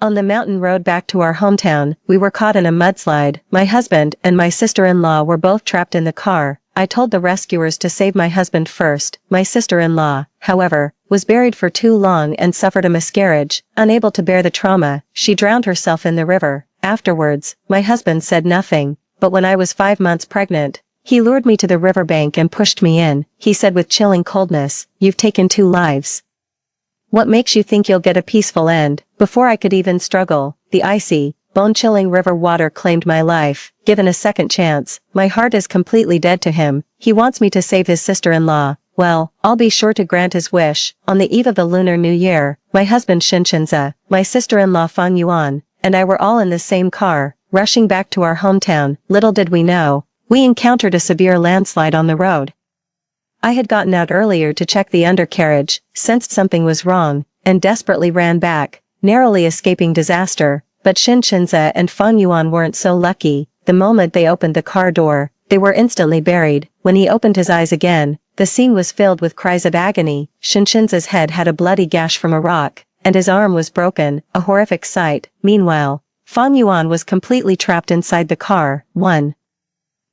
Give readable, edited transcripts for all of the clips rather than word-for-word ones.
On the mountain road back to our hometown, we were caught in a mudslide. My husband and my sister-in-law were both trapped in the car. I told the rescuers to save my husband first. My sister-in-law, however, was buried for too long and suffered a miscarriage. Unable to bear the trauma, she drowned herself in the river. Afterwards, my husband said nothing, but when I was 5 months pregnant, he lured me to the riverbank and pushed me in. He said with chilling coldness, "You've taken 2 lives. What makes you think you'll get a peaceful end?" Before I could even struggle, the icy, bone-chilling river water claimed my life. Given a second chance, my heart is completely dead to him. He wants me to save his sister-in-law. Well, I'll be sure to grant his wish. On the eve of the Lunar New Year, my husband Shinshinza, my sister-in-law Fang Yuan, and I were all in the same car, rushing back to our hometown. Little did we know, we encountered a severe landslide on the road. I had gotten out earlier to check the undercarriage, sensed something was wrong, and desperately ran back, narrowly escaping disaster. But Shinshinza and Fang Yuan weren't so lucky. The moment they opened the car door, they were instantly buried. When he opened his eyes again, the scene was filled with cries of agony. Shinshinza's head had a bloody gash from a rock, and his arm was broken, a horrific sight. Meanwhile, Fang Yuan was completely trapped inside the car.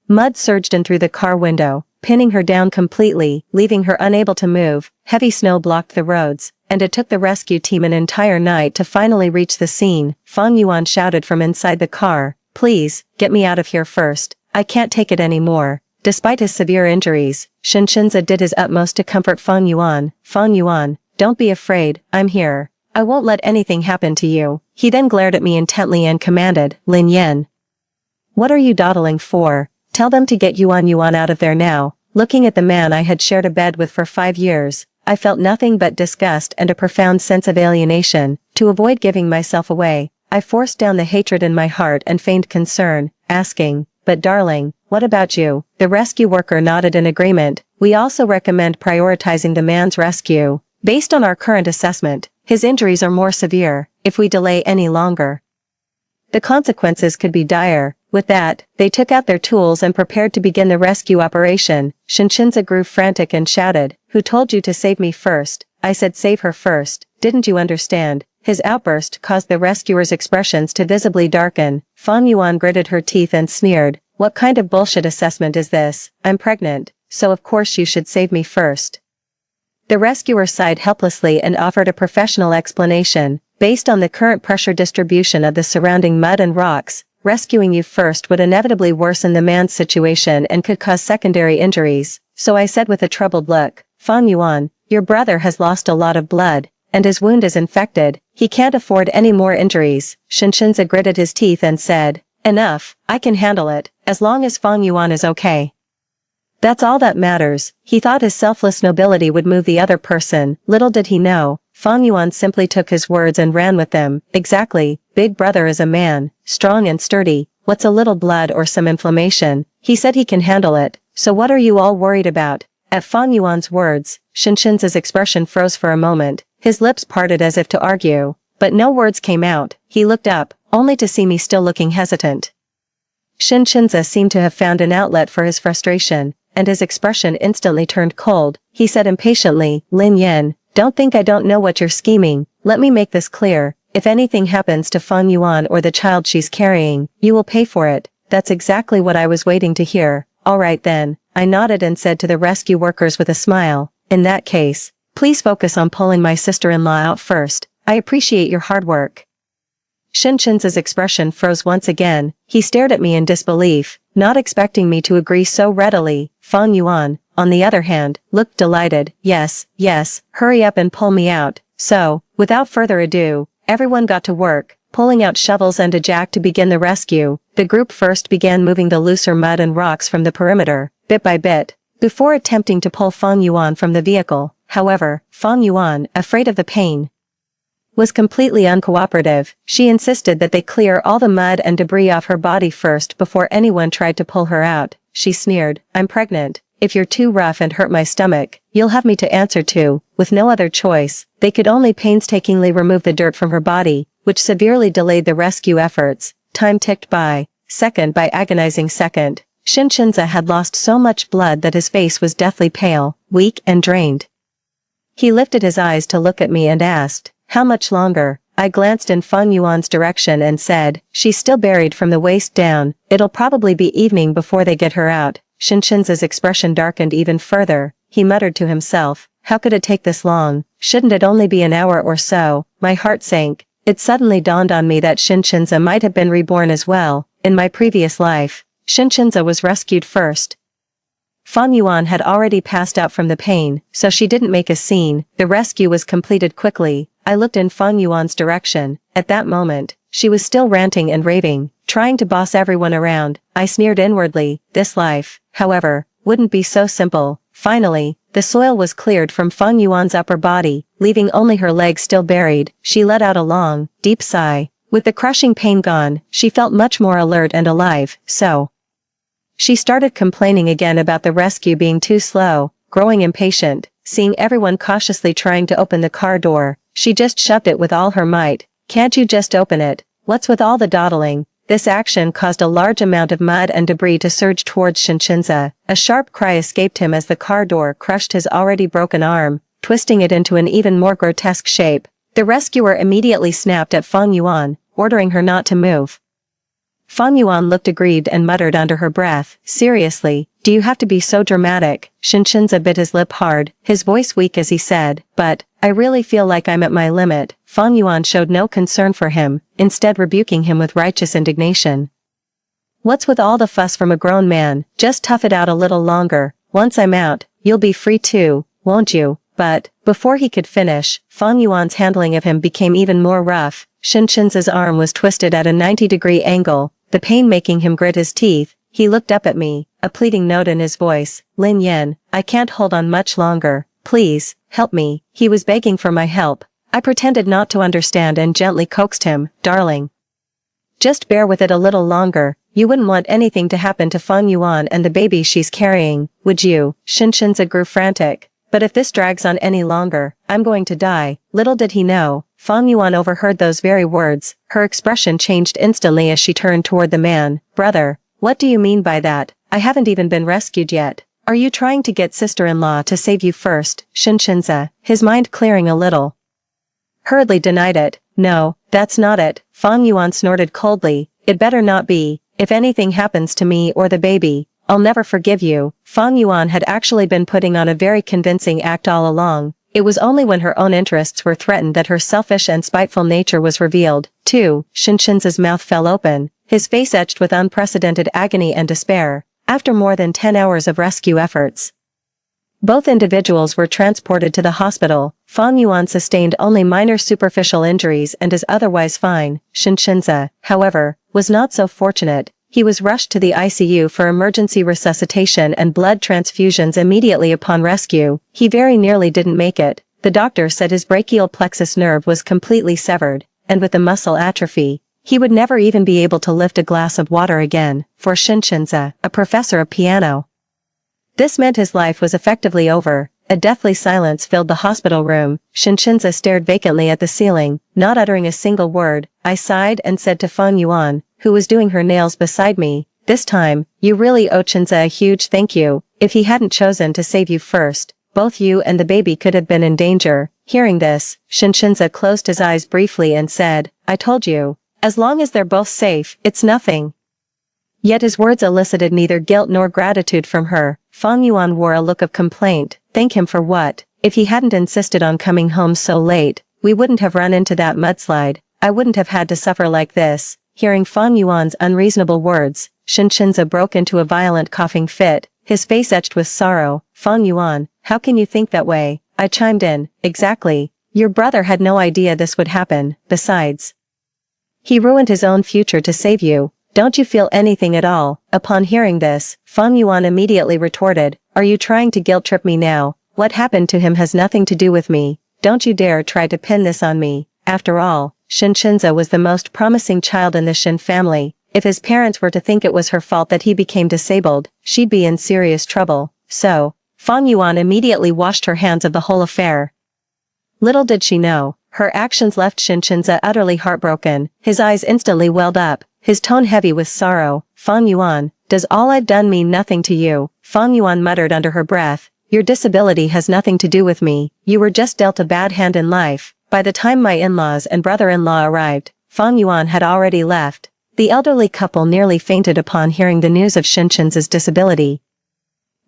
Mud surged in through the car window, pinning her down completely, leaving her unable to move. Heavy snow blocked the roads, and it took the rescue team an entire night to finally reach the scene. Fang Yuan shouted from inside the car, "Please, get me out of here first. I can't take it anymore." Despite his severe injuries, Shinshinza did his utmost to comfort Fang Yuan. "Fang Yuan, don't be afraid, I'm here. I won't let anything happen to you." He then glared at me intently and commanded, "Lin Yan, what are you dawdling for? Tell them to get Yuan out of there now." Looking at the man I had shared a bed with for 5 years, I felt nothing but disgust and a profound sense of alienation. To avoid giving myself away, I forced down the hatred in my heart and feigned concern, asking, "But darling, what about you?" The rescue worker nodded in agreement. "We also recommend prioritizing the man's rescue. Based on our current assessment, his injuries are more severe. If we delay any longer, the consequences could be dire." With that, they took out their tools and prepared to begin the rescue operation. Shinshinza grew frantic and shouted, "Who told you to save me first?" I said, "Save her first. Didn't you understand?" His outburst caused the rescuers' expressions to visibly darken. Fang Yuan gritted her teeth and sneered, "What kind of bullshit assessment is this? I'm pregnant, so of course you should save me first." The rescuer sighed helplessly and offered a professional explanation. "Based on the current pressure distribution of the surrounding mud and rocks, rescuing you first would inevitably worsen the man's situation and could cause secondary injuries." So I said with a troubled look, "Fang Yuan, your brother has lost a lot of blood, and his wound is infected. He can't afford any more injuries." Shinshinza gritted his teeth and said, "Enough, I can handle it, as long as Fang Yuan is okay. That's all that matters." He thought his selfless nobility would move the other person. Little did he know, Fang Yuan simply took his words and ran with them. "Exactly, Big Brother is a man, strong and sturdy. What's a little blood or some inflammation? He said he can handle it, so what are you all worried about?" At Fang Yuan's words, Shinshinza's expression froze for a moment. His lips parted as if to argue, but no words came out. He looked up, only to see me still looking hesitant. Shinshinza seemed to have found an outlet for his frustration, and his expression instantly turned cold. He said impatiently, "Lin Yan, don't think I don't know what you're scheming. Let me make this clear. If anything happens to Fang Yuan or the child she's carrying, you will pay for it." That's exactly what I was waiting to hear. "All right then," I nodded and said to the rescue workers with a smile, "In that case, please focus on pulling my sister-in-law out first. I appreciate your hard work." Shinshinza's expression froze once again. He stared at me in disbelief, not expecting me to agree so readily. Fang Yuan, on the other hand, looked delighted. Yes, hurry up and pull me out." So, without further ado, everyone got to work, pulling out shovels and a jack to begin the rescue. The group first began moving the looser mud and rocks from the perimeter, bit by bit, before attempting to pull Fang Yuan from the vehicle. However, Fang Yuan, afraid of the pain, was completely uncooperative. She insisted that they clear all the mud and debris off her body first before anyone tried to pull her out. She sneered, "I'm pregnant. If you're too rough and hurt my stomach, you'll have me to answer to." With no other choice, they could only painstakingly remove the dirt from her body, which severely delayed the rescue efforts. Time ticked by, second by agonizing second. Shinshinza had lost so much blood that his face was deathly pale, weak and drained. He lifted his eyes to look at me and asked, "How much longer?" I glanced in Fang Yuan's direction and said, she's still buried from the waist down, it'll probably be evening before they get her out. Shinshin's expression darkened even further. He muttered to himself, how could it take this long? Shouldn't it only be an hour or so? My heart sank. It suddenly dawned on me that Shinshinza might have been reborn as well. In my previous life, Shinshinza was rescued first. Fang Yuan had already passed out from the pain, so she didn't make a scene. The rescue was completed quickly. I looked in Fang Yuan's direction. At that moment, she was still ranting and raving, trying to boss everyone around. I sneered inwardly. This life, however, wouldn't be so simple. Finally, the soil was cleared from Fang Yuan's upper body, leaving only her legs still buried. She let out a long, deep sigh. With the crushing pain gone, she felt much more alert and alive, so she started complaining again about the rescue being too slow, growing impatient, seeing everyone cautiously trying to open the car door. She just shoved it with all her might. Can't you just open it? What's with all the dawdling? This action caused a large amount of mud and debris to surge towards Shinshinza. A sharp cry escaped him as the car door crushed his already broken arm, twisting it into an even more grotesque shape. The rescuer immediately snapped at Fang Yuan, ordering her not to move. Fang Yuan looked aggrieved and muttered under her breath, seriously, do you have to be so dramatic? Shinshinza bit his lip hard, his voice weak as he said, but, I really feel like I'm at my limit. Fang Yuan showed no concern for him, instead rebuking him with righteous indignation. What's with all the fuss from a grown man? Just tough it out a little longer. Once I'm out, you'll be free too, won't you? But, before he could finish, Fang Yuan's handling of him became even more rough. Shinshinza's arm was twisted at a 90-degree angle, the pain making him grit his teeth. He looked up at me, a pleading note in his voice. Lin Yan, I can't hold on much longer. Please, help me. He was begging for my help. I pretended not to understand and gently coaxed him, darling. Just bear with it a little longer. You wouldn't want anything to happen to Fang Yuan and the baby she's carrying, would you? Shinshinza grew frantic. But if this drags on any longer, I'm going to die. Little did he know, Fang Yuan overheard those very words. Her expression changed instantly as she turned toward the man. Brother, what do you mean by that? I haven't even been rescued yet. Are you trying to get sister-in-law to save you first? Shinshinza, his mind clearing a little, hurriedly denied it. No, that's not it. Fang Yuan snorted coldly. It better not be. If anything happens to me or the baby, I'll never forgive you. Fang Yuan had actually been putting on a very convincing act all along. It was only when her own interests were threatened that her selfish and spiteful nature was revealed. Too, Shinshinza's mouth fell open, his face etched with unprecedented agony and despair. After more than 10 hours of rescue efforts, both individuals were transported to the hospital. Fang Yuan sustained only minor superficial injuries and is otherwise fine. Shinshinza, however, was not so fortunate. He was rushed to the ICU for emergency resuscitation and blood transfusions immediately upon rescue. He very nearly didn't make it. The doctor said his brachial plexus nerve was completely severed, and with the muscle atrophy, he would never even be able to lift a glass of water again. For Shinshinza, a professor of piano, this meant his life was effectively over. A deathly silence filled the hospital room. Shinshinza stared vacantly at the ceiling, not uttering a single word. I sighed and said to Fang Yuan, who was doing her nails beside me, this time, you really owe Shinza a huge thank you. If he hadn't chosen to save you first, both you and the baby could have been in danger. Hearing this, Shinshinza closed his eyes briefly and said, I told you, as long as they're both safe, it's nothing. Yet his words elicited neither guilt nor gratitude from her. Fang Yuan wore a look of complaint. Thank him for what? If he hadn't insisted on coming home so late, we wouldn't have run into that mudslide. I wouldn't have had to suffer like this. Hearing Fang Yuan's unreasonable words, Shinshinza broke into a violent coughing fit, his face etched with sorrow. Fang Yuan, how can you think that way? I chimed in, exactly. Your brother had no idea this would happen. Besides, he ruined his own future to save you. Don't you feel anything at all? Upon hearing this, Fang Yuan immediately retorted, are you trying to guilt-trip me now? What happened to him has nothing to do with me. Don't you dare try to pin this on me. After all, Shinshinza was the most promising child in the Shin family. If his parents were to think it was her fault that he became disabled, she'd be in serious trouble. So, Fang Yuan immediately washed her hands of the whole affair. Little did she know, her actions left Shinshinza utterly heartbroken. His eyes instantly welled up, his tone heavy with sorrow. Fang Yuan, does all I've done mean nothing to you? Fang Yuan muttered under her breath, your disability has nothing to do with me. You were just dealt a bad hand in life. By the time my in-laws and brother-in-law arrived, Fang Yuan had already left. The elderly couple nearly fainted upon hearing the news of Xinqian's disability.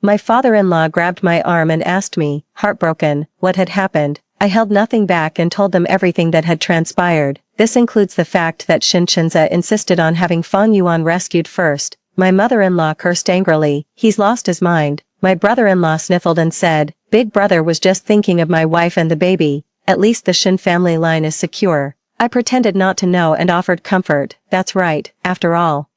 My father-in-law grabbed my arm and asked me, heartbroken, what had happened. I held nothing back and told them everything that had transpired. This includes the fact that Xinqian insisted on having Fang Yuan rescued first. My mother-in-law cursed angrily, he's lost his mind. My brother-in-law sniffled and said, Big brother was just thinking of my wife and the baby. At least the Xin family line is secure. I pretended not to know and offered comfort. That's right, after all.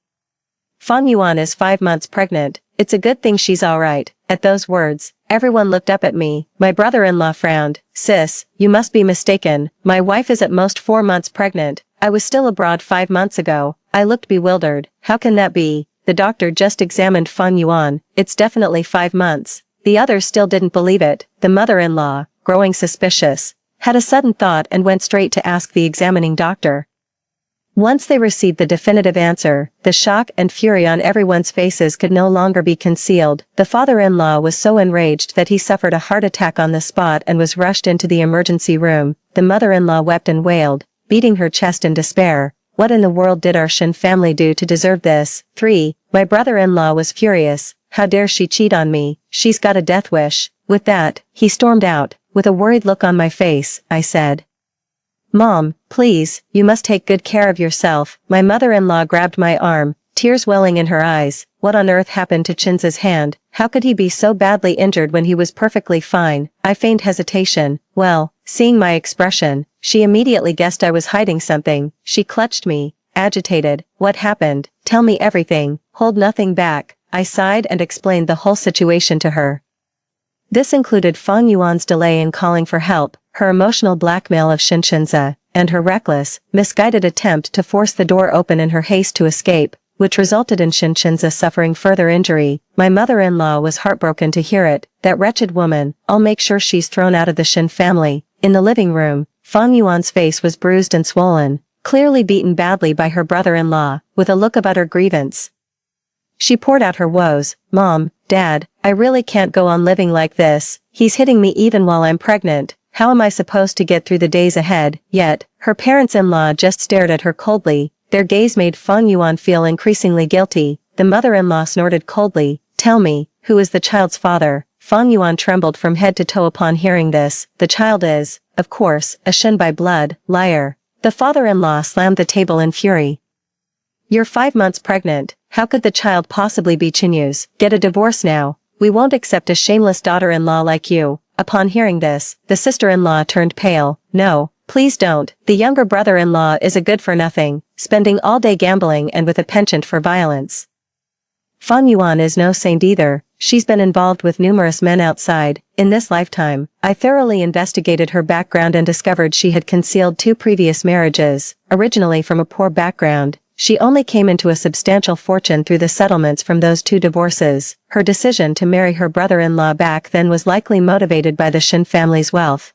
Fang Yuan is 5 months pregnant. It's a good thing she's alright. At those words, everyone looked up at me. My brother-in-law frowned. Sis, you must be mistaken. My wife is at most 4 months pregnant. I was still abroad 5 months ago. I looked bewildered. How can that be? The doctor just examined Fang Yuan. It's definitely 5 months. The others still didn't believe it. The mother-in-law, growing suspicious, had a sudden thought and went straight to ask the examining doctor. Once they received the definitive answer, the shock and fury on everyone's faces could no longer be concealed. The father-in-law was so enraged that he suffered a heart attack on the spot and was rushed into the emergency room. The mother-in-law wept and wailed, beating her chest in despair. What in the world did our Xin family do to deserve this? 3. My brother-in-law was furious. How dare she cheat on me? She's got a death wish. With that, he stormed out. With a worried look on my face, I said, Mom, please, you must take good care of yourself. My mother-in-law grabbed my arm, tears welling in her eyes. What on earth happened to Chin's hand? How could he be so badly injured when he was perfectly fine? I feigned hesitation. Well, seeing my expression, she immediately guessed I was hiding something. She clutched me, agitated. What happened? Tell me everything. Hold nothing back. I sighed and explained the whole situation to her. This included Fang Yuan's delay in calling for help, her emotional blackmail of Xinqian, and her reckless, misguided attempt to force the door open in her haste to escape, which resulted in Xinqian suffering further injury. My mother-in-law was heartbroken to hear it. That wretched woman, I'll make sure she's thrown out of the Xin family. In the living room, Fang Yuan's face was bruised and swollen, clearly beaten badly by her brother-in-law, with a look of utter grievance. She poured out her woes. Mom, Dad, I really can't go on living like this. He's hitting me even while I'm pregnant. How am I supposed to get through the days ahead? Yet, her parents-in-law just stared at her coldly. Their gaze made Fang Yuan feel increasingly guilty. The mother-in-law snorted coldly. Tell me, who is the child's father? Fang Yuan trembled from head to toe upon hearing this. The child is, of course, a Xin by blood, liar. The father-in-law slammed the table in fury. You're 5 months pregnant. How could the child possibly be Qinyu's? Get a divorce now. We won't accept a shameless daughter-in-law like you. Upon hearing this, the sister-in-law turned pale. No, please don't. The younger brother-in-law is a good-for-nothing, spending all day gambling and with a penchant for violence. Fang Yuan is no saint either. She's been involved with numerous men outside. In this lifetime, I thoroughly investigated her background and discovered she had concealed 2 previous marriages. Originally from a poor background, she only came into a substantial fortune through the settlements from those 2 divorces. Her decision to marry her brother-in-law back then was likely motivated by the Xin family's wealth.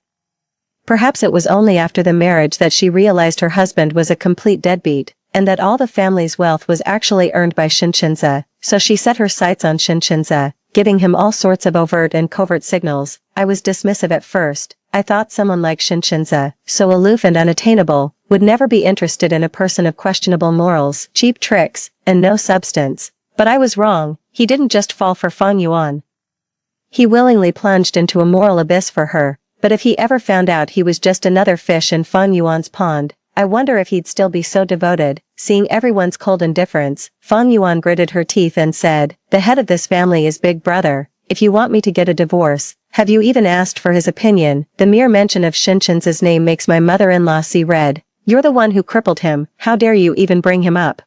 Perhaps it was only after the marriage that she realized her husband was a complete deadbeat, and that all the family's wealth was actually earned by Xinqian, so she set her sights on Xinqian, giving him all sorts of overt and covert signals. I was dismissive at first. I thought someone like Xinqian, so aloof and unattainable, would never be interested in a person of questionable morals, cheap tricks, and no substance. But I was wrong. He didn't just fall for Fang Yuan. He willingly plunged into a moral abyss for her, but if he ever found out he was just another fish in Fang Yuan's pond, I wonder if he'd still be so devoted. Seeing everyone's cold indifference, Fang Yuan gritted her teeth and said, the head of this family is Big Brother. If you want me to get a divorce, have you even asked for his opinion? The mere mention of Xinqian's name makes my mother-in-law see red. You're the one who crippled him. How dare you even bring him up?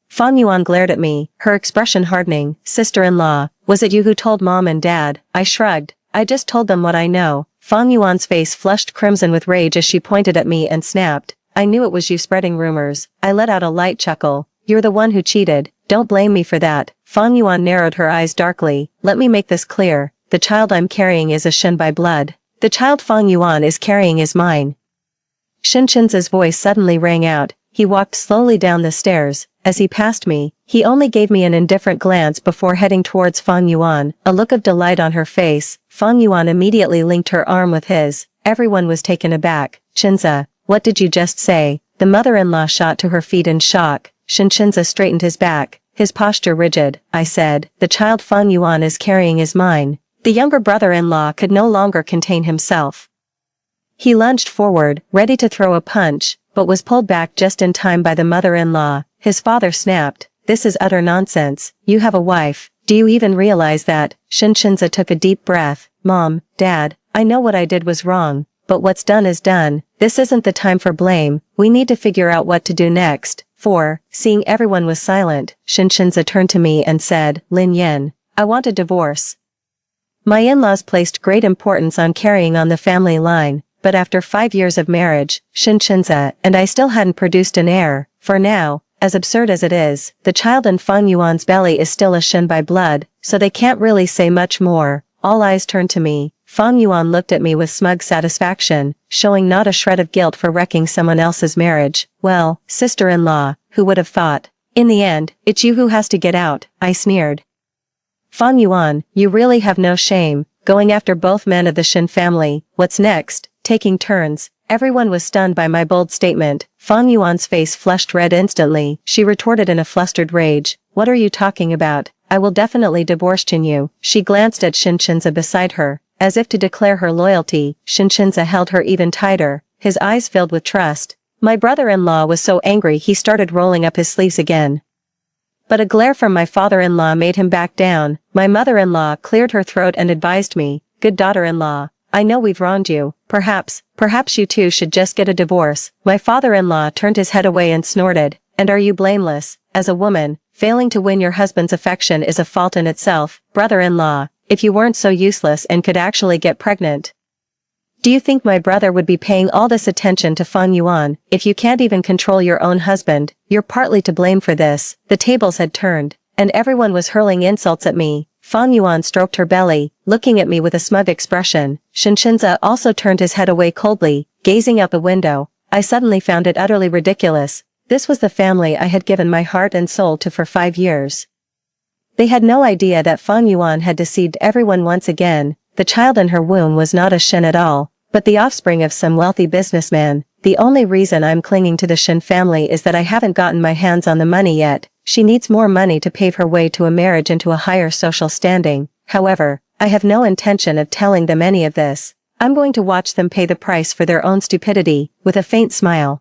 Fang Yuan glared at me, her expression hardening. Sister-in-law, was it you who told Mom and Dad? I shrugged. I just told them what I know. Fang Yuan's face flushed crimson with rage as she pointed at me and snapped. I knew it was you spreading rumors. I let out a light chuckle. You're the one who cheated. Don't blame me for that. Fang Yuan narrowed her eyes darkly. Let me make this clear. The child I'm carrying is a Xin by blood. The child Fang Yuan is carrying is mine. Xinqian's voice suddenly rang out. He walked slowly down the stairs. As he passed me, he only gave me an indifferent glance before heading towards Fang Yuan, a look of delight on her face. Fang Yuan immediately linked her arm with his. Everyone was taken aback. Shinza, what did you just say? The mother-in-law shot to her feet in shock. Shinza straightened his back, his posture rigid. I said, the child Fang Yuan is carrying is mine. The younger brother-in-law could no longer contain himself. He lunged forward, ready to throw a punch, but was pulled back just in time by the mother-in-law. His father snapped, this is utter nonsense. You have a wife. Do you even realize that? Shinza took a deep breath. Mom, Dad, I know what I did was wrong, but what's done is done. This isn't the time for blame. We need to figure out what to do next. Seeing everyone was silent, Shinza turned to me and said, Lin Yen, I want a divorce. My in-laws placed great importance on carrying on the family line, but after 5 years of marriage, Shinza and I still hadn't produced an heir. For now, as absurd as it is, the child in Fang Yuan's belly is still a Shin by blood, so they can't really say much more. All eyes turned to me. Fang Yuan looked at me with smug satisfaction, showing not a shred of guilt for wrecking someone else's marriage. Well, sister-in-law, who would have thought? In the end, it's you who has to get out, I sneered. Fang Yuan, you really have no shame, going after both men of the Shin family. What's next? Taking turns. Everyone was stunned by my bold statement. Fang Yuan's face flushed red instantly. She retorted in a flustered rage. What are you talking about? I will definitely divorce Chinyu. She glanced at Shinza beside her. As if to declare her loyalty, Shinza held her even tighter, his eyes filled with trust. My brother-in-law was so angry he started rolling up his sleeves again. But a glare from my father-in-law made him back down. My mother-in-law cleared her throat and advised me, good daughter-in-law, I know we've wronged you. Perhaps you two should just get a divorce. My father-in-law turned his head away and snorted, and are you blameless? As a woman, failing to win your husband's affection is a fault in itself, brother-in-law. If you weren't so useless and could actually get pregnant. Do you think my brother would be paying all this attention to Fang Yuan? If you can't even control your own husband, you're partly to blame for this. The tables had turned, and everyone was hurling insults at me. Fang Yuan stroked her belly, looking at me with a smug expression. Shinza also turned his head away coldly, gazing out the window. I suddenly found it utterly ridiculous. This was the family I had given my heart and soul to for 5 years. They had no idea that Fang Yuan had deceived everyone once again. The child in her womb was not a Shin at all, but the offspring of some wealthy businessman. The only reason I'm clinging to the Shin family is that I haven't gotten my hands on the money yet. She needs more money to pave her way to a marriage into a higher social standing. However, I have no intention of telling them any of this. I'm going to watch them pay the price for their own stupidity, with a faint smile.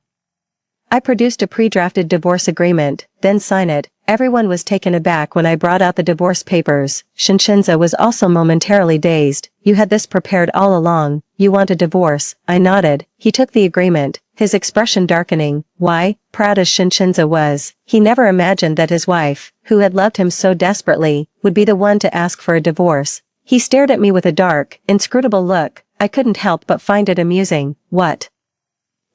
I produced a pre-drafted divorce agreement, then sign it. Everyone was taken aback when I brought out the divorce papers. Shinza was also momentarily dazed. You had this prepared all along. You want a divorce? I nodded. He took the agreement, his expression darkening. Why? Proud as Shinza was, he never imagined that his wife, who had loved him so desperately, would be the one to ask for a divorce. He stared at me with a dark, inscrutable look. I couldn't help but find it amusing. What?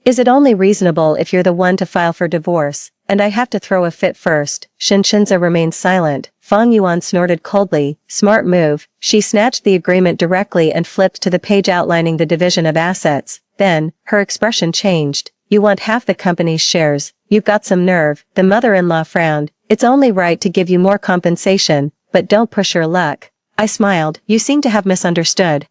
Is it only reasonable if you're the one to file for divorce, and I have to throw a fit first? Shinza remained silent. Fang Yuan snorted coldly. Smart move. She snatched the agreement directly and flipped to the page outlining the division of assets. Then, her expression changed. You want half the company's shares. You've got some nerve. The mother-in-law frowned. It's only right to give you more compensation, but don't push your luck. I smiled. You seem to have misunderstood.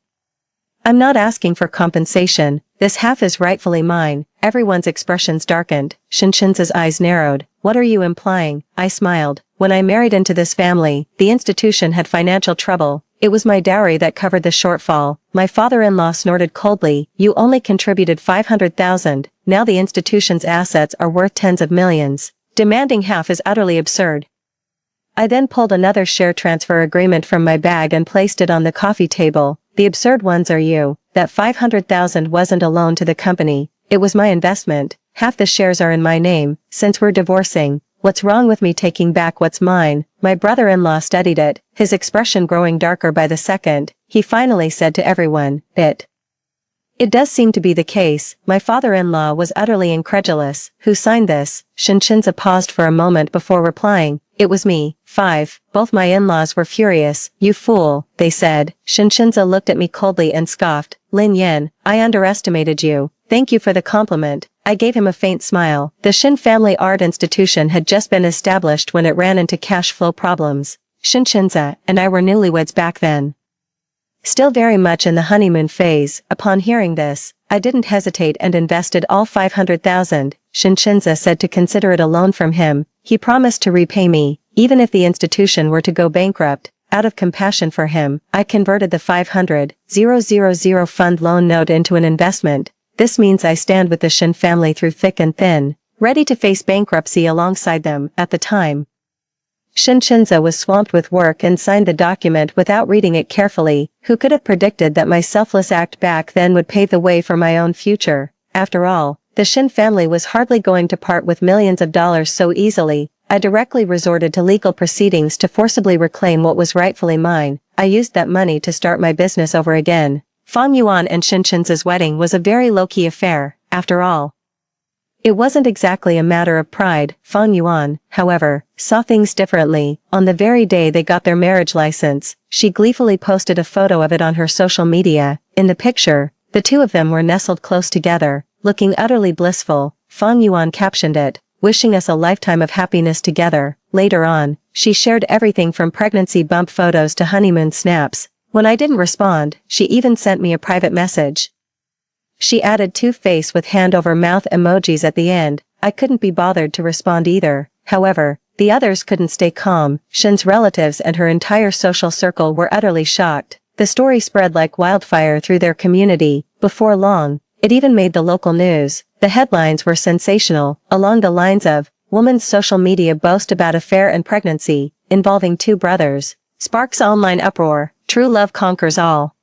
I'm not asking for compensation. This half is rightfully mine. Everyone's expressions darkened. Shinza's eyes narrowed. What are you implying? I smiled. When I married into this family, the institution had financial trouble. It was my dowry that covered the shortfall. My father-in-law snorted coldly. You only contributed 500,000. Now the institution's assets are worth tens of millions. Demanding half is utterly absurd. I then pulled another share transfer agreement from my bag and placed it on the coffee table. The absurd ones are you. That 500,000 wasn't a loan to the company. It was my investment. Half the shares are in my name. Since we're divorcing, what's wrong with me taking back what's mine? My brother-in-law studied it, his expression growing darker by the second. He finally said to everyone, It does seem to be the case. My father-in-law was utterly incredulous. Who signed this? Shinza paused for a moment before replying. It was me. 5. Both my in-laws were furious. You fool, they said. Shinza looked at me coldly and scoffed. Lin Yen, I underestimated you. Thank you for the compliment. I gave him a faint smile. The Shin Family Art Institution had just been established when it ran into cash flow problems. Shinza and I were newlyweds back then. Still very much in the honeymoon phase. Upon hearing this, I didn't hesitate and invested all 500,000, Shinshinza said, to consider it a loan from him. He promised to repay me, even if the institution were to go bankrupt. Out of compassion for him, I converted the 500,000 fund loan note into an investment. This means I stand with the Shin family through thick and thin, ready to face bankruptcy alongside them. At the time, Shinshinza was swamped with work and signed the document without reading it carefully. Who could have predicted that my selfless act back then would pave the way for my own future? After all, the Shin family was hardly going to part with millions of dollars so easily. I directly resorted to legal proceedings to forcibly reclaim what was rightfully mine. I used that money to start my business over again. Fang Yuan and Shinshinza's wedding was a very low-key affair, after all. It wasn't exactly a matter of pride. Fang Yuan, however, saw things differently. On the very day they got their marriage license, she gleefully posted a photo of it on her social media. In the picture, the two of them were nestled close together, looking utterly blissful. Fang Yuan captioned it, "Wishing us a lifetime of happiness together." Later on, she shared everything from pregnancy bump photos to honeymoon snaps. When I didn't respond, she even sent me a private message. She added two face with hand over mouth emojis at the end. I couldn't be bothered to respond either. However, the others couldn't stay calm. Shin's relatives and her entire social circle were utterly shocked. The story spread like wildfire through their community. Before long, it even made the local news. The headlines were sensational, along the lines of, "Woman's social media boast about affair and pregnancy, involving two brothers. Sparks online uproar, true love conquers all.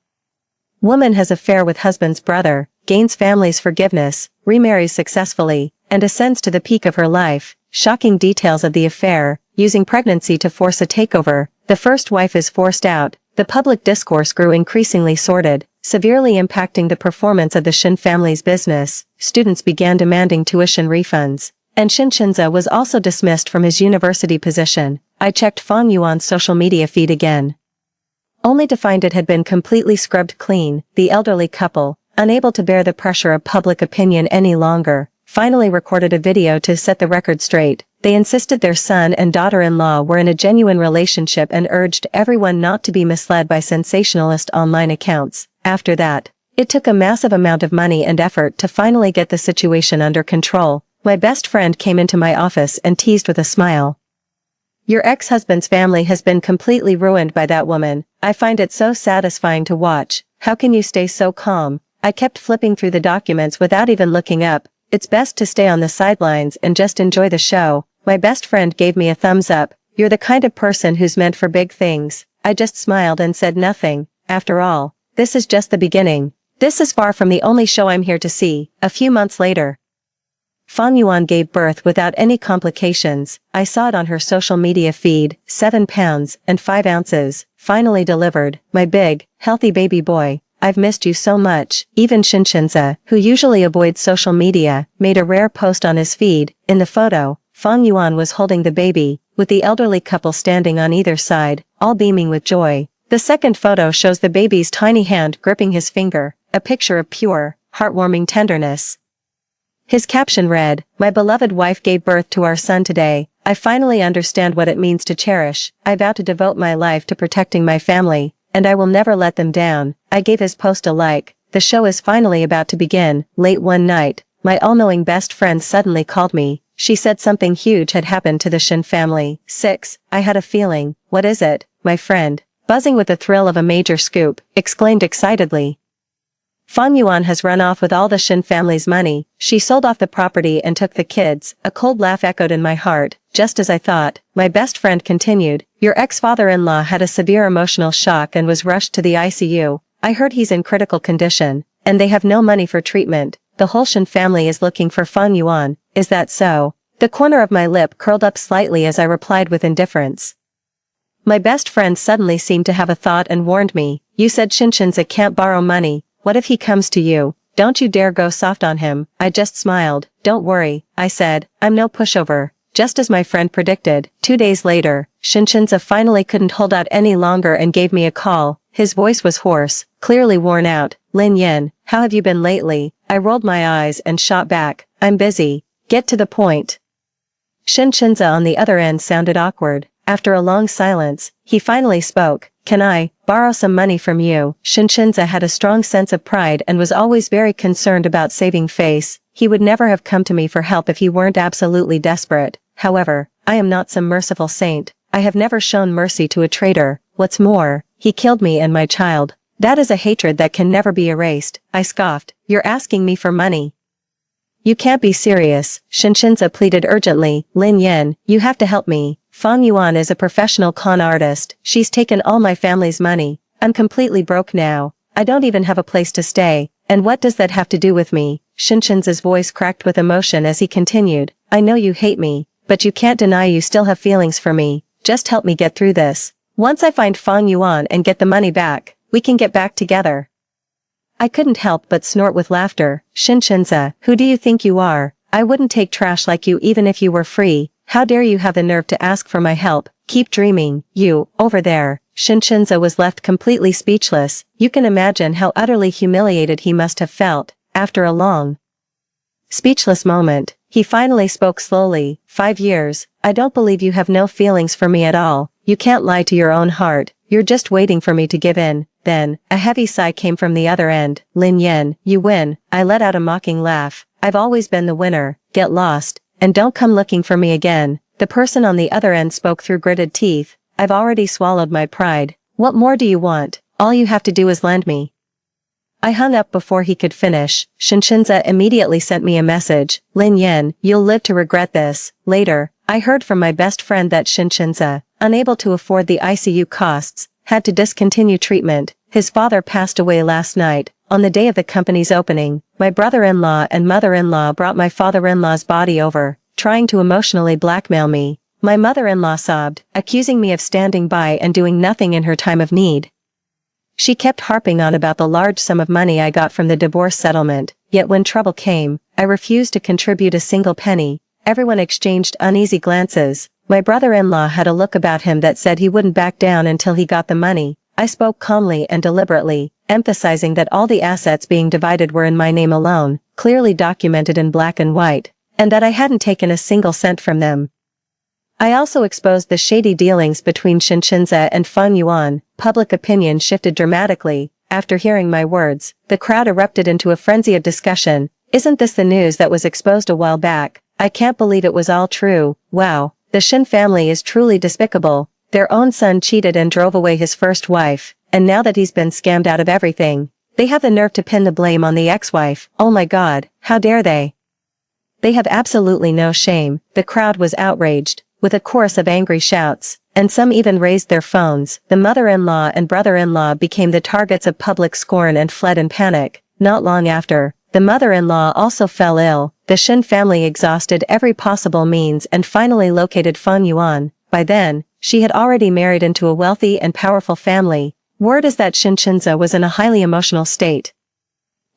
Woman has affair with husband's brother, gains family's forgiveness, remarries successfully, and ascends to the peak of her life." Shocking details of the affair, using pregnancy to force a takeover. The first wife is forced out. The public discourse grew increasingly sordid, severely impacting the performance of the Shin family's business. Students began demanding tuition refunds, and Shinshinza was also dismissed from his university position. I checked Fang Yuan's social media feed again, only to find it had been completely scrubbed clean. The elderly couple, unable to bear the pressure of public opinion any longer, finally recorded a video to set the record straight. They insisted their son and daughter-in-law were in a genuine relationship and urged everyone not to be misled by sensationalist online accounts. After that, it took a massive amount of money and effort to finally get the situation under control. My best friend came into my office and teased with a smile, "Your ex-husband's family has been completely ruined by that woman. I find it so satisfying to watch. How can you stay so calm?" I kept flipping through the documents without even looking up. It's best to stay on the sidelines and just enjoy the show. My best friend gave me a thumbs up. "You're the kind of person who's meant for big things." I just smiled and said nothing. After all, this is just the beginning. This is far from the only show I'm here to see. A few months later, Fang Yuan gave birth without any complications. I saw it on her social media feed. 7 pounds and 5 ounces, finally delivered. My big, healthy baby boy. "I've missed you so much." Even Shinshinza, who usually avoids social media, made a rare post on his feed. In the photo, Fang Yuan was holding the baby, with the elderly couple standing on either side, all beaming with joy. The second photo shows the baby's tiny hand gripping his finger, a picture of pure, heartwarming tenderness. His caption read, "My beloved wife gave birth to our son today. I finally understand what it means to cherish. I vow to devote my life to protecting my family, and I will never let them down." I gave his post a like. The show is finally about to begin. Late one night, my all-knowing best friend suddenly called me. She said something huge had happened to the Shin family. 6. I had a feeling. "What is it, my friend?" Buzzing with the thrill of a major scoop, exclaimed excitedly. "Fang Yuan has run off with all the Shin family's money. She sold off the property and took the kids." A cold laugh echoed in my heart. Just as I thought, my best friend continued, "Your ex-father-in-law had a severe emotional shock and was rushed to the ICU. I heard he's in critical condition, and they have no money for treatment. The whole Shin family is looking for Fang Yuan. Is that so?" The corner of my lip curled up slightly as I replied with indifference. My best friend suddenly seemed to have a thought and warned me. "You said Shinshinza can't borrow money. What if he comes to you? Don't you dare go soft on him." I just smiled. "Don't worry," I said, "I'm no pushover." Just as my friend predicted, 2 days later, Shinshinza finally couldn't hold out any longer and gave me a call. His voice was hoarse, clearly worn out. "Lin Yin, how have you been lately?" I rolled my eyes and shot back, "I'm busy. Get to the point." Shinshinza on the other end sounded awkward. After a long silence, he finally spoke. "Can I borrow some money from you. Shinshinza had a strong sense of pride and was always very concerned about saving face. He would never have come to me for help if he weren't absolutely desperate. However, I am not some merciful saint. I have never shown mercy to a traitor. What's more, he killed me and my child. That is a hatred that can never be erased. I scoffed. You're asking me for money? You can't be serious, Shinshinza pleaded urgently. Lin Yen, you have to help me. Fang Yuan is a professional con artist. She's taken all my family's money. I'm completely broke now. I don't even have a place to stay. And what does that have to do with me? Shinshinza's voice cracked with emotion as he continued. I know you hate me, but you can't deny you still have feelings for me. Just help me get through this. Once I find Fang Yuan and get the money back, we can get back together. I couldn't help but snort with laughter. Shinshinza, who do you think you are? I wouldn't take trash like you even if you were free. How dare you have the nerve to ask for my help? Keep dreaming, you, over there. Shinshinza was left completely speechless. You can imagine how utterly humiliated he must have felt. After a long, speechless moment, he finally spoke slowly. 5 years. I don't believe you have no feelings for me at all. You can't lie to your own heart. You're just waiting for me to give in. Then, a heavy sigh came from the other end. Lin Yen, you win. I let out a mocking laugh. I've always been the winner. Get lost. And don't come looking for me again. The person on the other end spoke through gritted teeth. I've already swallowed my pride. What more do you want? All you have to do is lend me. I hung up before he could finish. Shinshinza immediately sent me a message. Lin Yen, you'll live to regret this. Later, I heard from my best friend that Shinshinza, unable to afford the ICU costs, had to discontinue treatment. His father passed away last night. On the day of the company's opening, my brother-in-law and mother-in-law brought my father-in-law's body over, trying to emotionally blackmail me. My mother-in-law sobbed, accusing me of standing by and doing nothing in her time of need. She kept harping on about the large sum of money I got from the divorce settlement, yet when trouble came, I refused to contribute a single penny. Everyone exchanged uneasy glances. My brother-in-law had a look about him that said he wouldn't back down until he got the money. I spoke calmly and deliberately, emphasizing that all the assets being divided were in my name alone, clearly documented in black and white, and that I hadn't taken a single cent from them. I also exposed the shady dealings between Shinshinza and Fang Yuan. Public opinion shifted dramatically. After hearing my words, the crowd erupted into a frenzy of discussion. Isn't this the news that was exposed a while back? I can't believe it was all true. Wow, the Shin family is truly despicable. Their own son cheated and drove away his first wife, and now that he's been scammed out of everything, they have the nerve to pin the blame on the ex-wife. Oh my god, how dare they? They have absolutely no shame. The crowd was outraged, with a chorus of angry shouts, and some even raised their phones. The mother-in-law and brother-in-law became the targets of public scorn and fled in panic. Not long after, the mother-in-law also fell ill. The Shin family exhausted every possible means and finally located Fang Yuan. By then, she had already married into a wealthy and powerful family. Word is that Shinshinza was in a highly emotional state,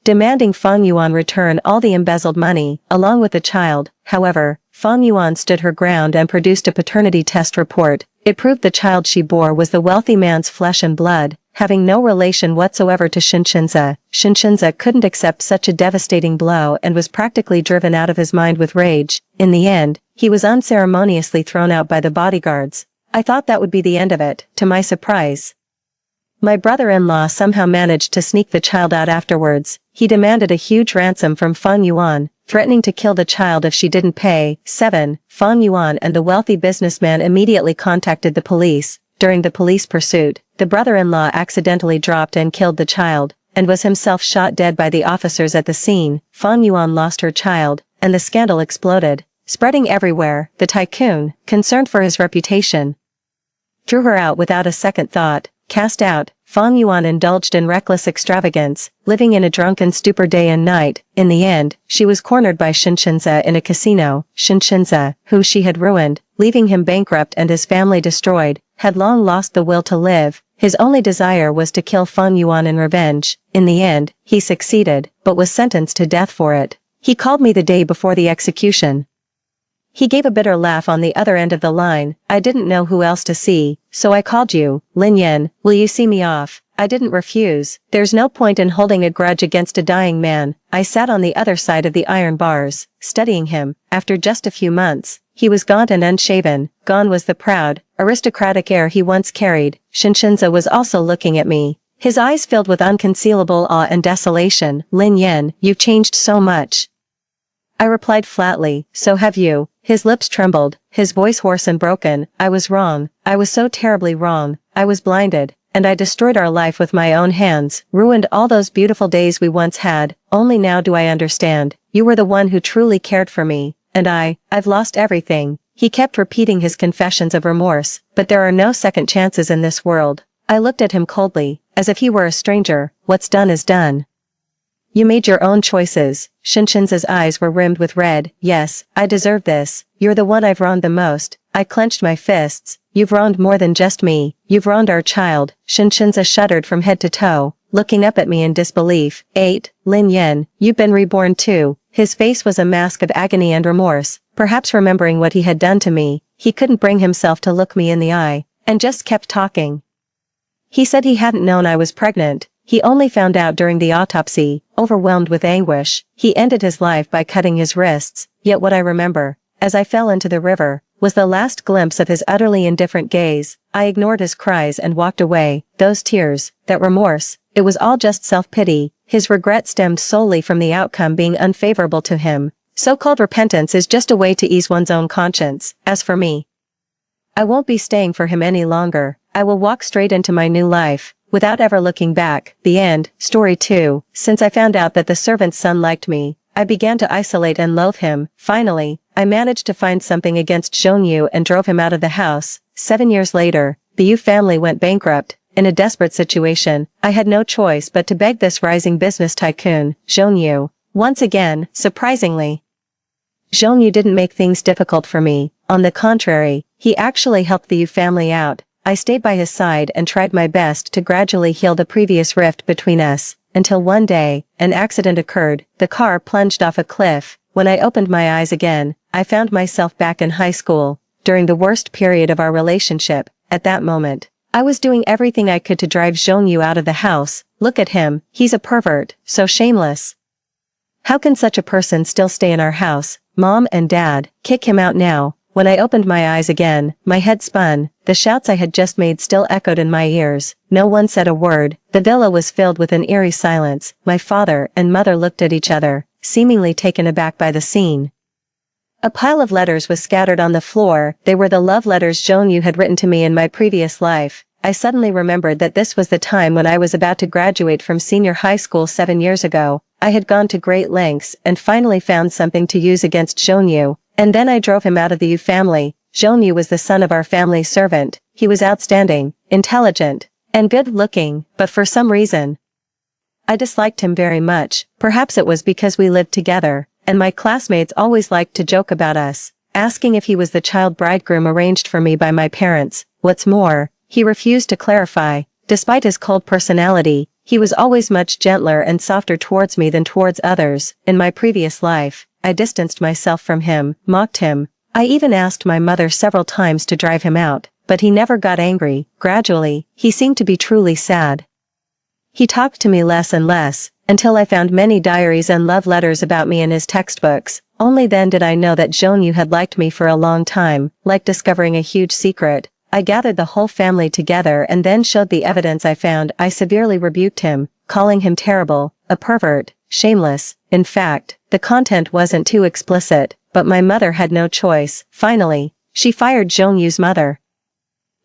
demanding Fang Yuan return all the embezzled money, along with the child. However, Fang Yuan stood her ground and produced a paternity test report. It proved the child she bore was the wealthy man's flesh and blood, having no relation whatsoever to Shinshinza. Shinshinza couldn't accept such a devastating blow and was practically driven out of his mind with rage. In the end, he was unceremoniously thrown out by the bodyguards. I thought that would be the end of it. To my surprise, my brother-in-law somehow managed to sneak the child out afterwards. He demanded a huge ransom from Fang Yuan, threatening to kill the child if she didn't pay. 7. Fang Yuan and the wealthy businessman immediately contacted the police. During the police pursuit, the brother-in-law accidentally dropped and killed the child, and was himself shot dead by the officers at the scene. Fang Yuan lost her child, and the scandal exploded, spreading everywhere. The tycoon, concerned for his reputation, threw her out without a second thought. Cast out, Fang Yuan indulged in reckless extravagance, living in a drunken stupor day and night. In the end, she was cornered by Shinshinza in a casino. Shinshinza, who she had ruined, leaving him bankrupt and his family destroyed, had long lost the will to live. His only desire was to kill Fang Yuan in revenge. In the end, he succeeded, but was sentenced to death for it. He called me the day before the execution. He gave a bitter laugh on the other end of the line. I didn't know who else to see, so I called you. Lin Yen, will you see me off? I didn't refuse. There's no point in holding a grudge against a dying man. I sat on the other side of the iron bars, studying him. After just a few months, He was gaunt and unshaven, gone was the proud, aristocratic air he once carried. Shinshinza was also looking at me, his eyes filled with unconcealable awe and desolation. Lin Yen, you've changed so much. I replied flatly, so have you. His lips trembled, his voice hoarse and broken. I was wrong, I was so terribly wrong, I was blinded, and I destroyed our life with my own hands, ruined all those beautiful days we once had. Only now do I understand. You were the one who truly cared for me, and I've lost everything. He kept repeating his confessions of remorse, but there are no second chances in this world. I looked at him coldly, as if he were a stranger. What's done is done. You made your own choices. Shinshinza's eyes were rimmed with red. Yes, I deserve this. You're the one I've wronged the most. I clenched my fists. You've wronged more than just me. You've wronged our child. Shinshinza shuddered from head to toe, looking up at me in disbelief. 8. Lin Yen, you've been reborn too. His face was a mask of agony and remorse. Perhaps remembering what he had done to me, he couldn't bring himself to look me in the eye, and just kept talking. He said he hadn't known I was pregnant. He only found out during the autopsy. Overwhelmed with anguish, he ended his life by cutting his wrists. Yet what I remember, as I fell into the river, was the last glimpse of his utterly indifferent gaze. I ignored his cries and walked away. Those tears, that remorse, it was all just self-pity. His regret stemmed solely from the outcome being unfavorable to him. So-called repentance is just a way to ease one's own conscience. As for me, I won't be staying for him any longer. I will walk straight into my new life, without ever looking back. The end. Story 2. Since I found out that the servant's son liked me, I began to isolate and loathe him. Finally, I managed to find something against Zhongyu and drove him out of the house. 7 years later, the Yu family went bankrupt. In a desperate situation, I had no choice but to beg this rising business tycoon, Zhongyu. Once again, surprisingly, Zhongyu didn't make things difficult for me. On the contrary, he actually helped the Yu family out. I stayed by his side and tried my best to gradually heal the previous rift between us, until one day, an accident occurred. The car plunged off a cliff. When I opened my eyes again, I found myself back in high school, during the worst period of our relationship. At that moment, I was doing everything I could to drive Zhongyu out of the house. Look at him, he's a pervert, so shameless. How can such a person still stay in our house? Mom and Dad, kick him out now. When I opened my eyes again, my head spun. The shouts I had just made still echoed in my ears. No one said a word. The villa was filled with an eerie silence. My father and mother looked at each other, seemingly taken aback by the scene. A pile of letters was scattered on the floor. They were the love letters Zhongyu had written to me in my previous life. I suddenly remembered that this was the time when I was about to graduate from senior high school 7 years ago. I had gone to great lengths and finally found something to use against Zhongyu. And then I drove him out of the Yu family. Zhongyu was the son of our family servant. He was outstanding, intelligent, and good-looking, but for some reason, I disliked him very much. Perhaps it was because we lived together, and my classmates always liked to joke about us, asking if he was the child bridegroom arranged for me by my parents. What's more, he refused to clarify. Despite his cold personality, he was always much gentler and softer towards me than towards others. In my previous life, I distanced myself from him, mocked him. I even asked my mother several times to drive him out, but he never got angry. Gradually, he seemed to be truly sad. He talked to me less and less, until I found many diaries and love letters about me in his textbooks. Only then did I know that Zhongyu had liked me for a long time. Like discovering a huge secret, I gathered the whole family together and then showed the evidence I found. I severely rebuked him, calling him terrible, a pervert, shameless. In fact, the content wasn't too explicit, but my mother had no choice. Finally, she fired Zhongyu's mother.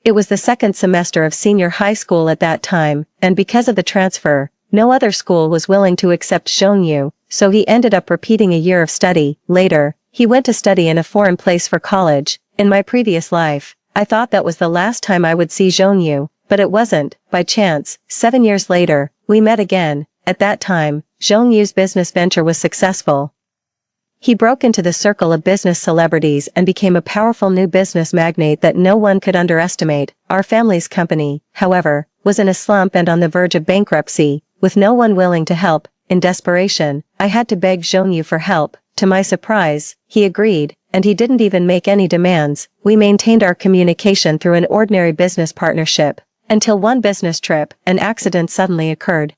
It was the second semester of senior high school at that time, and because of the transfer, no other school was willing to accept Zhongyu, so he ended up repeating a year of study. Later, he went to study in a foreign place for college. In my previous life, I thought that was the last time I would see Zhongyu, but it wasn't. By chance, 7 years later, we met again. At that time, Zhongyu's business venture was successful. He broke into the circle of business celebrities and became a powerful new business magnate that no one could underestimate. Our family's company, however, was in a slump and on the verge of bankruptcy, with no one willing to help. In desperation, I had to beg Zhongyu for help. To my surprise, he agreed, and he didn't even make any demands. We maintained our communication through an ordinary business partnership, until one business trip, an accident suddenly occurred.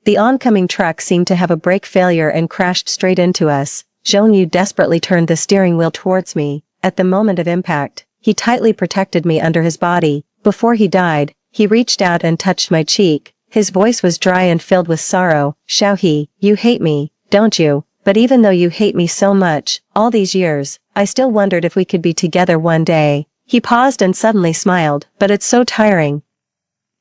The oncoming truck seemed to have a brake failure and crashed straight into us. Zhongyu desperately turned the steering wheel towards me. At the moment of impact, he tightly protected me under his body. Before he died, he reached out and touched my cheek. His voice was dry and filled with sorrow. Xiaohe, you hate me, don't you? But even though you hate me so much, all these years, I still wondered if we could be together one day. He paused and suddenly smiled, but it's so tiring.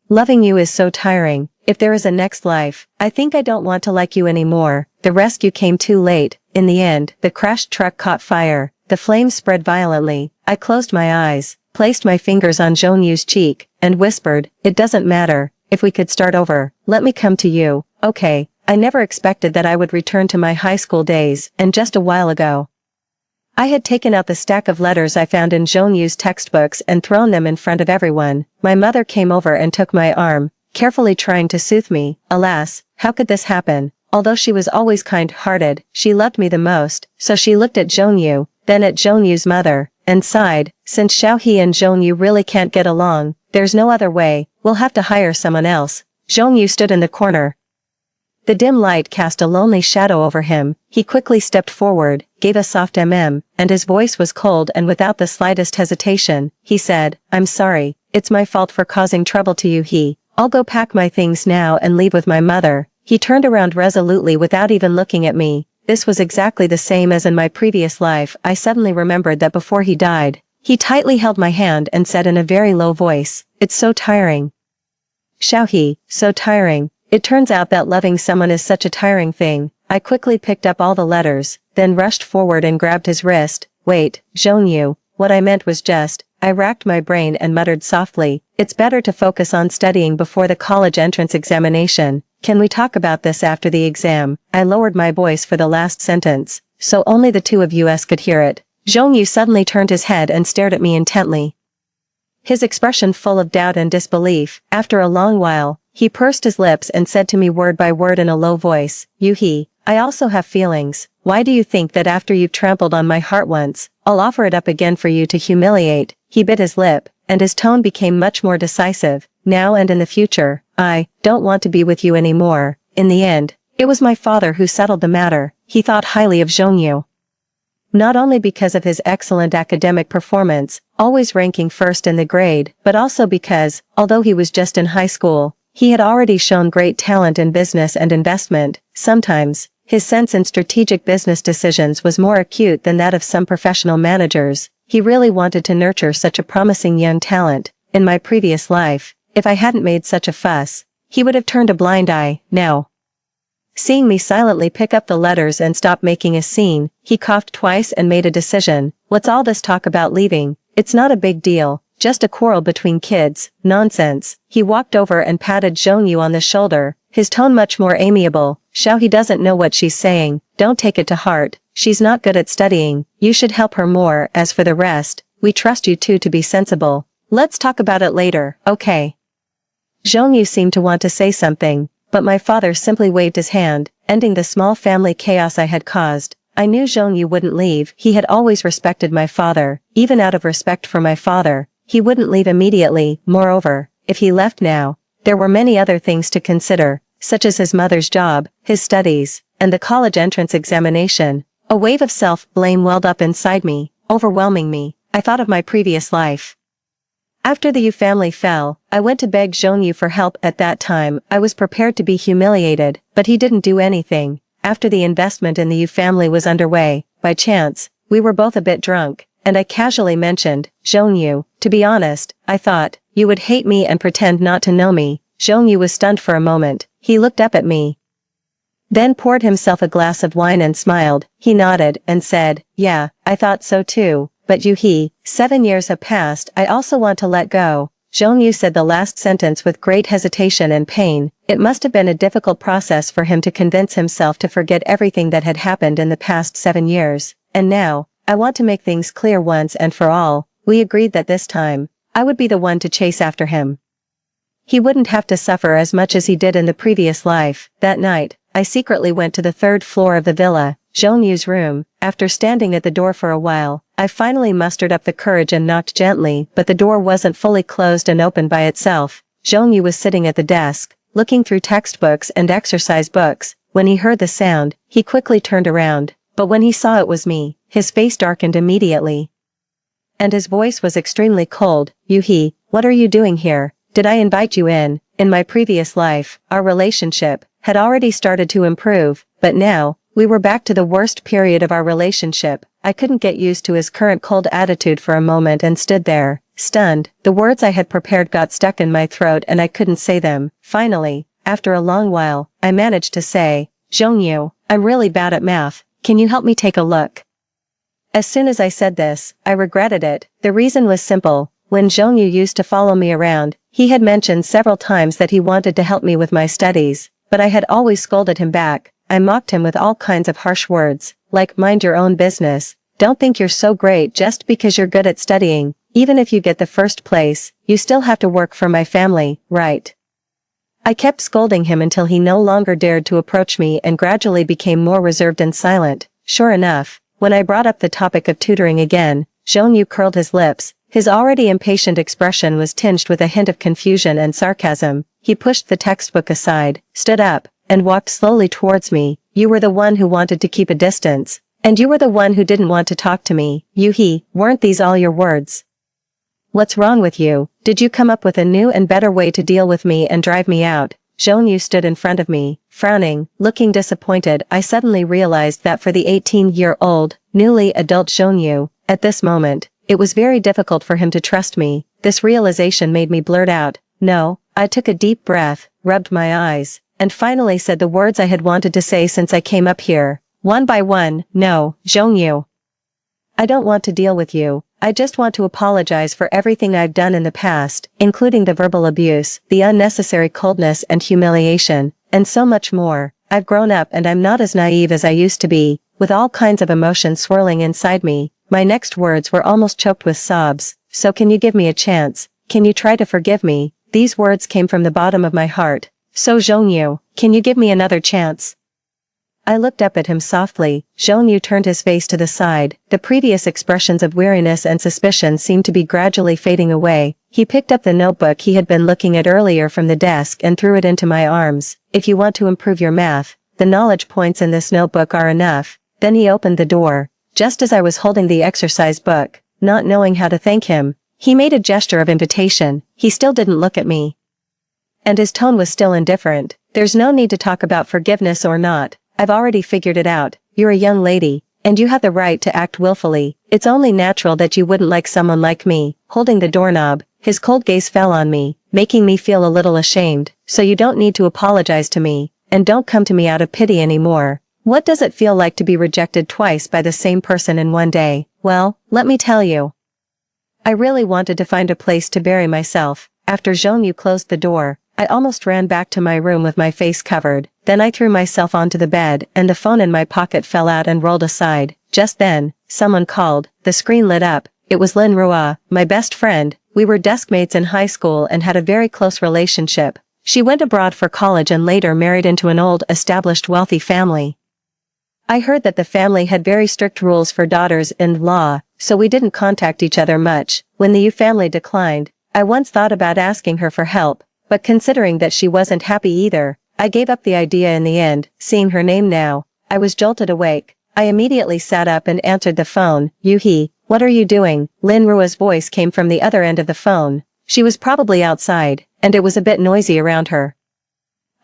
Loving you is so tiring. If there is a next life, I think I don't want to like you anymore. The rescue came too late. In the end, the crashed truck caught fire. The flames spread violently. I closed my eyes, placed my fingers on Zhongyu's cheek, and whispered, it doesn't matter. If we could start over, let me come to you, okay? I never expected that I would return to my high school days, and just a while ago. I had taken out the stack of letters I found in Zhongyu's textbooks and thrown them in front of everyone. My mother came over and took my arm, carefully trying to soothe me. Alas, how could this happen? Although she was always kind-hearted, she loved me the most, so she looked at Zhongyu, then at Zhongyu's mother, and sighed, since Xiaohe and Zhongyu really can't get along, there's no other way, we'll have to hire someone else. Zhongyu stood in the corner. The dim light cast a lonely shadow over him. He quickly stepped forward, gave a soft and his voice was cold and without the slightest hesitation, he said, I'm sorry, it's my fault for causing trouble to you. I'll go pack my things now and leave with my mother. He turned around resolutely without even looking at me. This was exactly the same as in my previous life. I suddenly remembered that before he died, he tightly held my hand and said in a very low voice, it's so tiring. Xiaohe, so tiring. It turns out that loving someone is such a tiring thing. I quickly picked up all the letters, then rushed forward and grabbed his wrist. Wait, Zhongyu, what I meant was just, I racked my brain and muttered softly, it's better to focus on studying before the college entrance examination. Can we talk about this after the exam? I lowered my voice for the last sentence, so only the two of us could hear it. Zhongyu suddenly turned his head and stared at me intently. His expression full of doubt and disbelief. After a long while, he pursed his lips and said to me word by word in a low voice, Yuhi, I also have feelings. Why do you think that after you've trampled on my heart once, I'll offer it up again for you to humiliate? He bit his lip, and his tone became much more decisive. Now and in the future, I don't want to be with you anymore. In the end, it was my father who settled the matter. He thought highly of Zhongyu. Not only because of his excellent academic performance, always ranking first in the grade, but also because, although he was just in high school, he had already shown great talent in business and investment. Sometimes, his sense in strategic business decisions was more acute than that of some professional managers. He really wanted to nurture such a promising young talent. In my previous life, if I hadn't made such a fuss, he would have turned a blind eye. Now, seeing me silently pick up the letters and stop making a scene, he coughed twice and made a decision. What's all this talk about leaving? It's not a big deal, just a quarrel between kids. Nonsense. He walked over and patted Zhongyu on the shoulder, his tone much more amiable. Xiaohe doesn't know what she's saying, don't take it to heart. She's not good at studying, you should help her more. As for the rest, we trust you two to be sensible. Let's talk about it later, okay? Zhongyu seemed to want to say something, but my father simply waved his hand, ending the small family chaos I had caused. I knew Zhongyu wouldn't leave. He had always respected my father. Even out of respect for my father, he wouldn't leave immediately. Moreover, if he left now, there were many other things to consider, such as his mother's job, his studies, and the college entrance examination. A wave of self-blame welled up inside me, overwhelming me. I thought of my previous life. After the Yu family fell, I went to beg Zhongyu for help. At that time, I was prepared to be humiliated, but he didn't do anything. After the investment in the Yu family was underway, by chance, we were both a bit drunk, and I casually mentioned, Zhongyu, to be honest, I thought, you would hate me and pretend not to know me. Zhongyu was stunned for a moment. He looked up at me, then poured himself a glass of wine and smiled. He nodded and said, yeah, I thought so too. But Yuhi, 7 years have passed. I also want to let go. Zhongyu said the last sentence with great hesitation and pain. It must have been a difficult process for him to convince himself to forget everything that had happened in the past 7 years. And now, I want to make things clear once and for all. We agreed that this time, I would be the one to chase after him. He wouldn't have to suffer as much as he did in the previous life. That night, I secretly went to the 3rd floor of the villa, Zhongyu's room. After standing at the door for a while, I finally mustered up the courage and knocked gently, but the door wasn't fully closed and opened by itself. Zhongyu was sitting at the desk, looking through textbooks and exercise books. When he heard the sound, he quickly turned around, but when he saw it was me, his face darkened immediately. And his voice was extremely cold. Yuhi, what are you doing here? Did I invite you in? In my previous life, our relationship had already started to improve, but now, we were back to the worst period of our relationship. I couldn't get used to his current cold attitude for a moment and stood there, stunned. The words I had prepared got stuck in my throat and I couldn't say them. Finally, after a long while, I managed to say, Zhongyu, I'm really bad at math. Can you help me take a look? As soon as I said this, I regretted it. The reason was simple. When Zhongyu used to follow me around, he had mentioned several times that he wanted to help me with my studies, but I had always scolded him back. I mocked him with all kinds of harsh words, like mind your own business. Don't think you're so great just because you're good at studying. Even if you get the first place, you still have to work for my family, right? I kept scolding him until he no longer dared to approach me and gradually became more reserved and silent. Sure enough, when I brought up the topic of tutoring again, Zhongyu curled his lips. His already impatient expression was tinged with a hint of confusion and sarcasm. He pushed the textbook aside, stood up, and walked slowly towards me. You were the one who wanted to keep a distance. And you were the one who didn't want to talk to me. Yuhi, weren't these all your words? What's wrong with you? Did you come up with a new and better way to deal with me and drive me out? Zhongyu stood in front of me, frowning, looking disappointed. I suddenly realized that for the 18-year-old, newly adult Zhongyu, at this moment, it was very difficult for him to trust me. This realization made me blurt out, no. I took a deep breath, rubbed my eyes, and finally said the words I had wanted to say since I came up here. One by one, no, Zhongyu. I don't want to deal with you. I just want to apologize for everything I've done in the past, including the verbal abuse, the unnecessary coldness and humiliation, and so much more. I've grown up and I'm not as naive as I used to be, with all kinds of emotions swirling inside me. My next words were almost choked with sobs. So can you give me a chance? Can you try to forgive me? These words came from the bottom of my heart. So Zhongyu, can you give me another chance? I looked up at him softly. Zhongyu turned his face to the side. The previous expressions of weariness and suspicion seemed to be gradually fading away. He picked up the notebook he had been looking at earlier from the desk and threw it into my arms. If you want to improve your math, the knowledge points in this notebook are enough. Then he opened the door. Just as I was holding the exercise book, not knowing how to thank him, he made a gesture of invitation. He still didn't look at me. And his tone was still indifferent. There's no need to talk about forgiveness or not. I've already figured it out. You're a young lady, and you have the right to act willfully. It's only natural that you wouldn't like someone like me. Holding the doorknob, his cold gaze fell on me, making me feel a little ashamed. So you don't need to apologize to me, and don't come to me out of pity anymore. What does it feel like to be rejected twice by the same person in one day? Well, let me tell you. I really wanted to find a place to bury myself. After Zhongyu closed the door, I almost ran back to my room with my face covered. Then I threw myself onto the bed and the phone in my pocket fell out and rolled aside. Just then, someone called. The screen lit up. It was Lin Rua, my best friend. We were deskmates in high school and had a very close relationship. She went abroad for college and later married into an old, established wealthy family. I heard that the family had very strict rules for daughters-in-law, so we didn't contact each other much. When the Yu family declined, I once thought about asking her for help, but considering that she wasn't happy either, I gave up the idea in the end. Seeing her name now, I was jolted awake. I immediately sat up and answered the phone. Yuhi, what are you doing? Lin Rua's voice came from the other end of the phone. She was probably outside, and it was a bit noisy around her.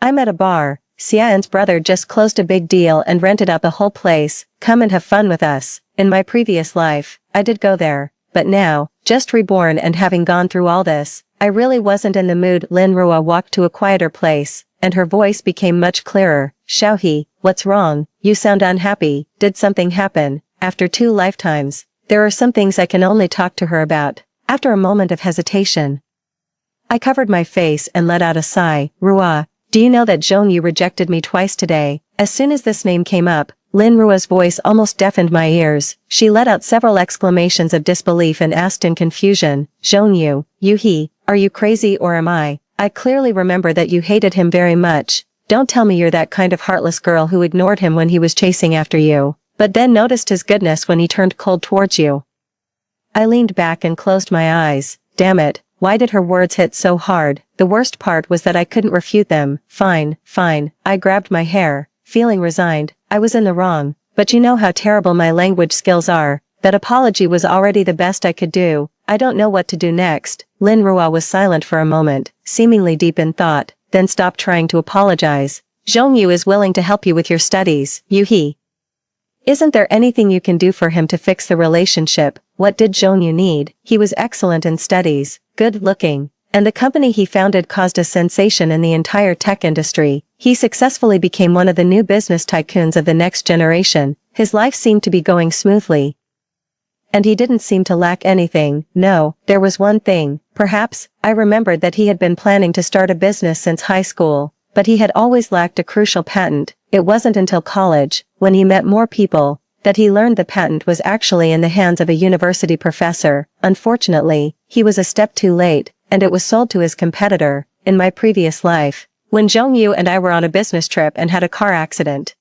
I'm at a bar. Xian's brother just closed a big deal and rented out the whole place. Come and have fun with us. In my previous life, I did go there, but now, just reborn and having gone through all this, I really wasn't in the mood. Lin Rua walked to a quieter place, and her voice became much clearer. Xiaohe, what's wrong? You sound unhappy. Did something happen? After 2 lifetimes, there are some things I can only talk to her about. After a moment of hesitation, I covered my face and let out a sigh. Rua, do you know that Zhongyu rejected me twice today? As soon as this name came up, Lin Rua's voice almost deafened my ears. She let out several exclamations of disbelief and asked in confusion, Zhongyu, Yuhi, are you crazy or am I? I clearly remember that you hated him very much. Don't tell me you're that kind of heartless girl who ignored him when he was chasing after you, but then noticed his goodness when he turned cold towards you. I leaned back and closed my eyes. Damn it, why did her words hit so hard? The worst part was that I couldn't refute them. Fine. I grabbed my hair, feeling resigned. I was in the wrong, but you know how terrible my language skills are. That apology was already the best I could do. I don't know what to do next. Lin Rua was silent for a moment, seemingly deep in thought, then stopped trying to apologize. Zhongyu is willing to help you with your studies, Yuhi. Isn't there anything you can do for him to fix the relationship? What did Zhongyu need? He was excellent in studies, good looking, and the company he founded caused a sensation in the entire tech industry. He successfully became one of the new business tycoons of the next generation. His life seemed to be going smoothly. And he didn't seem to lack anything. No, there was one thing. Perhaps, I remembered that he had been planning to start a business since high school, but he had always lacked a crucial patent. It wasn't until college, when he met more people, that he learned the patent was actually in the hands of a university professor. Unfortunately, he was a step too late, and it was sold to his competitor. In my previous life, when Zhongyu and I were on a business trip and had a car accident,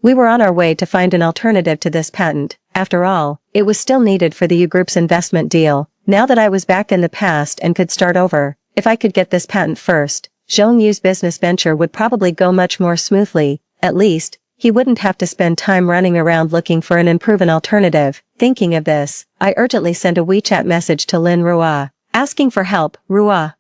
we were on our way to find an alternative to this patent. After all, it was still needed for the U Group's investment deal. Now that I was back in the past and could start over, if I could get this patent first, Zhongyu's business venture would probably go much more smoothly. At least, he wouldn't have to spend time running around looking for an unproven alternative. Thinking of this, I urgently sent a WeChat message to Lin Rua, asking for help. Rua,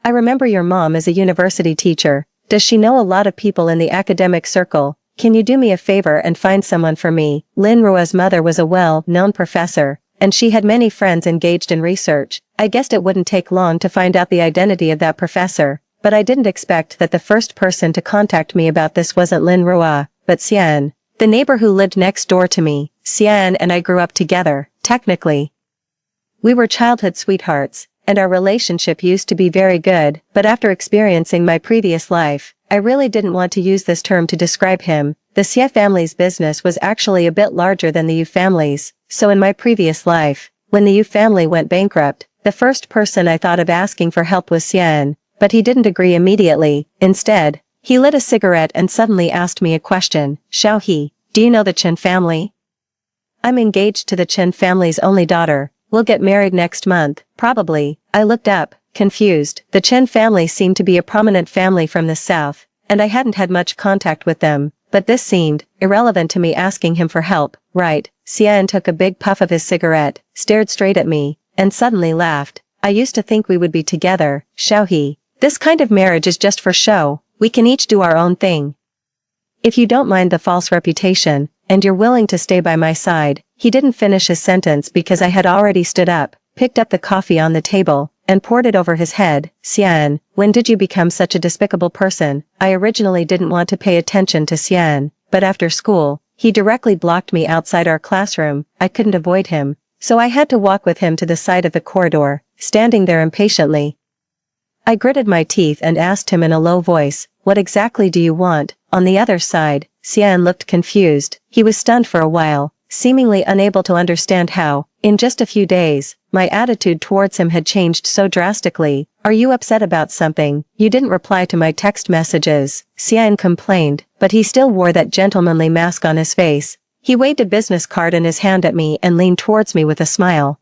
I remember your mom is a university teacher. Does she know a lot of people in the academic circle? Can you do me a favor and find someone for me? Lin Rua's mother was a well-known professor, and she had many friends engaged in research. I guessed it wouldn't take long to find out the identity of that professor, but I didn't expect that the first person to contact me about this wasn't Lin Rua, but Xian, the neighbor who lived next door to me. Xian and I grew up together. Technically, we were childhood sweethearts, and our relationship used to be very good, but after experiencing my previous life, I really didn't want to use this term to describe him. The Xie family's business was actually a bit larger than the Yu family's, so in my previous life, when the Yu family went bankrupt, the first person I thought of asking for help was Xian, but he didn't agree immediately. Instead, he lit a cigarette and suddenly asked me a question. Xiaohe, do you know the Chen family? I'm engaged to the Chen family's only daughter. We'll get married next month, probably. I looked up, confused. The Chen family seemed to be a prominent family from the south, and I hadn't had much contact with them, but this seemed irrelevant to me asking him for help. Right. Xian took a big puff of his cigarette, stared straight at me, and suddenly laughed. I used to think we would be together, Xiaohe. This kind of marriage is just for show. We can each do our own thing. If you don't mind the false reputation, and you're willing to stay by my side. He didn't finish his sentence because I had already stood up, picked up the coffee on the table, and poured it over his head. Xian, when did you become such a despicable person? I originally didn't want to pay attention to Xian, but after school, he directly blocked me outside our classroom. I couldn't avoid him, so I had to walk with him to the side of the corridor, standing there impatiently. I gritted my teeth and asked him in a low voice, what exactly do you want? On the other side, Xian looked confused. He was stunned for a while, seemingly unable to understand how, in just a few days, my attitude towards him had changed so drastically. Are you upset about something? You didn't reply to my text messages, Xian complained, but he still wore that gentlemanly mask on his face. He waved a business card in his hand at me and leaned towards me with a smile.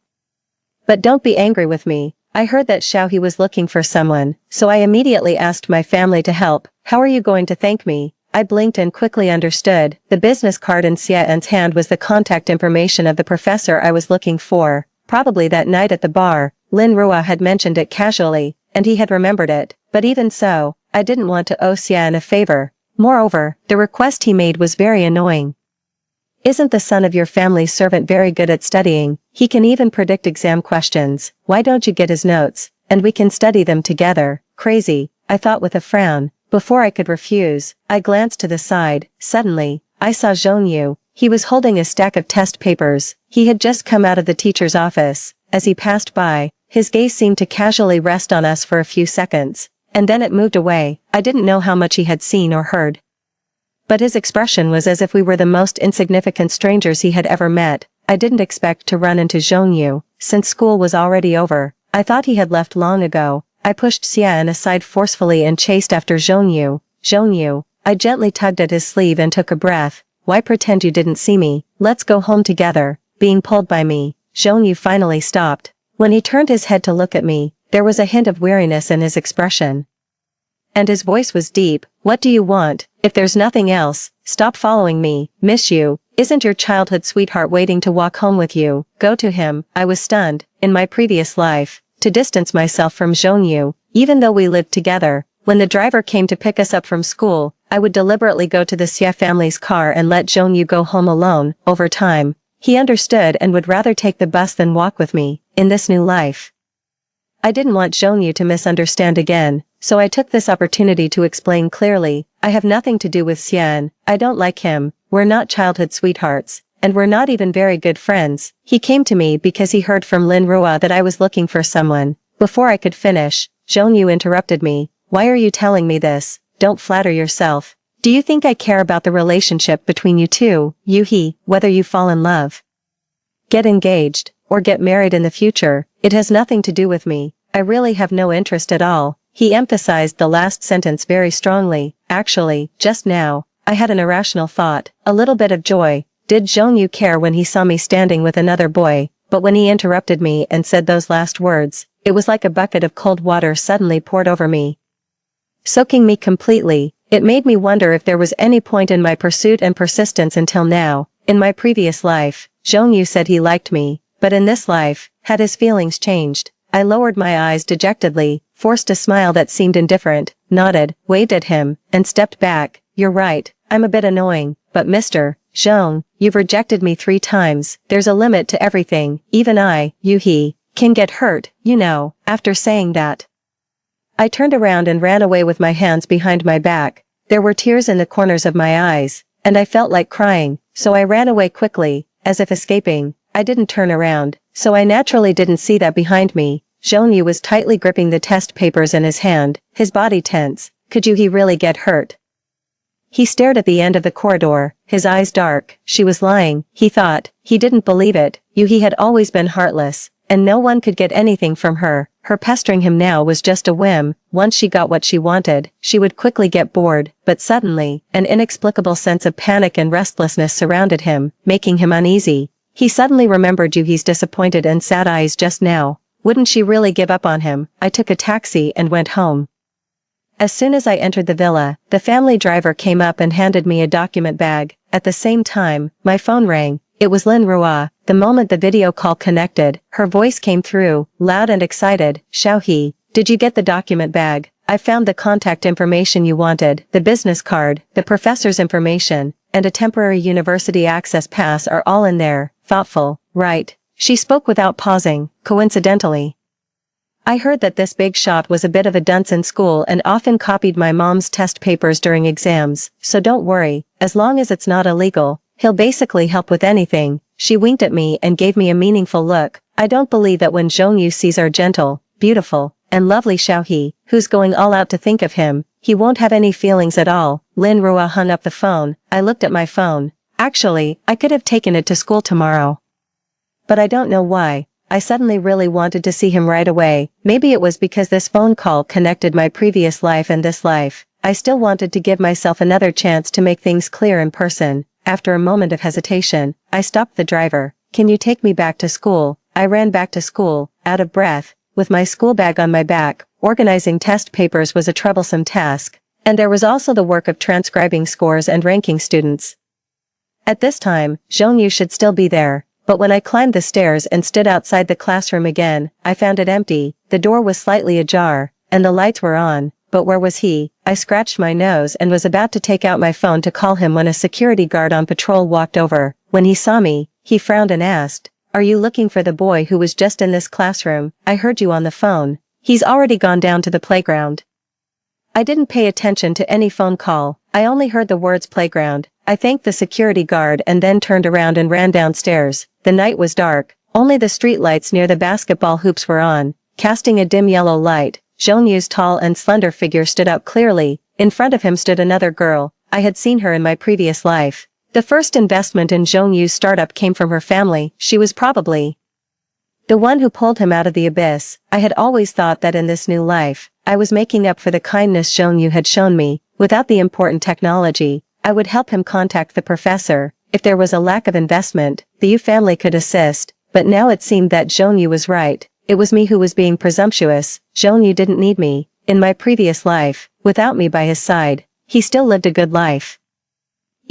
But don't be angry with me. I heard that Xiaohe was looking for someone, so I immediately asked my family to help. How are you going to thank me? I blinked and quickly understood. The business card in Xian's hand was the contact information of the professor I was looking for. Probably that night at the bar, Lin Rua had mentioned it casually, and he had remembered it. But even so, I didn't want to owe Xian a favor. Moreover, the request he made was very annoying. Isn't the son of your family's servant very good at studying? He can even predict exam questions. Why don't you get his notes, and we can study them together? Crazy, I thought with a frown. Before I could refuse, I glanced to the side. Suddenly, I saw Zhongyu. He was holding a stack of test papers. He had just come out of the teacher's office. As he passed by, his gaze seemed to casually rest on us for a few seconds, and then it moved away. I didn't know how much he had seen or heard, but his expression was as if we were the most insignificant strangers he had ever met. I didn't expect to run into Zhongyu, since school was already over. I thought he had left long ago. I pushed Xian aside forcefully and chased after Zhongyu. Zhongyu, I gently tugged at his sleeve and took a breath. Why pretend you didn't see me? Let's go home together. Being pulled by me, Zhongyu finally stopped. When he turned his head to look at me, there was a hint of weariness in his expression, and his voice was deep. What do you want? If there's nothing else, stop following me. Miss you. Isn't your childhood sweetheart waiting to walk home with you? Go to him. I was stunned, in my previous life, to distance myself from Zhongyu, even though we lived together. When the driver came to pick us up from school, I would deliberately go to the Xie family's car and let Zhongyu go home alone. Over time, he understood and would rather take the bus than walk with me, in this new life. I didn't want Zhongyu to misunderstand again, so I took this opportunity to explain clearly. I have nothing to do with Xian. I don't like him. We're not childhood sweethearts, and we're not even very good friends. He came to me because he heard from Lin Rua that I was looking for someone. Before I could finish, Zhongyu interrupted me. Why are you telling me this? Don't flatter yourself. Do you think I care about the relationship between you two, Yuhi, whether you fall in love, get engaged, or get married in the future? It has nothing to do with me. I really have no interest at all. He emphasized the last sentence very strongly. Actually, just now, I had an irrational thought, a little bit of joy. Did Zhongyu care when he saw me standing with another boy? But when he interrupted me and said those last words, it was like a bucket of cold water suddenly poured over me, soaking me completely. It made me wonder if there was any point in my pursuit and persistence until now. In my previous life, Zhongyu said he liked me, but in this life, had his feelings changed? I lowered my eyes dejectedly, forced a smile that seemed indifferent, nodded, waved at him, and stepped back. You're right, I'm a bit annoying, but Mr. Zhong, you've rejected me 3 times. There's a limit to everything. Even I, Yuhi, can get hurt, you know. After saying that, I turned around and ran away with my hands behind my back. There were tears in the corners of my eyes, and I felt like crying, so I ran away quickly, as if escaping. I didn't turn around, so I naturally didn't see that behind me, Zhongyu was tightly gripping the test papers in his hand, his body tense. Could Yuhi really get hurt? He stared at the end of the corridor, his eyes dark. She was lying, he thought. He didn't believe it. Yuhi had always been heartless, and no one could get anything from her. Her pestering him now was just a whim. Once she got what she wanted, she would quickly get bored. But suddenly, an inexplicable sense of panic and restlessness surrounded him, making him uneasy. He suddenly remembered Yuhi's disappointed and sad eyes just now. Wouldn't she really give up on him? I took a taxi and went home. As soon as I entered the villa, the family driver came up and handed me a document bag. At the same time, my phone rang. It was Lin Rua. The moment the video call connected, her voice came through, loud and excited. Xiaohe, did you get the document bag? I found the contact information you wanted, the business card, the professor's information, and a temporary university access pass are all in there. Thoughtful, right? She spoke without pausing. Coincidentally, I heard that this big shot was a bit of a dunce in school and often copied my mom's test papers during exams, so don't worry, as long as it's not illegal, he'll basically help with anything. She winked at me and gave me a meaningful look. I don't believe that when Zhongyu sees our gentle, beautiful, and lovely Xiaohe, who's going all out to think of him, he won't have any feelings at all. Lin Rua hung up the phone. I looked at my phone. Actually, I could have taken it to school tomorrow, but I don't know why. I suddenly really wanted to see him right away. Maybe it was because this phone call connected my previous life and this life. I still wanted to give myself another chance to make things clear in person. After a moment of hesitation, I stopped the driver. Can you take me back to school? I ran back to school, out of breath, with my school bag on my back. Organizing test papers was a troublesome task, and there was also the work of transcribing scores and ranking students. At this time, Zhongyu should still be there. But when I climbed the stairs and stood outside the classroom again, I found it empty. The door was slightly ajar, and the lights were on, but where was he? I scratched my nose and was about to take out my phone to call him when a security guard on patrol walked over. When he saw me, he frowned and asked, "Are you looking for the boy who was just in this classroom? I heard you on the phone. He's already gone down to the playground." I didn't pay attention to any phone call. I only heard the words playground. I thanked the security guard and then turned around and ran downstairs. The night was dark. Only the streetlights near the basketball hoops were on, casting a dim yellow light. Zhongyu's tall and slender figure stood out clearly. In front of him stood another girl. I had seen her in my previous life. The first investment in Zhongyu's startup came from her family. She was probably the one who pulled him out of the abyss. I had always thought that in this new life, I was making up for the kindness Zhongyu had shown me. Without the important technology, I would help him contact the professor. If there was a lack of investment, the Yu family could assist. But now it seemed that Zhongyu was right. It was me who was being presumptuous. Zhongyu didn't need me. In my previous life, without me by his side, he still lived a good life.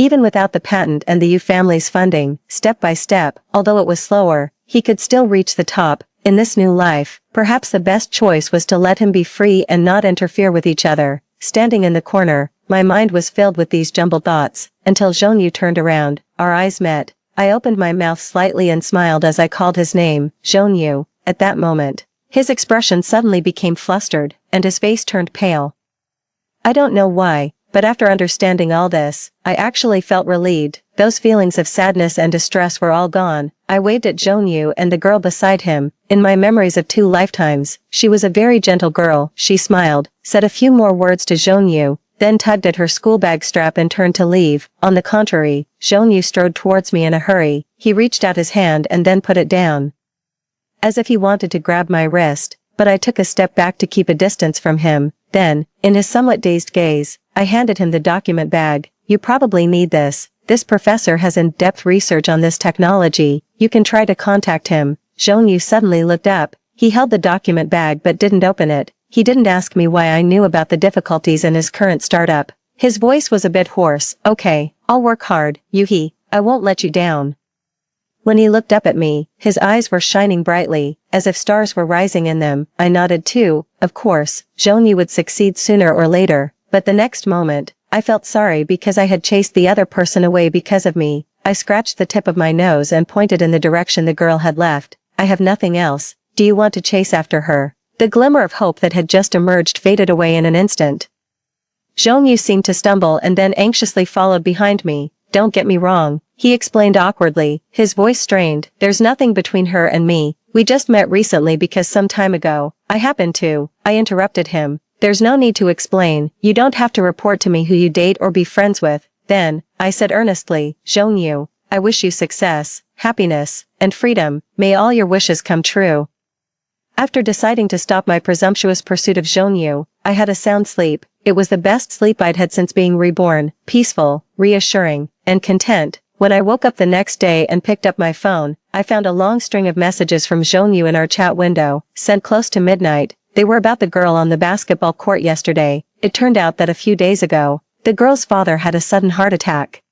Even without the patent and the Yu family's funding, step by step, although it was slower, he could still reach the top. In this new life, perhaps the best choice was to let him be free and not interfere with each other. Standing in the corner, my mind was filled with these jumbled thoughts, until Zhongyu turned around. Our eyes met. I opened my mouth slightly and smiled as I called his name, Zhongyu. At that moment, his expression suddenly became flustered, and his face turned pale. I don't know why, but after understanding all this, I actually felt relieved. Those feelings of sadness and distress were all gone. I waved at Zhongyu and the girl beside him. In my memories of 2 lifetimes, she was a very gentle girl. She smiled, said a few more words to Zhongyu, then tugged at her school bag strap and turned to leave. On the contrary, Zhongyu strode towards me in a hurry. He reached out his hand and then put it down, as if he wanted to grab my wrist, but I took a step back to keep a distance from him. Then, in his somewhat dazed gaze, I handed him the document bag. You probably need this. This professor has in-depth research on this technology. You can try to contact him. Zhongyu suddenly looked up. He held the document bag but didn't open it. He didn't ask me why I knew about the difficulties in his current startup. His voice was a bit hoarse. Okay, I'll work hard, Yuhi. I won't let you down. When he looked up at me, his eyes were shining brightly, as if stars were rising in them. I nodded too. Of course, Zhongyu would succeed sooner or later, but the next moment, I felt sorry because I had chased the other person away because of me. I scratched the tip of my nose and pointed in the direction the girl had left. I have nothing else. Do you want to chase after her? The glimmer of hope that had just emerged faded away in an instant. Zhongyu seemed to stumble and then anxiously followed behind me. Don't get me wrong, he explained awkwardly, his voice strained. There's nothing between her and me. We just met recently because some time ago, I happened to. I interrupted him. There's no need to explain. You don't have to report to me who you date or be friends with. Then, I said earnestly, Zhongyu, I wish you success, happiness, and freedom. May all your wishes come true. After deciding to stop my presumptuous pursuit of Zhongyu, I had a sound sleep. It was the best sleep I'd had since being reborn, peaceful, reassuring, and content. When I woke up the next day and picked up my phone, I found a long string of messages from Zhongyu in our chat window, sent close to midnight. They were about the girl on the basketball court yesterday. It turned out that a few days ago, the girl's father had a sudden heart attack.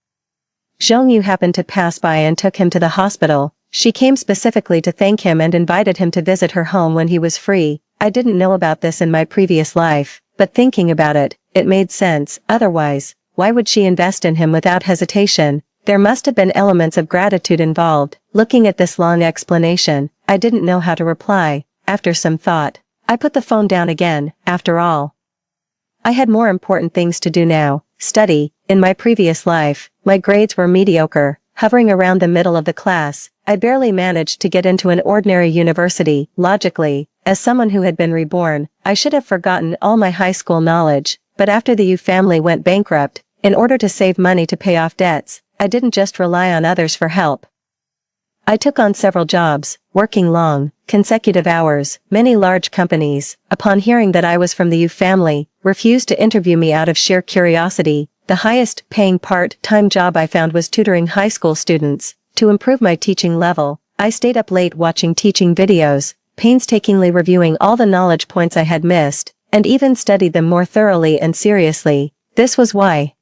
Zhongyu happened to pass by and took him to the hospital. She came specifically to thank him and invited him to visit her home when he was free. I didn't know about this in my previous life, but thinking about it, it made sense. Otherwise, why would she invest in him without hesitation? There must have been elements of gratitude involved. Looking at this long explanation, I didn't know how to reply. After some thought, I put the phone down again. After all, I had more important things to do now. Study. In my previous life, my grades were mediocre, hovering around the middle of the class. I barely managed to get into an ordinary university. Logically, as someone who had been reborn, I should have forgotten all my high school knowledge. But after the Yu family went bankrupt, in order to save money to pay off debts, I didn't just rely on others for help. I took on several jobs, working long, consecutive hours. Many large companies, upon hearing that I was from the Yu family, refused to interview me out of sheer curiosity. The highest paying part-time job I found was tutoring high school students. To improve my teaching level, I stayed up late watching teaching videos, painstakingly reviewing all the knowledge points I had missed, and even studied them more thoroughly and seriously. This was why,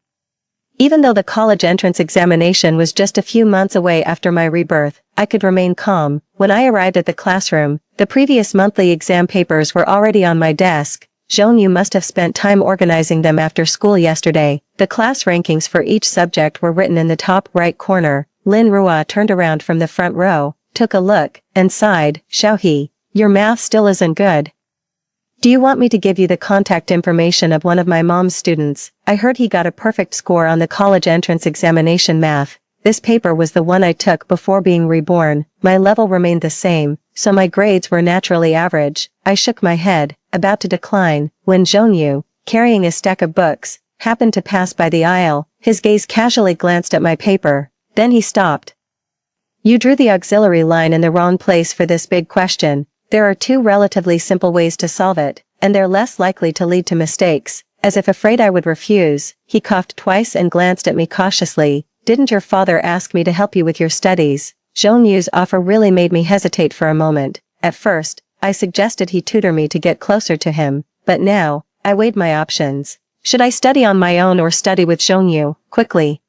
even though the college entrance examination was just a few months away after my rebirth, I could remain calm. When I arrived at the classroom, the previous monthly exam papers were already on my desk. Zhongyu must have spent time organizing them after school yesterday. The class rankings for each subject were written in the top right corner. Lin Rua turned around from the front row, took a look, and sighed. Xiaohe, your math still isn't good. Do you want me to give you the contact information of one of my mom's students? I heard he got a perfect score on the college entrance examination math. This paper was the one I took before being reborn. My level remained the same, so my grades were naturally average. I shook my head, about to decline, when Zhongyu, carrying a stack of books, happened to pass by the aisle. His gaze casually glanced at my paper. Then he stopped. You drew the auxiliary line in the wrong place for this big question. There are 2 relatively simple ways to solve it, and they're less likely to lead to mistakes. As if afraid I would refuse, he coughed twice and glanced at me cautiously. Didn't your father ask me to help you with your studies? Zhongyu's offer really made me hesitate for a moment. At first, I suggested he tutor me to get closer to him, but now, I weighed my options. Should I study on my own or study with Zhongyu? Quickly,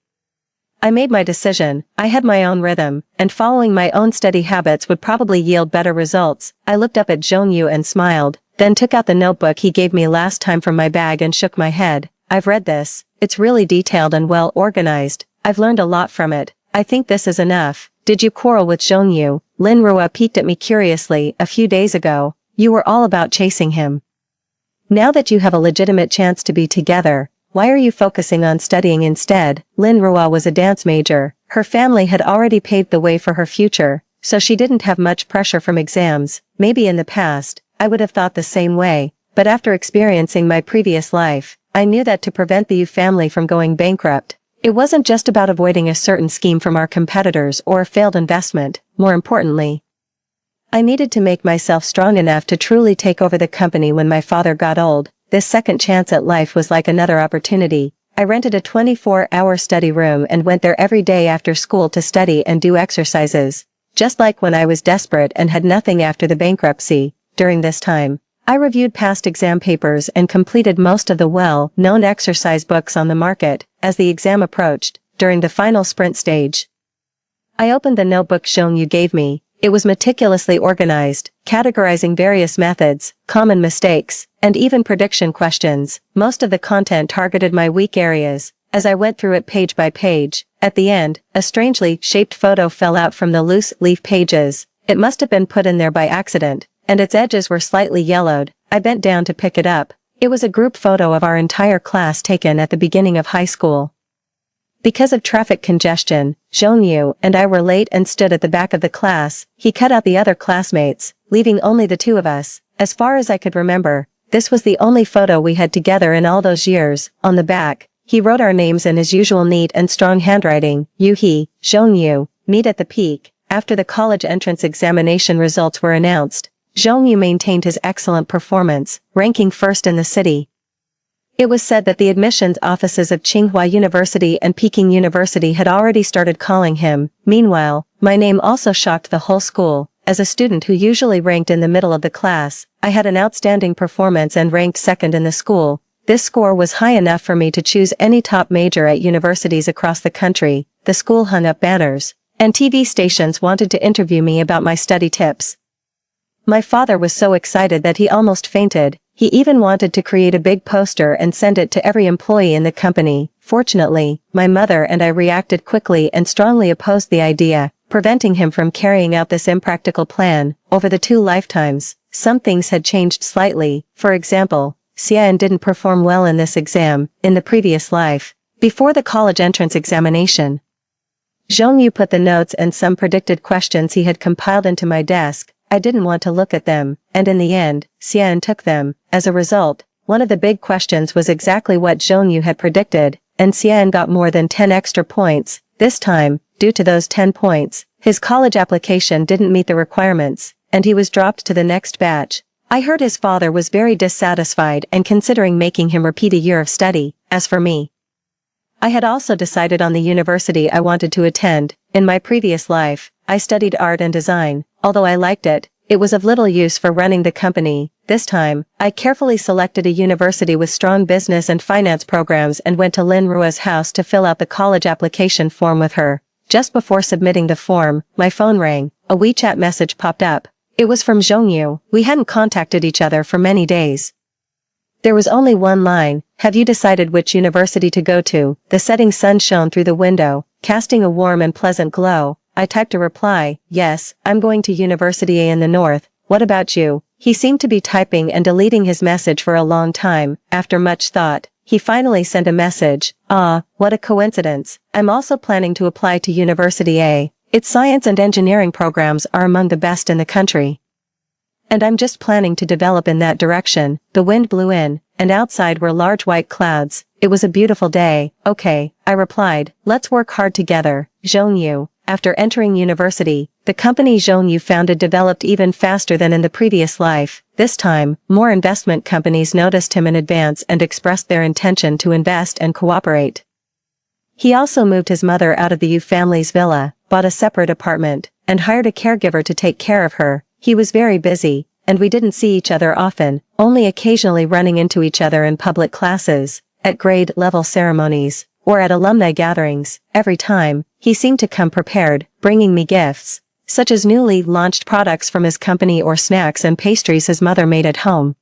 I made my decision, I had my own rhythm, and following my own steady habits would probably yield better results. I looked up at Zhongyu and smiled, then took out the notebook he gave me last time from my bag and shook my head. I've read this. It's really detailed and well organized. I've learned a lot from it. I think this is enough. Did you quarrel with Zhongyu? Lin Rua peeked at me curiously. A few days ago, you were all about chasing him. Now that you have a legitimate chance to be together, why are you focusing on studying instead? Lin Rua was a dance major. Her family had already paved the way for her future, so she didn't have much pressure from exams. Maybe in the past, I would have thought the same way, but after experiencing my previous life, I knew that to prevent the Yu family from going bankrupt, it wasn't just about avoiding a certain scheme from our competitors or a failed investment. More importantly, I needed to make myself strong enough to truly take over the company when my father got old. This second chance at life was like another opportunity. I rented a 24-hour study room and went there every day after school to study and do exercises. Just like when I was desperate and had nothing after the bankruptcy. During this time, I reviewed past exam papers and completed most of the well-known exercise books on the market. As the exam approached, during the final sprint stage, I opened the notebook Zhongyu gave me. It was meticulously organized, categorizing various methods, common mistakes, and even prediction questions. Most of the content targeted my weak areas. As I went through it page by page, at the end, a strangely shaped photo fell out from the loose leaf pages. It must have been put in there by accident, and its edges were slightly yellowed. I bent down to pick it up. It was a group photo of our entire class taken at the beginning of high school. Because of traffic congestion, Zhongyu and I were late and stood at the back of the class. He cut out the other classmates, leaving only the two of us. As far as I could remember, this was the only photo we had together in all those years. On the back, he wrote our names in his usual neat and strong handwriting. Yuhi, Zhongyu, meet at the peak. After the college entrance examination results were announced, Zhongyu maintained his excellent performance, ranking first in the city. It was said that the admissions offices of Tsinghua University and Peking University had already started calling him. Meanwhile, my name also shocked the whole school. As a student who usually ranked in the middle of the class, I had an outstanding performance and ranked second in the school. This score was high enough for me to choose any top major at universities across the country. The school hung up banners, and TV stations wanted to interview me about my study tips. My father was so excited that he almost fainted. He even wanted to create a big poster and send it to every employee in the company. Fortunately, my mother and I reacted quickly and strongly opposed the idea, preventing him from carrying out this impractical plan. Over the 2 lifetimes, some things had changed slightly. For example, Xian didn't perform well in this exam. In the previous life, before the college entrance examination, Zhongyu put the notes and some predicted questions he had compiled into my desk. I didn't want to look at them, and in the end, Xian took them. As a result, one of the big questions was exactly what Zhongyu had predicted, and Xian got more than 10 extra points. This time, due to those 10 points, his college application didn't meet the requirements, and he was dropped to the next batch. I heard his father was very dissatisfied and considering making him repeat a year of study. As for me, I had also decided on the university I wanted to attend. In my previous life, I studied art and design. Although I liked it, it was of little use for running the company. This time, I carefully selected a university with strong business and finance programs and went to Lin Rua's house to fill out the college application form with her. Just before submitting the form, my phone rang. A WeChat message popped up. It was from Zhongyu. We hadn't contacted each other for many days. There was only one line. Have you decided which university to go to? The setting sun shone through the window, casting a warm and pleasant glow. I typed a reply. Yes, I'm going to University A in the north. What about you? He seemed to be typing and deleting his message for a long time. After much thought, he finally sent a message. Ah, what a coincidence. I'm also planning to apply to University A. Its science and engineering programs are among the best in the country. And I'm just planning to develop in that direction. The wind blew in, and outside were large white clouds. It was a beautiful day. Okay, I replied. Let's work hard together. Zhongyu. After entering university, the company Zhongyu founded developed even faster than in the previous life. This time, more investment companies noticed him in advance and expressed their intention to invest and cooperate. He also moved his mother out of the Yu family's villa, bought a separate apartment, and hired a caregiver to take care of her. He was very busy, and we didn't see each other often, only occasionally running into each other in public classes, at grade-level ceremonies, or at alumni gatherings. Every time, he seemed to come prepared, bringing me gifts, such as newly launched products from his company or snacks and pastries his mother made at home.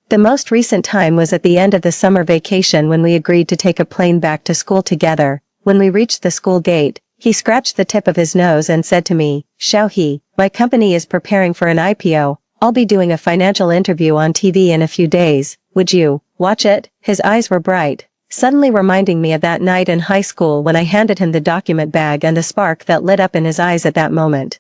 The most recent time was at the end of the summer vacation when we agreed to take a plane back to school together. When we reached the school gate, he scratched the tip of his nose and said to me, "Xiaohe, my company is preparing for an IPO. I'll be doing a financial interview on TV in a few days. Would you watch it?" His eyes were bright, suddenly reminding me of that night in high school when I handed him the document bag and the spark that lit up in his eyes at that moment.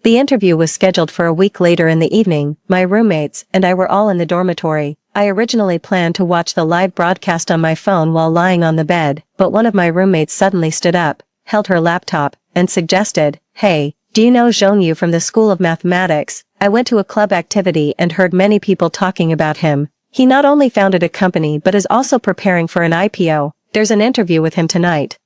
The interview was scheduled for a week later in the evening. My roommates and I were all in the dormitory. I originally planned to watch the live broadcast on my phone while lying on the bed, but one of my roommates suddenly stood up, held her laptop, and suggested, "Hey, do you know Zhongyu from the School of Mathematics? I went to a club activity and heard many people talking about him. He not only founded a company but is also preparing for an IPO. There's an interview with him tonight.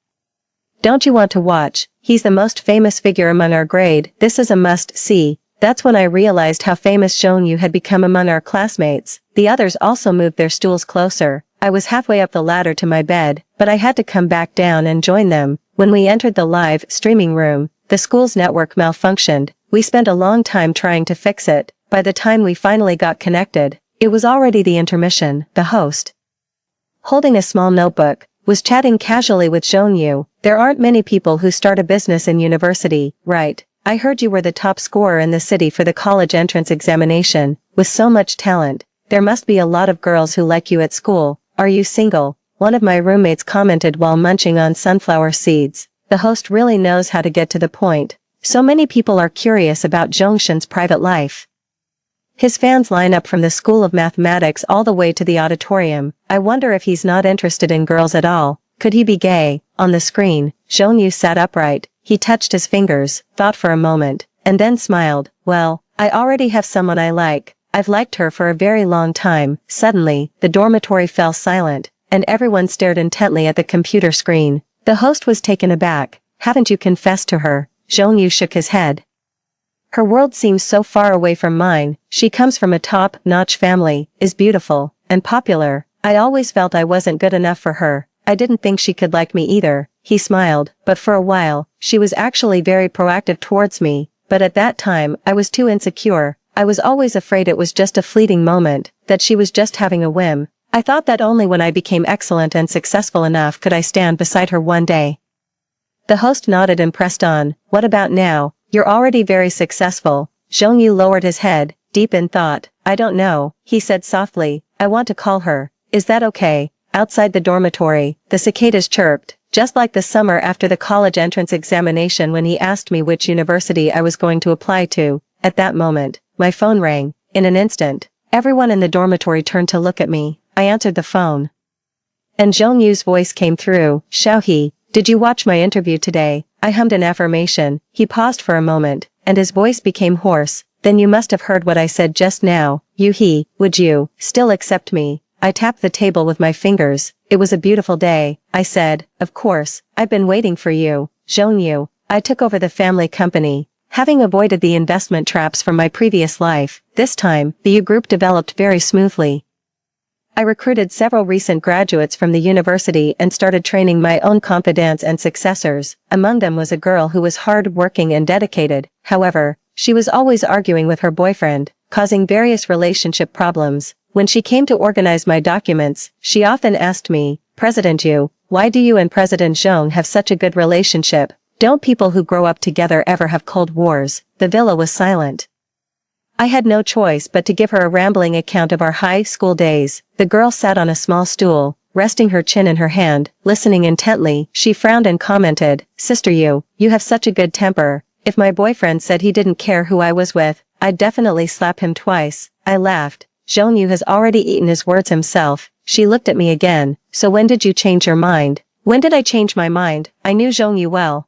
Don't you want to watch? He's the most famous figure among our grade. This is a must-see." That's when I realized how famous Zhongyu had become among our classmates. The others also moved their stools closer. I was halfway up the ladder to my bed, but I had to come back down and join them. When we entered the live streaming room, the school's network malfunctioned. We spent a long time trying to fix it. By the time we finally got connected, it was already the intermission. The host, holding a small notebook, was chatting casually with Zhongyu. "There aren't many people who start a business in university, right? I heard you were the top scorer in the city for the college entrance examination. With so much talent, there must be a lot of girls who like you at school. Are you single?" One of my roommates commented while munching on sunflower seeds. The host really knows how to get to the point. So many people are curious about Zhongshan's private life. His fans line up from the School of Mathematics all the way to the auditorium. I wonder if he's not interested in girls at all. Could he be gay? On the screen, Zhongyu sat upright. He touched his fingers, thought for a moment, and then smiled. "Well, I already have someone I like. I've liked her for a very long time." Suddenly, the dormitory fell silent, and everyone stared intently at the computer screen. The host was taken aback. "Haven't you confessed to her?" Zhongyu shook his head. "Her world seems so far away from mine. She comes from a top-notch family, is beautiful, and popular. I always felt I wasn't good enough for her. I didn't think she could like me either." He smiled, "But for a while, she was actually very proactive towards me. But at that time, I was too insecure. I was always afraid it was just a fleeting moment, that she was just having a whim. I thought that only when I became excellent and successful enough could I stand beside her one day." The host nodded and pressed on. "What about now? You're already very successful." Zhongyu lowered his head, deep in thought. "I don't know," he said softly. "I want to call her. Is that okay?" Outside the dormitory, the cicadas chirped, just like the summer after the college entrance examination when he asked me which university I was going to apply to. At that moment, my phone rang. In an instant, everyone in the dormitory turned to look at me. I answered the phone, and Zhongyu's voice came through. "Xiaohe, did you watch my interview today?" I hummed an affirmation. He paused for a moment, and his voice became hoarse. "Then you must have heard what I said just now. Yuhi, would you still accept me?" I tapped the table with my fingers. "It was a beautiful day," I said. "Of course, I've been waiting for you." Zhongyu, I took over the family company. Having avoided the investment traps from my previous life, this time, the U group developed very smoothly. I recruited several recent graduates from the university and started training my own confidants and successors. Among them was a girl who was hard-working and dedicated. However, she was always arguing with her boyfriend, causing various relationship problems. When she came to organize my documents, she often asked me, "President Yu, why do you and President Zhong have such a good relationship? Don't people who grow up together ever have cold wars?" The villa was silent. I had no choice but to give her a rambling account of our high school days. The girl sat on a small stool, resting her chin in her hand, listening intently. She frowned and commented, "Sister Yu, you have such a good temper. If my boyfriend said he didn't care who I was with, I'd definitely slap him twice." I laughed. "Zhongyu has already eaten his words himself." She looked at me again. "So when did you change your mind?" When did I change my mind? I knew Zhongyu well,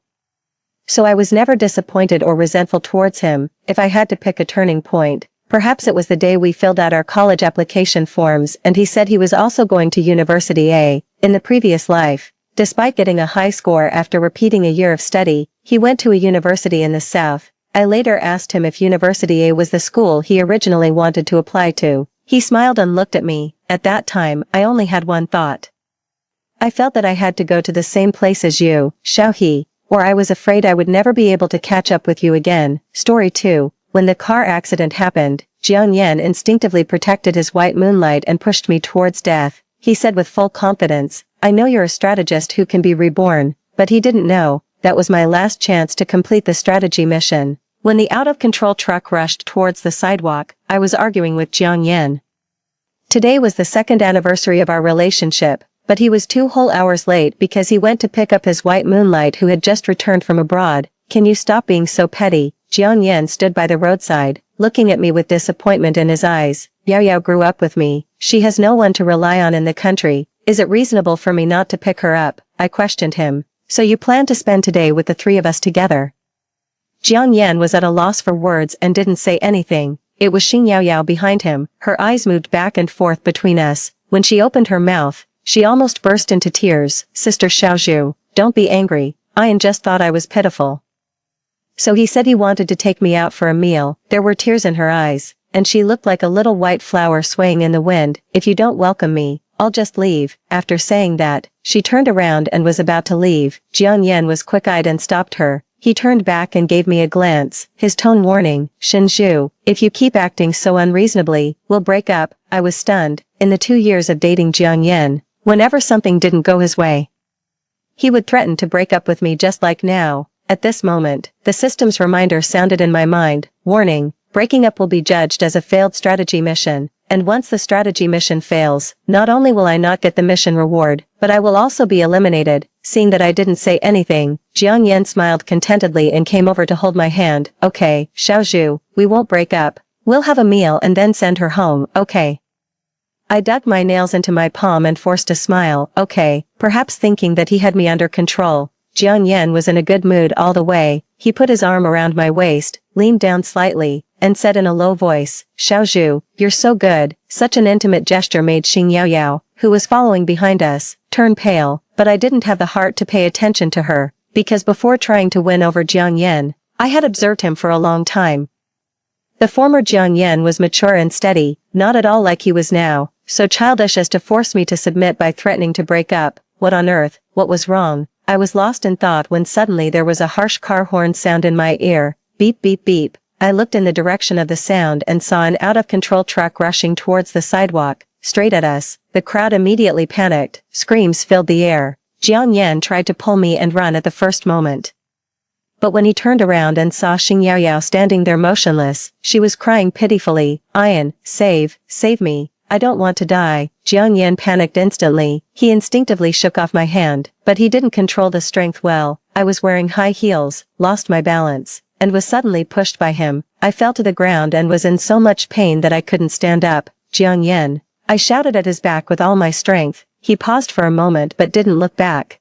so I was never disappointed or resentful towards him. If I had to pick a turning point, perhaps it was the day we filled out our college application forms and he said he was also going to University A. In the previous life, despite getting a high score after repeating a year of study, he went to a university in the south. I later asked him if University A was the school he originally wanted to apply to. He smiled and looked at me. At that time, I only had one thought. I felt that I had to go to the same place as you, Xiaohe, or I was afraid I would never be able to catch up with you again. Story 2. When the car accident happened, Jiang Yan instinctively protected his white moonlight and pushed me towards death. He said with full confidence, I know you're a strategist who can be reborn, but he didn't know, that was my last chance to complete the strategy mission. When the out-of-control truck rushed towards the sidewalk, I was arguing with Jiang Yan. Today was the second anniversary of our relationship, but he was 2 whole hours late because he went to pick up his white moonlight who had just returned from abroad. Can you stop being so petty? Jiang Yan stood by the roadside, looking at me with disappointment in his eyes. Yao Yao grew up with me. She has no one to rely on in the country. Is it reasonable for me not to pick her up? I questioned him. So you plan to spend today with the 3 of us together? Jiang Yan was at a loss for words and didn't say anything. It was Xing Yao Yao behind him. Her eyes moved back and forth between us. When she opened her mouth, she almost burst into tears. Sister Xiaozhu, don't be angry. Ian just thought I was pitiful. So he said he wanted to take me out for a meal. There were tears in her eyes, and she looked like a little white flower swaying in the wind. If you don't welcome me, I'll just leave. After saying that, she turned around and was about to leave. Jiang Yan was quick-eyed and stopped her. He turned back and gave me a glance, his tone warning. Shinju, if you keep acting so unreasonably, we'll break up. I was stunned. In the 2 years of dating Jiang Yan, whenever something didn't go his way, he would threaten to break up with me just like now. At this moment, the system's reminder sounded in my mind. Warning, breaking up will be judged as a failed strategy mission, and once the strategy mission fails, not only will I not get the mission reward, but I will also be eliminated. Seeing that I didn't say anything, Jiang Yan smiled contentedly and came over to hold my hand. Okay, Xiaozhu, we won't break up. We'll have a meal and then send her home, okay? I dug my nails into my palm and forced a smile. Okay, perhaps thinking that he had me under control. Jiang Yan was in a good mood all the way. He put his arm around my waist, leaned down slightly, and said in a low voice, Xiaozhu, you're so good. Such an intimate gesture made Xing Yao Yao, who was following behind us, turn pale, but I didn't have the heart to pay attention to her, because before trying to win over Jiang Yan, I had observed him for a long time. The former Jiang Yan was mature and steady, not at all like he was now, so childish as to force me to submit by threatening to break up. What on earth, what was wrong? I was lost in thought when suddenly there was a harsh car horn sound in my ear. Beep beep beep. I looked in the direction of the sound and saw an out-of-control truck rushing towards the sidewalk, straight at us. The crowd immediately panicked. Screams filled the air. Jiang Yan tried to pull me and run at the first moment. But when he turned around and saw Xing Yao Yao standing there motionless, she was crying pitifully. Ian, save me. I don't want to die. Jiang Yan panicked instantly. He instinctively shook off my hand, but he didn't control the strength well. I was wearing high heels, lost my balance, and was suddenly pushed by him. I fell to the ground and was in so much pain that I couldn't stand up. Jiang Yan. I shouted at his back with all my strength. He paused for a moment but didn't look back.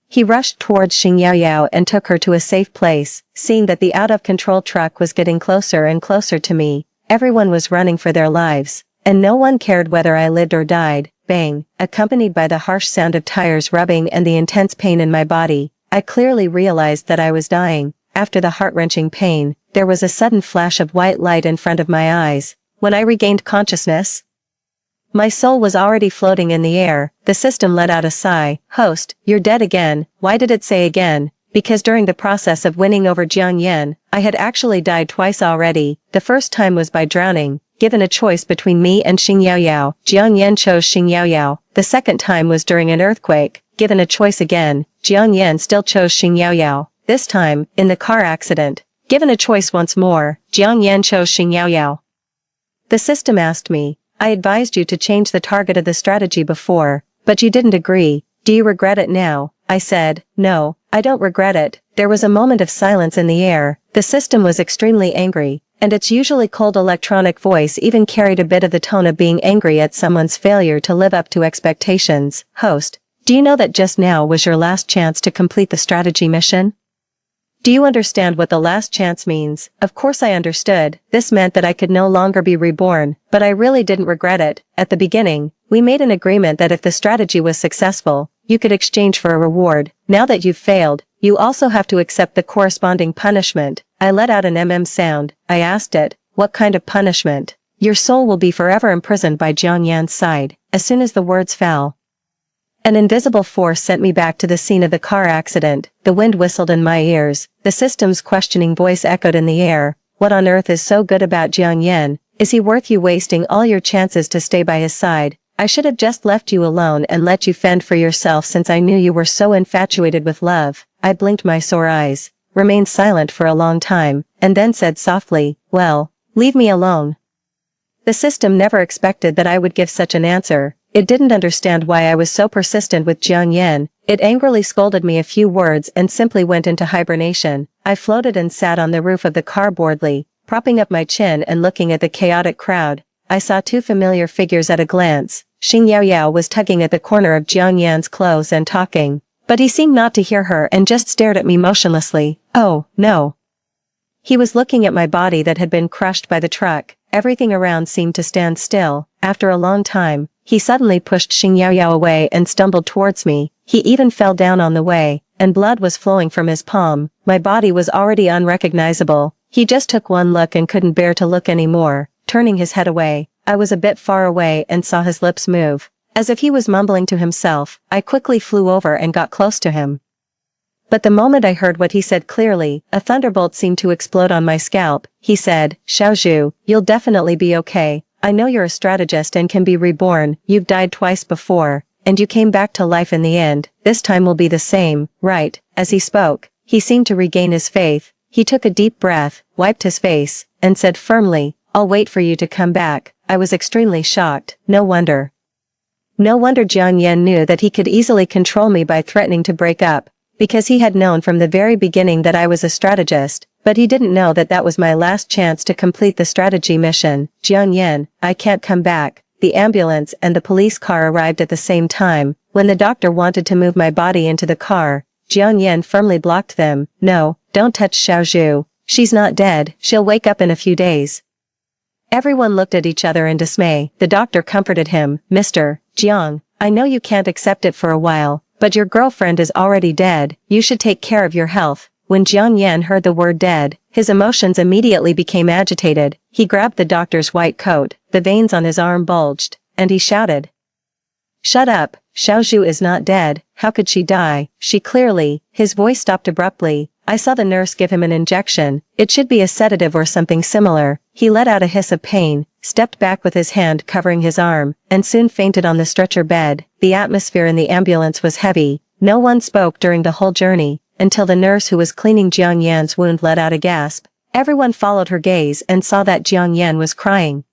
He rushed towards Xing Yao Yao and took her to a safe place. Seeing that the out-of-control truck was getting closer and closer to me, everyone was running for their lives, and no one cared whether I lived or died. Bang, accompanied by the harsh sound of tires rubbing and the intense pain in my body, I clearly realized that I was dying. After the heart-wrenching pain, there was a sudden flash of white light in front of my eyes. When I regained consciousness, my soul was already floating in the air. The system let out a sigh. Host, you're dead again. Why did it say again? Because during the process of winning over Jiang Yan, I had actually died twice already. The first time was by drowning. Given a choice between me and Xing Yao Yao, Jiang Yan chose Xing Yao Yao. The second time was during an earthquake. Given a choice again, Jiang Yan still chose Xing Yao Yao. This time, in the car accident. Given a choice once more, Jiang Yan chose Xing Yao Yao. The system asked me, I advised you to change the target of the strategy before, but you didn't agree. Do you regret it now? I said, no, I don't regret it. There was a moment of silence in the air. The system was extremely angry, and its usually cold electronic voice even carried a bit of the tone of being angry at someone's failure to live up to expectations. Host, do you know that just now was your last chance to complete the strategy mission? Do you understand what the last chance means? Of course I understood. This meant that I could no longer be reborn, but I really didn't regret it. At the beginning, we made an agreement that if the strategy was successful, you could exchange for a reward. Now that you've failed, you also have to accept the corresponding punishment. I let out an sound. I asked it, what kind of punishment? Your soul will be forever imprisoned by Jiang Yan's side. As soon as the words fell, An invisible force sent me back to the scene of the car accident. The wind whistled in my ears. The system's questioning voice echoed in the air. What on earth is so good about Jiang Yan? Is he worth you wasting all your chances to stay by his side? I should have just left you alone and let you fend for yourself since I knew you were so infatuated with love. I blinked my sore eyes, remained silent for a long time, and then said softly, well, leave me alone. The system never expected that I would give such an answer. It didn't understand why I was so persistent with Jiang Yan. It angrily scolded me a few words and simply went into hibernation. I floated and sat on the roof of the car boredly, propping up my chin and looking at the chaotic crowd. I saw two familiar figures at a glance. Xing Yaoyao was tugging at the corner of Jiang Yan's clothes and talking. But he seemed not to hear her and just stared at me motionlessly. Oh, no. He was looking at my body that had been crushed by the truck. Everything around seemed to stand still. After a long time, he suddenly pushed Xing Yaoyao away and stumbled towards me. He even fell down on the way, and blood was flowing from his palm. My body was already unrecognizable. He just took one look and couldn't bear to look anymore. Turning his head away, I was a bit far away and saw his lips move. As if he was mumbling to himself, I quickly flew over and got close to him. But the moment I heard what he said clearly, a thunderbolt seemed to explode on my scalp. He said, Xiaozhu, you'll definitely be okay. I know you're a strategist and can be reborn. You've died twice before, and you came back to life in the end. This time will be the same, right? As he spoke, he seemed to regain his faith. He took a deep breath, wiped his face, and said firmly, I'll wait for you to come back. I was extremely shocked. No wonder Jiang Yan knew that he could easily control me by threatening to break up, because he had known from the very beginning that I was a strategist, but he didn't know that that was my last chance to complete the strategy mission. Jiang Yan, I can't come back. The ambulance and the police car arrived at the same time. When the doctor wanted to move my body into the car, Jiang Yan firmly blocked them. No, don't touch Xiaozhu. She's not dead. She'll wake up in a few days. Everyone looked at each other in dismay. The doctor comforted him. Mr. Jiang, I know you can't accept it for a while, but your girlfriend is already dead. You should take care of your health. When Jiang Yan heard the word dead, his emotions immediately became agitated. He grabbed the doctor's white coat, the veins on his arm bulged, and he shouted. Shut up, Xiaozhu is not dead. How could she die? She clearly, his voice stopped abruptly. I saw the nurse give him an injection. It should be a sedative or something similar. He let out a hiss of pain, stepped back with his hand covering his arm, and soon fainted on the stretcher bed. The atmosphere in the ambulance was heavy. No one spoke during the whole journey, until the nurse who was cleaning Jiang Yan's wound let out a gasp. Everyone followed her gaze and saw that Jiang Yan was crying.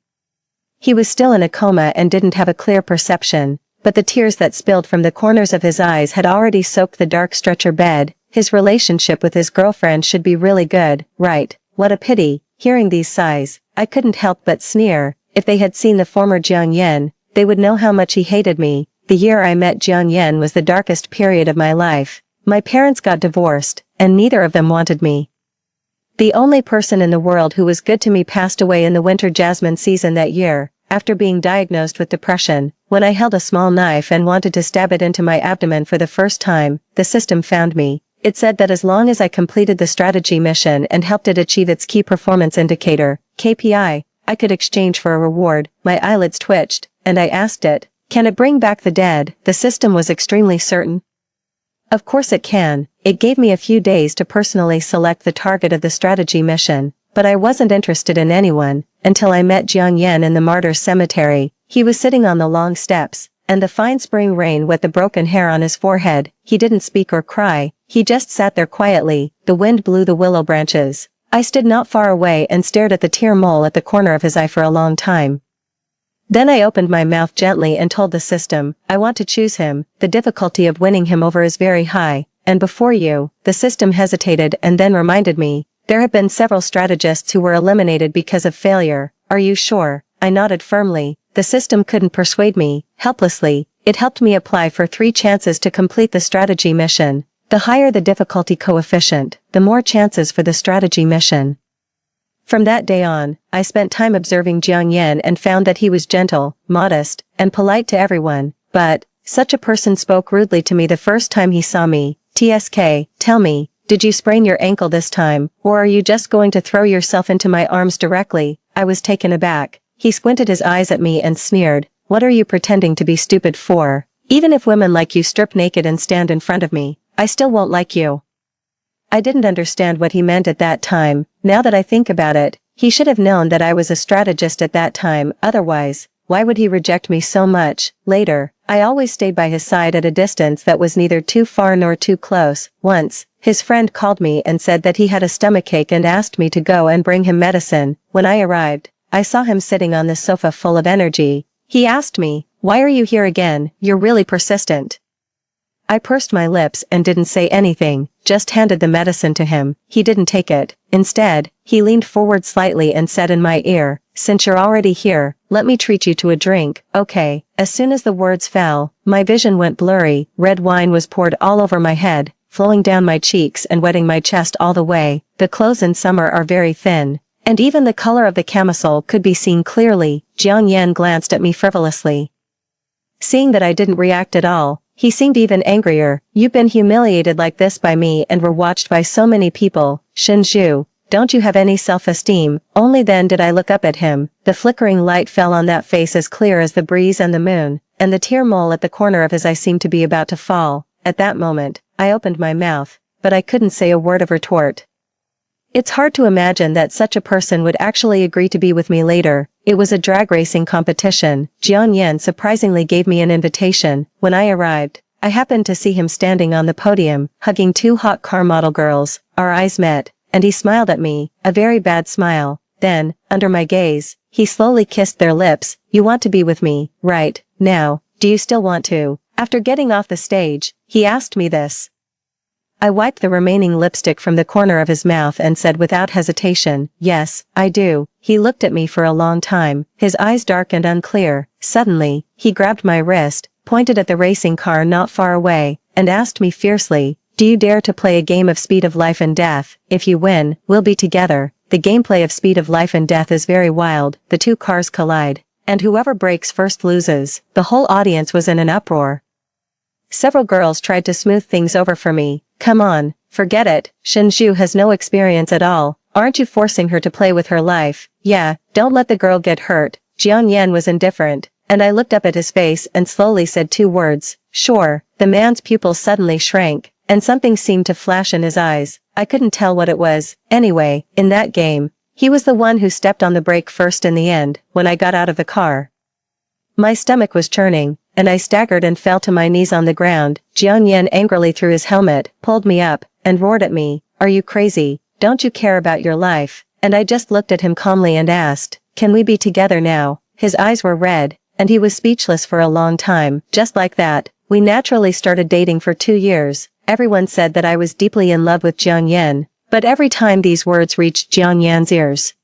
He was still in a coma and didn't have a clear perception, but the tears that spilled from the corners of his eyes had already soaked the dark stretcher bed. His relationship with his girlfriend should be really good, right? What a pity. Hearing these sighs, I couldn't help but sneer. If they had seen the former Jiang Yan, they would know how much he hated me. The year I met Jiang Yan was the darkest period of my life. My parents got divorced, and neither of them wanted me. The only person in the world who was good to me passed away in the winter jasmine season that year, after being diagnosed with depression. When I held a small knife and wanted to stab it into my abdomen for the first time, the system found me. It said that as long as I completed the strategy mission and helped it achieve its key performance indicator, KPI, I could exchange for a reward. My eyelids twitched, and I asked it, can it bring back the dead? The system was extremely certain. Of course it can. It gave me a few days to personally select the target of the strategy mission, but I wasn't interested in anyone, until I met Jiang Yan in the Martyrs Cemetery. He was sitting on the long steps, and the fine spring rain wet the broken hair on his forehead. He didn't speak or cry. He just sat there quietly. The wind blew the willow branches. I stood not far away and stared at the tear mole at the corner of his eye for a long time. Then I opened my mouth gently and told the system, I want to choose him. The difficulty of winning him over is very high. And before you, the system hesitated and then reminded me, there have been several strategists who were eliminated because of failure. Are you sure? I nodded firmly. The system couldn't persuade me. Helplessly, it helped me apply for 3 chances to complete the strategy mission. The higher the difficulty coefficient, the more chances for the strategy mission. From that day on, I spent time observing Jiang Yan and found that he was gentle, modest, and polite to everyone. But, such a person spoke rudely to me the first time he saw me. TSK, tell me, did you sprain your ankle this time, or are you just going to throw yourself into my arms directly? I was taken aback. He squinted his eyes at me and sneered, what are you pretending to be stupid for? Even if women like you strip naked and stand in front of me, I still won't like you. I didn't understand what he meant at that time. Now that I think about it, he should have known that I was a strategist at that time, otherwise, why would he reject me so much? Later, I always stayed by his side at a distance that was neither too far nor too close. Once, his friend called me and said that he had a stomachache and asked me to go and bring him medicine. When I arrived, I saw him sitting on the sofa full of energy. He asked me, "Why are you here again? You're really persistent." I pursed my lips and didn't say anything, just handed the medicine to him. He didn't take it. Instead, he leaned forward slightly and said in my ear, "Since you're already here, let me treat you to a drink, okay?" As soon as the words fell, my vision went blurry. Red wine was poured all over my head, flowing down my cheeks and wetting my chest all the way. The clothes in summer are very thin, and even the color of the camisole could be seen clearly. Jiang Yan glanced at me frivolously. Seeing that I didn't react at all, he seemed even angrier. "You've been humiliated like this by me and were watched by so many people. Shinju, don't you have any self-esteem?" Only then did I look up at him. The flickering light fell on that face as clear as the breeze and the moon, and the tear mole at the corner of his eye seemed to be about to fall. At that moment, I opened my mouth, but I couldn't say a word of retort. It's hard to imagine that such a person would actually agree to be with me later. It was a drag racing competition. Jiang Yan surprisingly gave me an invitation. When I arrived, I happened to see him standing on the podium, hugging two hot car model girls. Our eyes met, and he smiled at me, a very bad smile. Then, under my gaze, he slowly kissed their lips. "You want to be with me, right? Now, do you still want to?" After getting off the stage, he asked me this. I wiped the remaining lipstick from the corner of his mouth and said without hesitation, "Yes, I do." He looked at me for a long time, his eyes dark and unclear. Suddenly, he grabbed my wrist, pointed at the racing car not far away, and asked me fiercely, "Do you dare to play a game of Speed of Life and Death? If you win, we'll be together." The gameplay of Speed of Life and Death is very wild. The two cars collide, and whoever breaks first loses. The whole audience was in an uproar. Several girls tried to smooth things over for me. "Come on, forget it, Shinju has no experience at all. Aren't you forcing her to play with her life?" "Yeah, don't let the girl get hurt." Jiang Yan was indifferent, and I looked up at his face and slowly said two words, "Sure." The man's pupils suddenly shrank, and something seemed to flash in his eyes. I couldn't tell what it was. Anyway, in that game, he was the one who stepped on the brake first in the end. When I got out of the car, my stomach was churning, and I staggered and fell to my knees on the ground. Jiang Yan angrily threw his helmet, pulled me up, and roared at me, "Are you crazy? Don't you care about your life?" And I just looked at him calmly and asked, "Can we be together now?" His eyes were red, and he was speechless for a long time. Just like that, we naturally started dating for 2 years. Everyone said that I was deeply in love with Jiang Yan, but every time these words reached Jiang Yan's ears,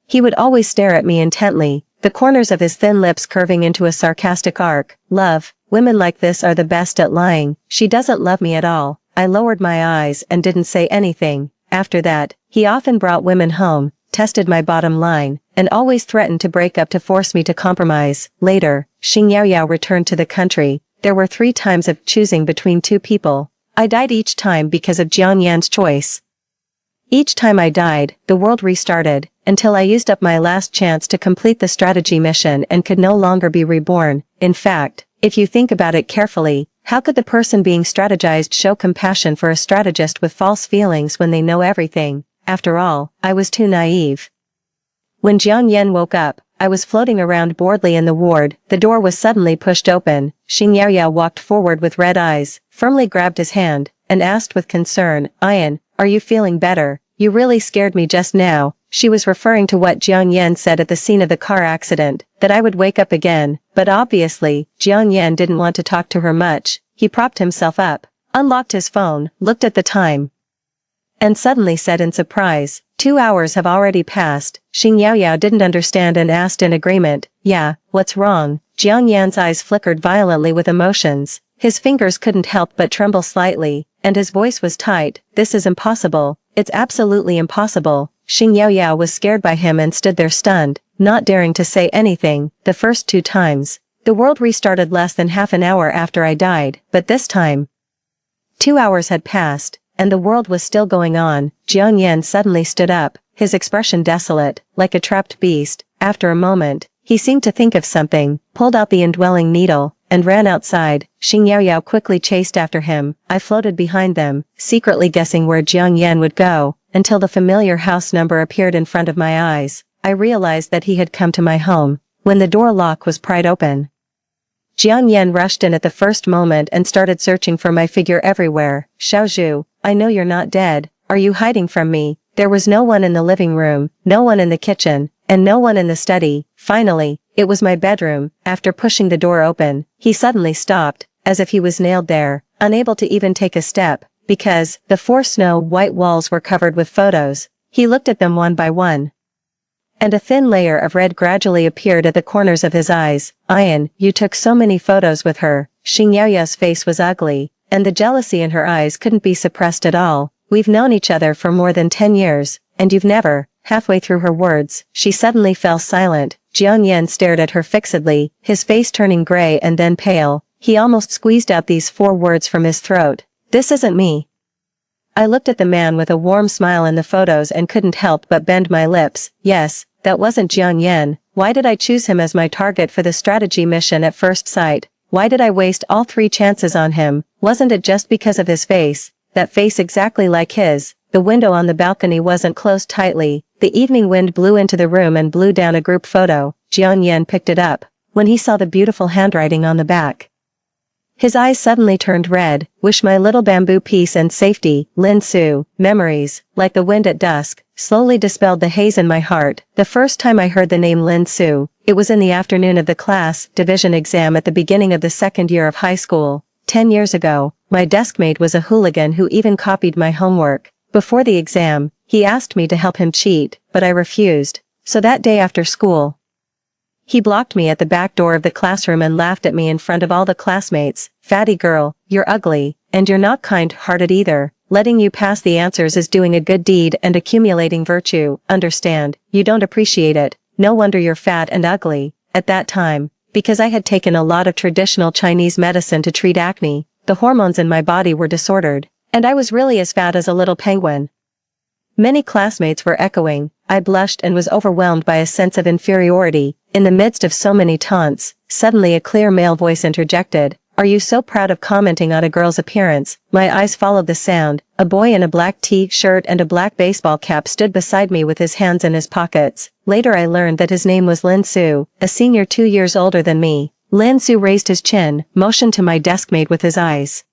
he would always stare at me intently, the corners of his thin lips curving into a sarcastic arc. "Love, women like this are the best at lying. She doesn't love me at all." I lowered my eyes and didn't say anything. After that, he often brought women home, tested my bottom line, and always threatened to break up to force me to compromise. Later, Xing Yaoyao returned to the country. There were 3 times of choosing between 2 people. I died each time because of Jiang Yan's choice. Each time I died, the world restarted, until I used up my last chance to complete the strategy mission and could no longer be reborn. In fact, if you think about it carefully, how could the person being strategized show compassion for a strategist with false feelings when they know everything? After all, I was too naive. When Jiang Yan woke up, I was floating around boredly in the ward. The door was suddenly pushed open. Xing Yaoyao walked forward with red eyes, firmly grabbed his hand, and asked with concern, "Ian, are you feeling better? You really scared me just now." She was referring to what Jiang Yan said at the scene of the car accident, that I would wake up again, but obviously, Jiang Yan didn't want to talk to her much. He propped himself up, unlocked his phone, looked at the time, and suddenly said in surprise, 2 hours have already passed." Xing Yaoyao didn't understand and asked in agreement, "Yeah, what's wrong?" Jiang Yan's eyes flickered violently with emotions. His fingers couldn't help but tremble slightly, and his voice was tight. "This is impossible. It's absolutely impossible." Xing Yaoyao was scared by him and stood there stunned, not daring to say anything. The first 2 times, the world restarted less than half an hour after I died, but this time, 2 hours had passed, and the world was still going on. Jiang Yan suddenly stood up, his expression desolate, like a trapped beast. After a moment, he seemed to think of something, pulled out the indwelling needle, and ran outside. Xing Yaoyao quickly chased after him. I floated behind them, secretly guessing where Jiang Yan would go, until the familiar house number appeared in front of my eyes. I realized that he had come to my home, when the door lock was pried open. Jiang Yan rushed in at the first moment and started searching for my figure everywhere. Xiaozhu, I know you're not dead. Are you hiding from me? There was no one in the living room, no one in the kitchen, and no one in the study. Finally, it was my bedroom. After pushing the door open, he suddenly stopped, as if he was nailed there, unable to even take a step, because the 4 snow-white walls were covered with photos. He looked at them one by one, and a thin layer of red gradually appeared at the corners of his eyes. Ian, you took so many photos with her. Xing Yaoyao's face was ugly, and the jealousy in her eyes couldn't be suppressed at all. We've known each other for more than 10 years, and you've never. Halfway through her words, she suddenly fell silent. Jiang Yan stared at her fixedly, his face turning gray and then pale. He almost squeezed out these 4 words from his throat. This isn't me. I looked at the man with a warm smile in the photos and couldn't help but bend my lips. Yes, that wasn't Jiang Yan. Why did I choose him as my target for the strategy mission at first sight? Why did I waste all 3 chances on him? Wasn't it just because of his face? That face exactly like his. The window on the balcony wasn't closed tightly. The evening wind blew into the room and blew down a group photo. Jiang Yan picked it up, when he saw the beautiful handwriting on the back. His eyes suddenly turned red. Wish my little bamboo peace and safety, Lin Su. Memories, like the wind at dusk, slowly dispelled the haze in my heart. The first time I heard the name Lin Su, it was in the afternoon of the class division exam at the beginning of the 2nd year of high school. 10 years ago, my deskmate was a hooligan who even copied my homework. Before the exam, he asked me to help him cheat, but I refused. So that day after school, he blocked me at the back door of the classroom and laughed at me in front of all the classmates. Fatty girl, you're ugly, and you're not kind-hearted either. Letting you pass the answers is doing a good deed and accumulating virtue. Understand, you don't appreciate it. No wonder you're fat and ugly. At that time, because I had taken a lot of traditional Chinese medicine to treat acne, the hormones in my body were disordered, and I was really as fat as a little penguin. Many classmates were echoing. I blushed and was overwhelmed by a sense of inferiority. In the midst of so many taunts, suddenly a clear male voice interjected. Are you so proud of commenting on a girl's appearance? My eyes followed the sound. A boy in a black t-shirt and a black baseball cap stood beside me with his hands in his pockets. Later I learned that his name was Lin Su, a senior 2 years older than me. Lin Su raised his chin, motioned to my deskmate with his eyes,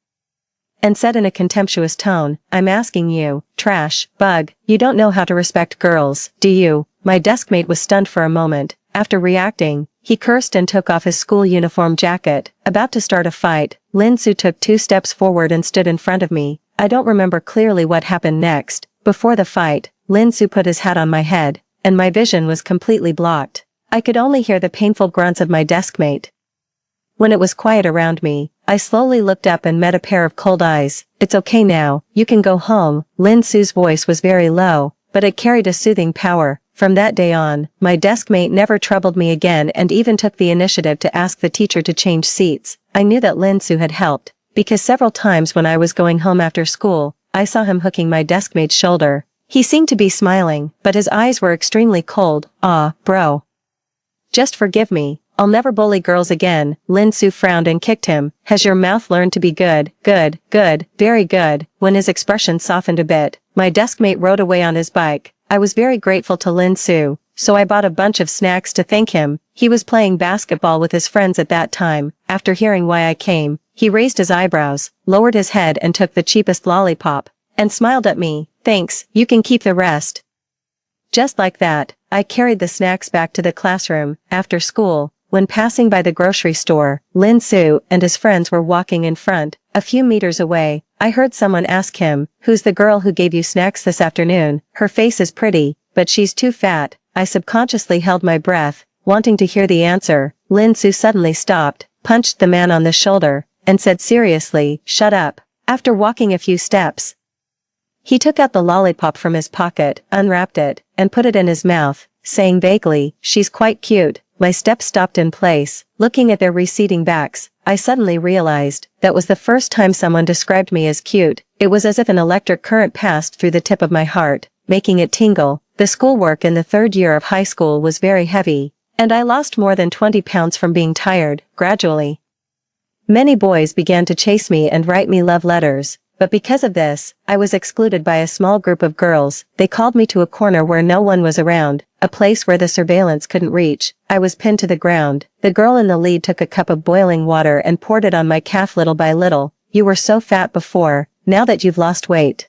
and said in a contemptuous tone, I'm asking you, trash, bug, you don't know how to respect girls, do you? My deskmate was stunned for a moment. After reacting, he cursed and took off his school uniform jacket. About to start a fight, Lin Su took 2 steps forward and stood in front of me. I don't remember clearly what happened next. Before the fight, Lin Su put his hat on my head, and my vision was completely blocked. I could only hear the painful grunts of my deskmate. When it was quiet around me, I slowly looked up and met a pair of cold eyes. It's okay now, you can go home. Lin Su's voice was very low, but it carried a soothing power. From that day on, my deskmate never troubled me again and even took the initiative to ask the teacher to change seats. I knew that Lin Su had helped, because several times when I was going home after school, I saw him hooking my deskmate's shoulder. He seemed to be smiling, but his eyes were extremely cold. Ah, bro. Just forgive me. I'll never bully girls again. Lin Su frowned and kicked him. Has your mouth learned to be good? Good, good, very good. When his expression softened a bit, my deskmate rode away on his bike. I was very grateful to Lin Su, so I bought a bunch of snacks to thank him. He was playing basketball with his friends at that time. After hearing why I came, he raised his eyebrows, lowered his head and took the cheapest lollipop, and smiled at me. Thanks, you can keep the rest. Just like that, I carried the snacks back to the classroom. After school, when passing by the grocery store, Lin Su and his friends were walking in front. A few meters away, I heard someone ask him, who's the girl who gave you snacks this afternoon? Her face is pretty, but she's too fat. I subconsciously held my breath, wanting to hear the answer. Lin Su suddenly stopped, punched the man on the shoulder, and said seriously, shut up. After walking a few steps, he took out the lollipop from his pocket, unwrapped it, and put it in his mouth, saying vaguely, she's quite cute. My steps stopped in place. Looking at their receding backs, I suddenly realized that was the first time someone described me as cute. It was as if an electric current passed through the tip of my heart, making it tingle. The schoolwork in the 3rd year of high school was very heavy, and I lost more than 20 pounds from being tired. Gradually, Many boys began to chase me and write me love letters, but because of this, I was excluded by a small group of girls. They called me to a corner where no one was around, a place where the surveillance couldn't reach. I was pinned to the ground. The girl in the lead took a cup of boiling water and poured it on my calf little by little. You were so fat before, now that you've lost weight.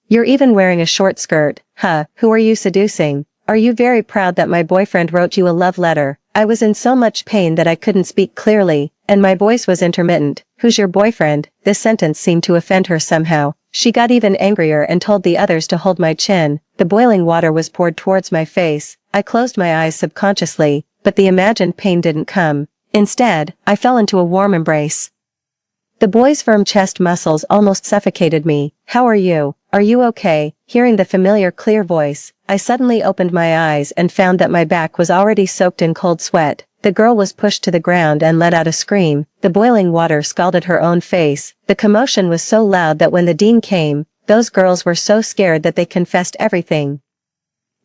You're even wearing a short skirt. Huh, who are you seducing? Are you very proud that my boyfriend wrote you a love letter? I was in so much pain that I couldn't speak clearly, and my voice was intermittent. Who's your boyfriend? This sentence seemed to offend her somehow. She got even angrier and told the others to hold my chin. The boiling water was poured towards my face. I closed my eyes subconsciously, but the imagined pain didn't come. Instead, I fell into a warm embrace. The boy's firm chest muscles almost suffocated me. How are you? Are you okay? Hearing the familiar clear voice, I suddenly opened my eyes and found that my back was already soaked in cold sweat. The girl was pushed to the ground and let out a scream. The boiling water scalded her own face. The commotion was so loud that when the dean came, those girls were so scared that they confessed everything.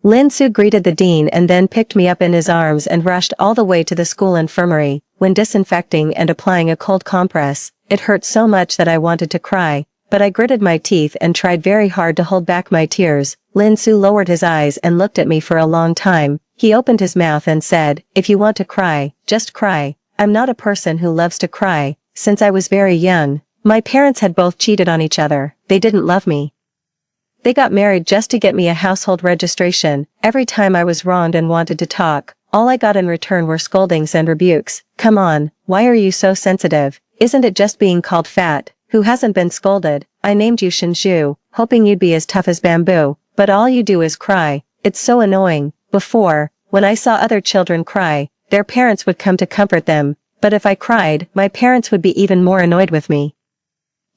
Lin Su greeted the dean and then picked me up in his arms and rushed all the way to the school infirmary. When disinfecting and applying a cold compress, it hurt so much that I wanted to cry, but I gritted my teeth and tried very hard to hold back my tears. Lin Su lowered his eyes and looked at me for a long time. He opened his mouth and said, "If you want to cry, just cry." I'm not a person who loves to cry. Since I was very young, my parents had both cheated on each other. They didn't love me. They got married just to get me a household registration. Every time I was wronged and wanted to talk, all I got in return were scoldings and rebukes. Come on, why are you so sensitive? Isn't it just being called fat? Who hasn't been scolded? I named you Shinju, hoping you'd be as tough as bamboo, but all you do is cry. It's so annoying. Before, when I saw other children cry, their parents would come to comfort them, but if I cried, my parents would be even more annoyed with me.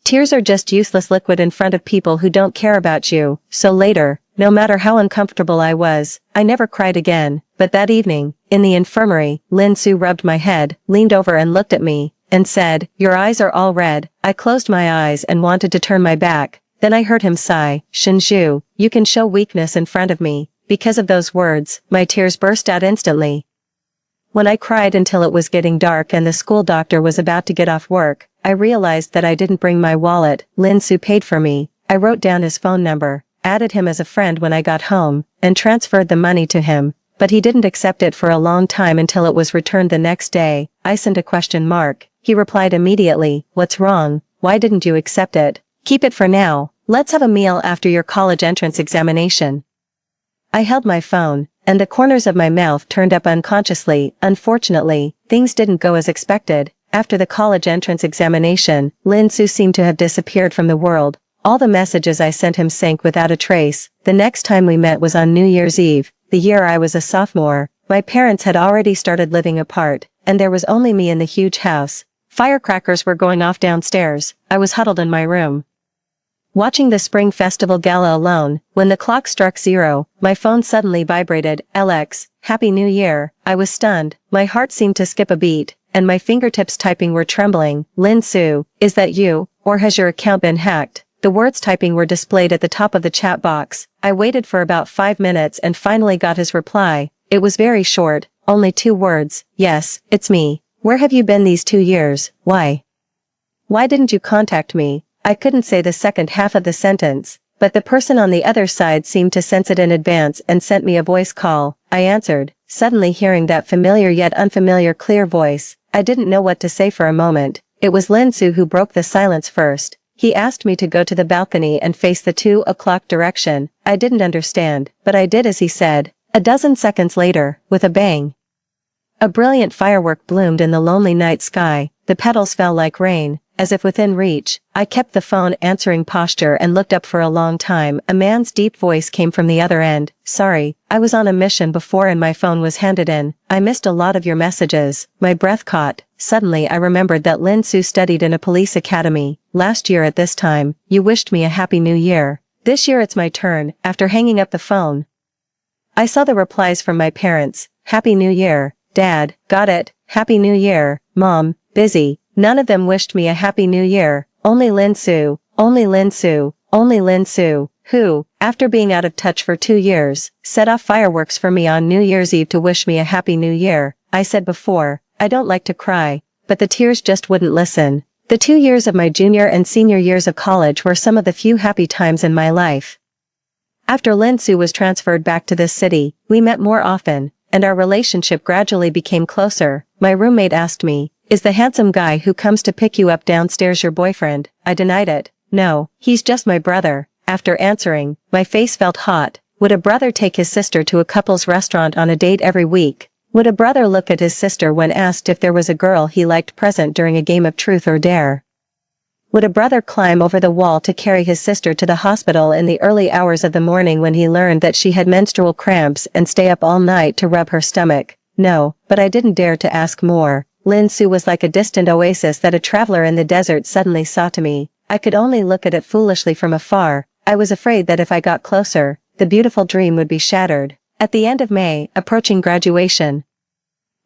Tears are just useless liquid in front of people who don't care about you. So later, no matter how uncomfortable I was, I never cried again. But that evening, in the infirmary, Lin Su rubbed my head, leaned over and looked at me, and said, "Your eyes are all red." I closed my eyes and wanted to turn my back. Then I heard him sigh, "Shinju, you can show weakness in front of me." Because of those words, my tears burst out instantly. When I cried until it was getting dark and the school doctor was about to get off work, I realized that I didn't bring my wallet. Lin Su paid for me. I wrote down his phone number, added him as a friend when I got home, and transferred the money to him, but he didn't accept it for a long time until it was returned the next day. I sent a question mark. He replied immediately, "What's wrong? Why didn't you accept it? Keep it for now. Let's have a meal after your college entrance examination." I held my phone, and the corners of my mouth turned up unconsciously. Unfortunately, things didn't go as expected. After the college entrance examination, Lin Su seemed to have disappeared from the world. All the messages I sent him sank without a trace. The next time we met was on New Year's Eve, the year I was a sophomore. My parents had already started living apart, and there was only me in the huge house. Firecrackers were going off downstairs. I was huddled in my room, watching the Spring Festival gala alone. When the clock struck 0, my phone suddenly vibrated. "LX, Happy New Year." I was stunned. My heart seemed to skip a beat, and my fingertips typing were trembling. "Lin Su, is that you, or has your account been hacked?" The words typing were displayed at the top of the chat box. I waited for about 5 minutes and finally got his reply. It was very short, only 2 words. "Yes, it's me. Where have you been these 2 years? Why? Why didn't you contact me?" I couldn't say the second half of the sentence, but the person on the other side seemed to sense it in advance and sent me a voice call. I answered, suddenly hearing that familiar yet unfamiliar clear voice. I didn't know what to say for a moment. It was Lin Su who broke the silence first. He asked me to go to the balcony and face the 2 o'clock direction. I didn't understand, but I did as he said. A dozen seconds later, with a bang, a brilliant firework bloomed in the lonely night sky. The petals fell like rain, as if within reach. I kept the phone answering posture and looked up for a long time. A man's deep voice came from the other end. "Sorry, I was on a mission before and my phone was handed in. I missed a lot of your messages." My breath caught. Suddenly I remembered that Lin Su studied in a police academy. "Last year at this time, you wished me a happy new year. This year it's my turn." After hanging up the phone, I saw the replies from my parents. "Happy New Year, Dad. Got it. Happy New Year, Mom. Busy." None of them wished me a happy new year. Only Lin Su, only Lin Su, only Lin Su, who, after being out of touch for 2 years, set off fireworks for me on New Year's Eve to wish me a happy new year. I said before, I don't like to cry, but the tears just wouldn't listen. The 2 years of my junior and senior years of college were some of the few happy times in my life. After Lin Su was transferred back to this city, we met more often, and our relationship gradually became closer. My roommate asked me, "Is the handsome guy who comes to pick you up downstairs your boyfriend?" I denied it. "No, he's just my brother." After answering, my face felt hot. Would a brother take his sister to a couple's restaurant on a date every week? Would a brother look at his sister when asked if there was a girl he liked present during a game of truth or dare? Would a brother climb over the wall to carry his sister to the hospital in the early hours of the morning when he learned that she had menstrual cramps and stay up all night to rub her stomach? No, but I didn't dare to ask more. Lin Su was like a distant oasis that a traveler in the desert suddenly saw to me. I could only look at it foolishly from afar. I was afraid that if I got closer, the beautiful dream would be shattered. At the end of May, approaching graduation,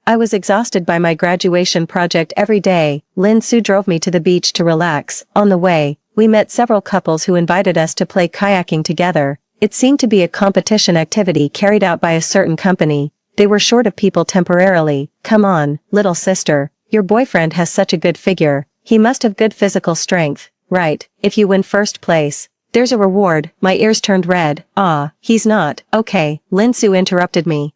I was exhausted by my graduation project every day. Lin Su drove me to the beach to relax. On the way, we met several couples who invited us to play kayaking together. It seemed to be a competition activity carried out by a certain company. They were short of people temporarily. "Come on, little sister. Your boyfriend has such a good figure. He must have good physical strength, right? If you win first place, there's a reward." My ears turned red. "Ah, he's not." "Okay," Lin Su interrupted me.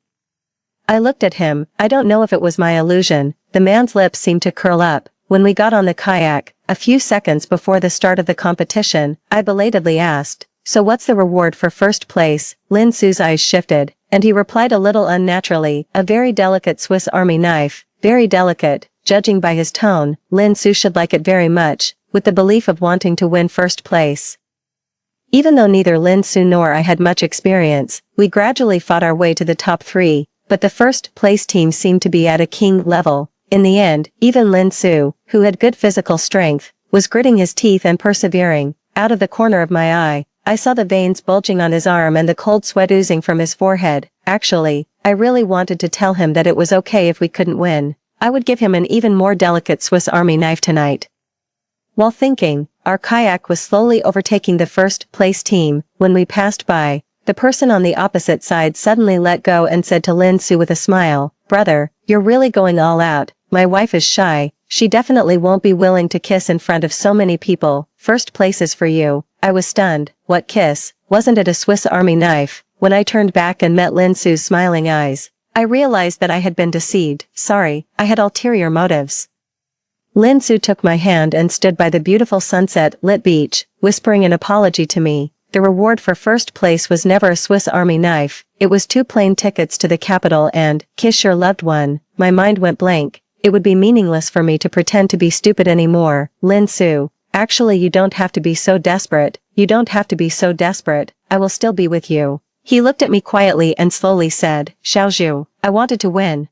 I looked at him. I don't know if it was my illusion. The man's lips seemed to curl up. When we got on the kayak, a few seconds before the start of the competition, I belatedly asked, "So what's the reward for first place?" Lin Su's eyes shifted, and he replied a little unnaturally, "A very delicate Swiss Army knife." Very delicate. Judging by his tone, Lin Su should like it very much, with the belief of wanting to win first place. Even though neither Lin Su nor I had much experience, we gradually fought our way to the top 3. But the first place team seemed to be at a king level. In the end, even Lin Su, who had good physical strength, was gritting his teeth and persevering. Out of the corner of my eye, I saw the veins bulging on his arm and the cold sweat oozing from his forehead. Actually, I really wanted to tell him that it was okay if we couldn't win. I would give him an even more delicate Swiss Army knife tonight. While thinking, our kayak was slowly overtaking the first place team. When we passed by, the person on the opposite side suddenly let go and said to Lin Su with a smile, "Brother, you're really going all out. My wife is shy. She definitely won't be willing to kiss in front of so many people. First place is for you." I was stunned. What kiss? Wasn't it a Swiss Army knife? When I turned back and met Lin Su's smiling eyes, I realized that I had been deceived. Sorry, I had ulterior motives. Lin Su took my hand and stood by the beautiful sunset-lit beach, whispering an apology to me. The reward for first place was never a Swiss Army knife. It was 2 plane tickets to the capital and, "Kiss your loved one." My mind went blank. It would be meaningless for me to pretend to be stupid anymore. Lin Su, actually you don't have to be so desperate. You don't have to be so desperate. I will still be with you. He looked at me quietly and slowly said, "Xiaozhu, I wanted to win.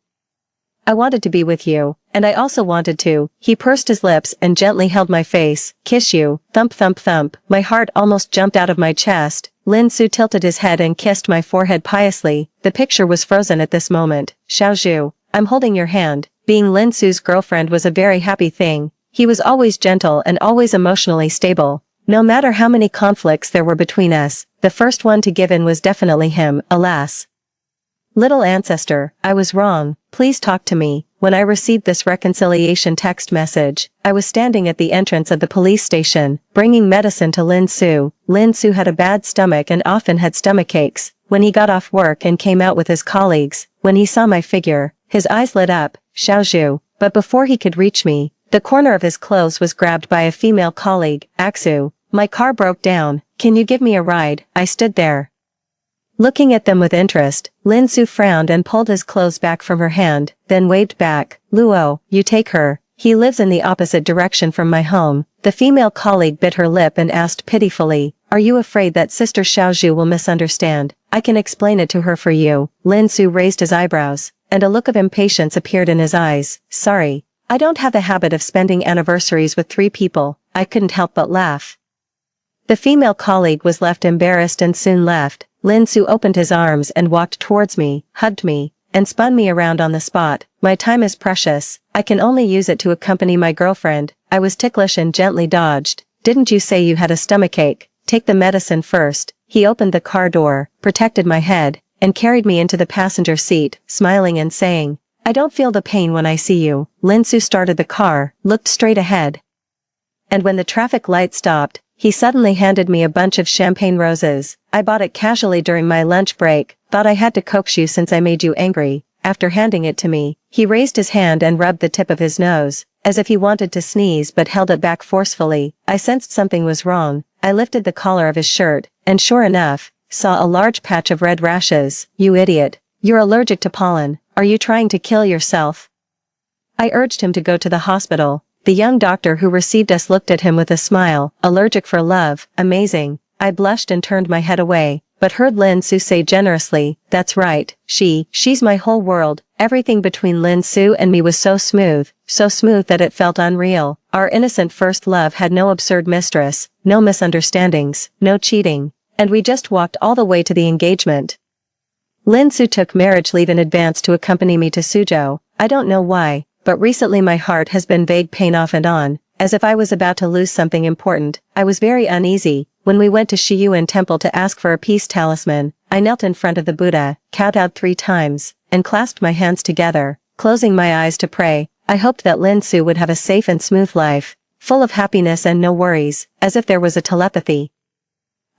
I wanted to be with you, and I also wanted to." He pursed his lips and gently held my face. "Kiss you." Thump thump thump. My heart almost jumped out of my chest. Lin Su tilted his head and kissed my forehead piously. The picture was frozen at this moment. "Xiaozhu, I'm holding your hand." Being Lin Su's girlfriend was a very happy thing. He was always gentle and always emotionally stable. No matter how many conflicts there were between us, the first one to give in was definitely him, alas. Little ancestor, I was wrong. Please talk to me. When I received this reconciliation text message, I was standing at the entrance of the police station, bringing medicine to Lin Su. Lin Su had a bad stomach and often had stomach aches. When he got off work and came out with his colleagues, when he saw my figure, his eyes lit up. "Xiaozhu." But before he could reach me, the corner of his clothes was grabbed by a female colleague. "Aksu, my car broke down. Can you give me a ride?" I stood there, looking at them with interest. Lin Su frowned and pulled his clothes back from her hand, then waved back. "Luo, you take her. He lives in the opposite direction from my home." The female colleague bit her lip and asked pitifully, "Are you afraid that Sister Xiaozhu will misunderstand? I can explain it to her for you." Lin Su raised his eyebrows, and a look of impatience appeared in his eyes. "Sorry, I don't have the habit of spending anniversaries with 3 people." I couldn't help but laugh. The female colleague was left embarrassed and soon left. Lin Su opened his arms and walked towards me, hugged me, and spun me around on the spot. "My time is precious. I can only use it to accompany my girlfriend." I was ticklish and gently dodged. "Didn't you say you had a stomachache? Take the medicine first." He opened the car door, protected my head, and carried me into the passenger seat, smiling and saying, I don't feel the pain when I see you. Lin Su started the car, looked straight ahead. And when the traffic light stopped, he suddenly handed me a bunch of champagne roses. I bought it casually during my lunch break, thought I had to coax you since I made you angry. After handing it to me, he raised his hand and rubbed the tip of his nose, as if he wanted to sneeze but held it back forcefully. I sensed something was wrong. I lifted the collar of his shirt, and sure enough, saw a large patch of red rashes. You idiot. You're allergic to pollen. Are you trying to kill yourself? I urged him to go to the hospital. The young doctor who received us looked at him with a smile. Allergic for love. Amazing. I blushed and turned my head away, but heard Lin Su say generously, that's right, she's my whole world. Everything between Lin Su and me was so smooth that it felt unreal. Our innocent first love had no absurd mistress, no misunderstandings, no cheating, and we just walked all the way to the engagement. Lin Su took marriage leave in advance to accompany me to Suzhou. I don't know why, but recently my heart has been vague pain off and on, as if I was about to lose something important. I was very uneasy. When we went to Shiyuan Temple to ask for a peace talisman, I knelt in front of the Buddha, kowtowed 3 times, and clasped my hands together, closing my eyes to pray. I hoped that Lin Su would have a safe and smooth life, full of happiness and no worries, as if there was a telepathy.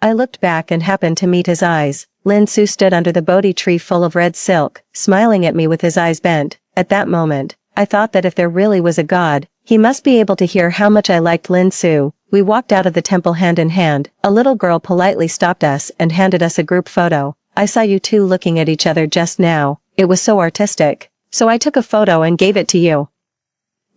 I looked back and happened to meet his eyes. Lin Su stood under the Bodhi tree full of red silk, smiling at me with his eyes bent. At that moment, I thought that if there really was a God, he must be able to hear how much I liked Lin Su. We walked out of the temple hand in hand. A little girl politely stopped us and handed us a group photo. I saw you two looking at each other just now. It was so artistic. So I took a photo and gave it to you.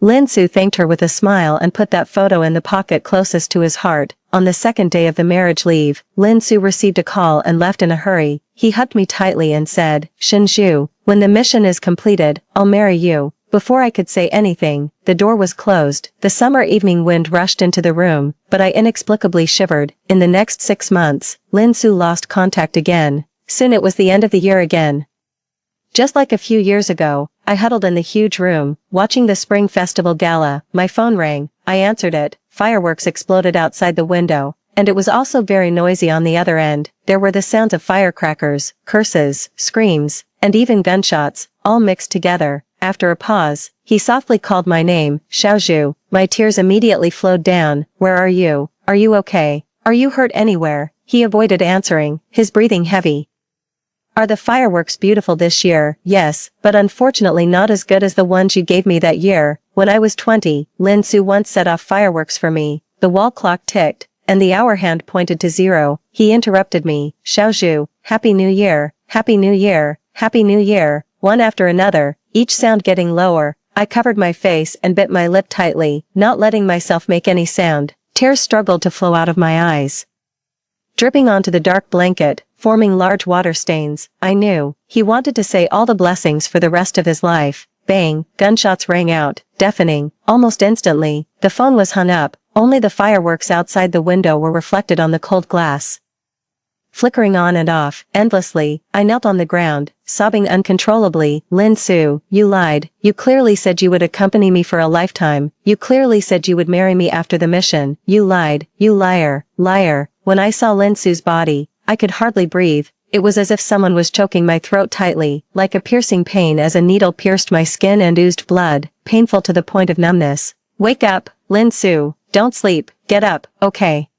Lin Su thanked her with a smile and put that photo in the pocket closest to his heart. On the second day of the marriage leave, Lin Su received a call and left in a hurry. He hugged me tightly and said, Shinju, when the mission is completed, I'll marry you. Before I could say anything, the door was closed. The summer evening wind rushed into the room, but I inexplicably shivered. In the next 6 months, Lin Su lost contact again. Soon it was the end of the year again. Just like a few years ago, I huddled in the huge room, watching the Spring Festival gala. My phone rang. I answered it. Fireworks exploded outside the window, and it was also very noisy on the other end. There were the sounds of firecrackers, curses, screams, and even gunshots, all mixed together. After a pause, he softly called my name, Xiaozhu. My tears immediately flowed down. Where are you? Are you okay? Are you hurt anywhere? He avoided answering, his breathing heavy. Are the fireworks beautiful this year? Yes, but unfortunately not as good as the ones you gave me that year. When I was 20, Lin Su once set off fireworks for me. The wall clock ticked, and the hour hand pointed to 0. He interrupted me. Xiaozhu, Happy New Year, Happy New Year, Happy New Year, one after another, each sound getting lower. I covered my face and bit my lip tightly, not letting myself make any sound. Tears struggled to flow out of my eyes, dripping onto the dark blanket, forming large water stains. I knew he wanted to say all the blessings for the rest of his life. Bang, gunshots rang out, deafening. Almost instantly, the phone was hung up. Only the fireworks outside the window were reflected on the cold glass, flickering on and off, endlessly. I knelt on the ground, sobbing uncontrollably. Lin Su, you lied. You clearly said you would accompany me for a lifetime. You clearly said you would marry me after the mission. You lied. You liar. Liar. When I saw Lin Su's body, I could hardly breathe. It was as if someone was choking my throat tightly, like a piercing pain as a needle pierced my skin and oozed blood, painful to the point of numbness. Wake up, Lin Su. Don't sleep. Get up, okay?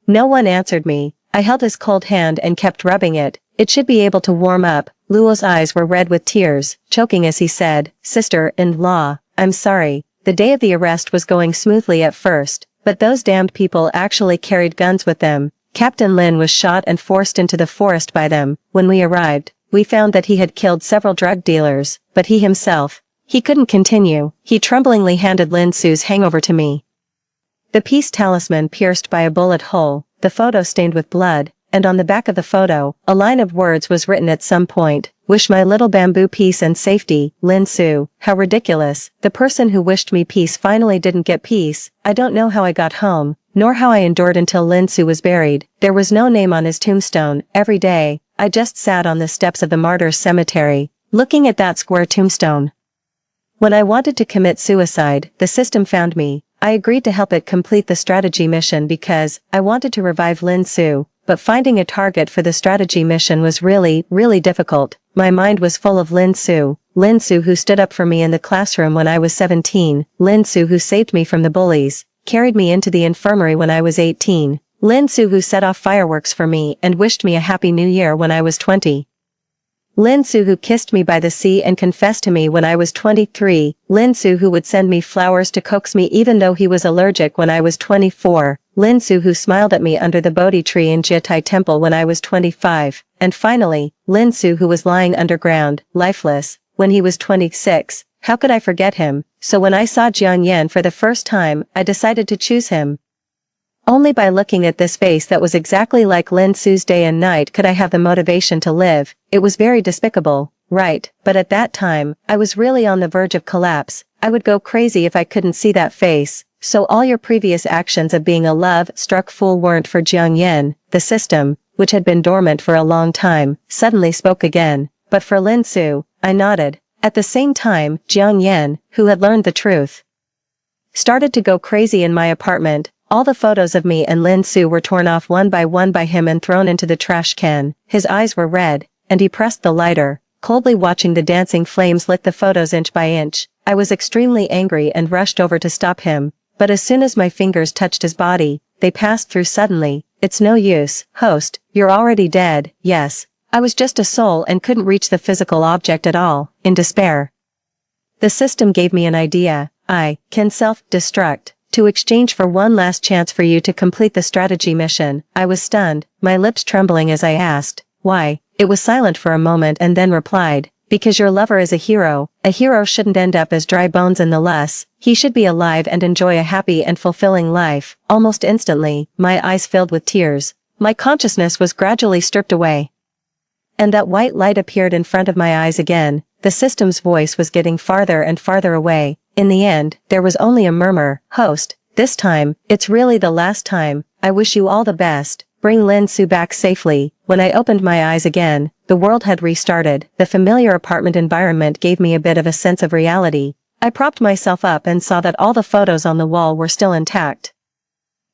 No one answered me. I held his cold hand and kept rubbing it. It should be able to warm up. Luo's eyes were red with tears, choking as he said, Sister-in-law, I'm sorry. The day of the arrest was going smoothly at first, but those damned people actually carried guns with them. Captain Lin was shot and forced into the forest by them. When we arrived, we found that he had killed several drug dealers, but he himself, he couldn't continue. He tremblingly handed Lin Su's hangover to me. The peace talisman pierced by a bullet hole, the photo stained with blood, and on the back of the photo, a line of words was written at some point. Wish my little bamboo peace and safety, Lin Su. How ridiculous. The person who wished me peace finally didn't get peace. I don't know how I got home, nor how I endured until Lin Su was buried. There was no name on his tombstone. Every day, I just sat on the steps of the martyrs' cemetery, looking at that square tombstone. When I wanted to commit suicide, the system found me. I agreed to help it complete the strategy mission because I wanted to revive Lin Su, but finding a target for the strategy mission was really, really difficult. My mind was full of Lin Su who stood up for me in the classroom when I was 17, Lin Su who saved me from the bullies, carried me into the infirmary when I was 18, Lin Su who set off fireworks for me and wished me a happy new year when I was 20. Lin Su who kissed me by the sea and confessed to me when I was 23, Lin Su who would send me flowers to coax me even though he was allergic when I was 24, Lin Su who smiled at me under the Bodhi tree in Jiatai Temple when I was 25, and finally, Lin Su who was lying underground, lifeless, when he was 26. How could I forget him? So when I saw Jiang Yan for the first time, I decided to choose him. Only by looking at this face that was exactly like Lin Su's day and night could I have the motivation to live. It was very despicable, right? But at that time, I was really on the verge of collapse. I would go crazy if I couldn't see that face. So all your previous actions of being a love-struck fool weren't for Jiang Yan. The system, which had been dormant for a long time, suddenly spoke again. But for Lin Su, I nodded. At the same time, Jiang Yan, who had learned the truth, started to go crazy in my apartment. All the photos of me and Lin Su were torn off one by him and thrown into the trash can. His eyes were red, and he pressed the lighter, coldly watching the dancing flames lick the photos inch by inch. I was extremely angry and rushed over to stop him, but as soon as my fingers touched his body, they passed through suddenly. It's no use, host, you're already dead. Yes, I was just a soul and couldn't reach the physical object at all. In despair, the system gave me an idea. I can self-destruct. To exchange for one last chance for you to complete the strategy mission. I was stunned, my lips trembling as I asked, why? It was silent for a moment and then replied, because your lover is a hero. A hero shouldn't end up as dry bones in the less. He should be alive and enjoy a happy and fulfilling life. Almost instantly, my eyes filled with tears. My consciousness was gradually stripped away. And that white light appeared in front of my eyes again. The system's voice was getting farther and farther away. In the end, there was only a murmur. Host, this time, it's really the last time. I wish you all the best. Bring Lin Su back safely. When I opened my eyes again, the world had restarted. The familiar apartment environment gave me a bit of a sense of reality. I propped myself up and saw that all the photos on the wall were still intact.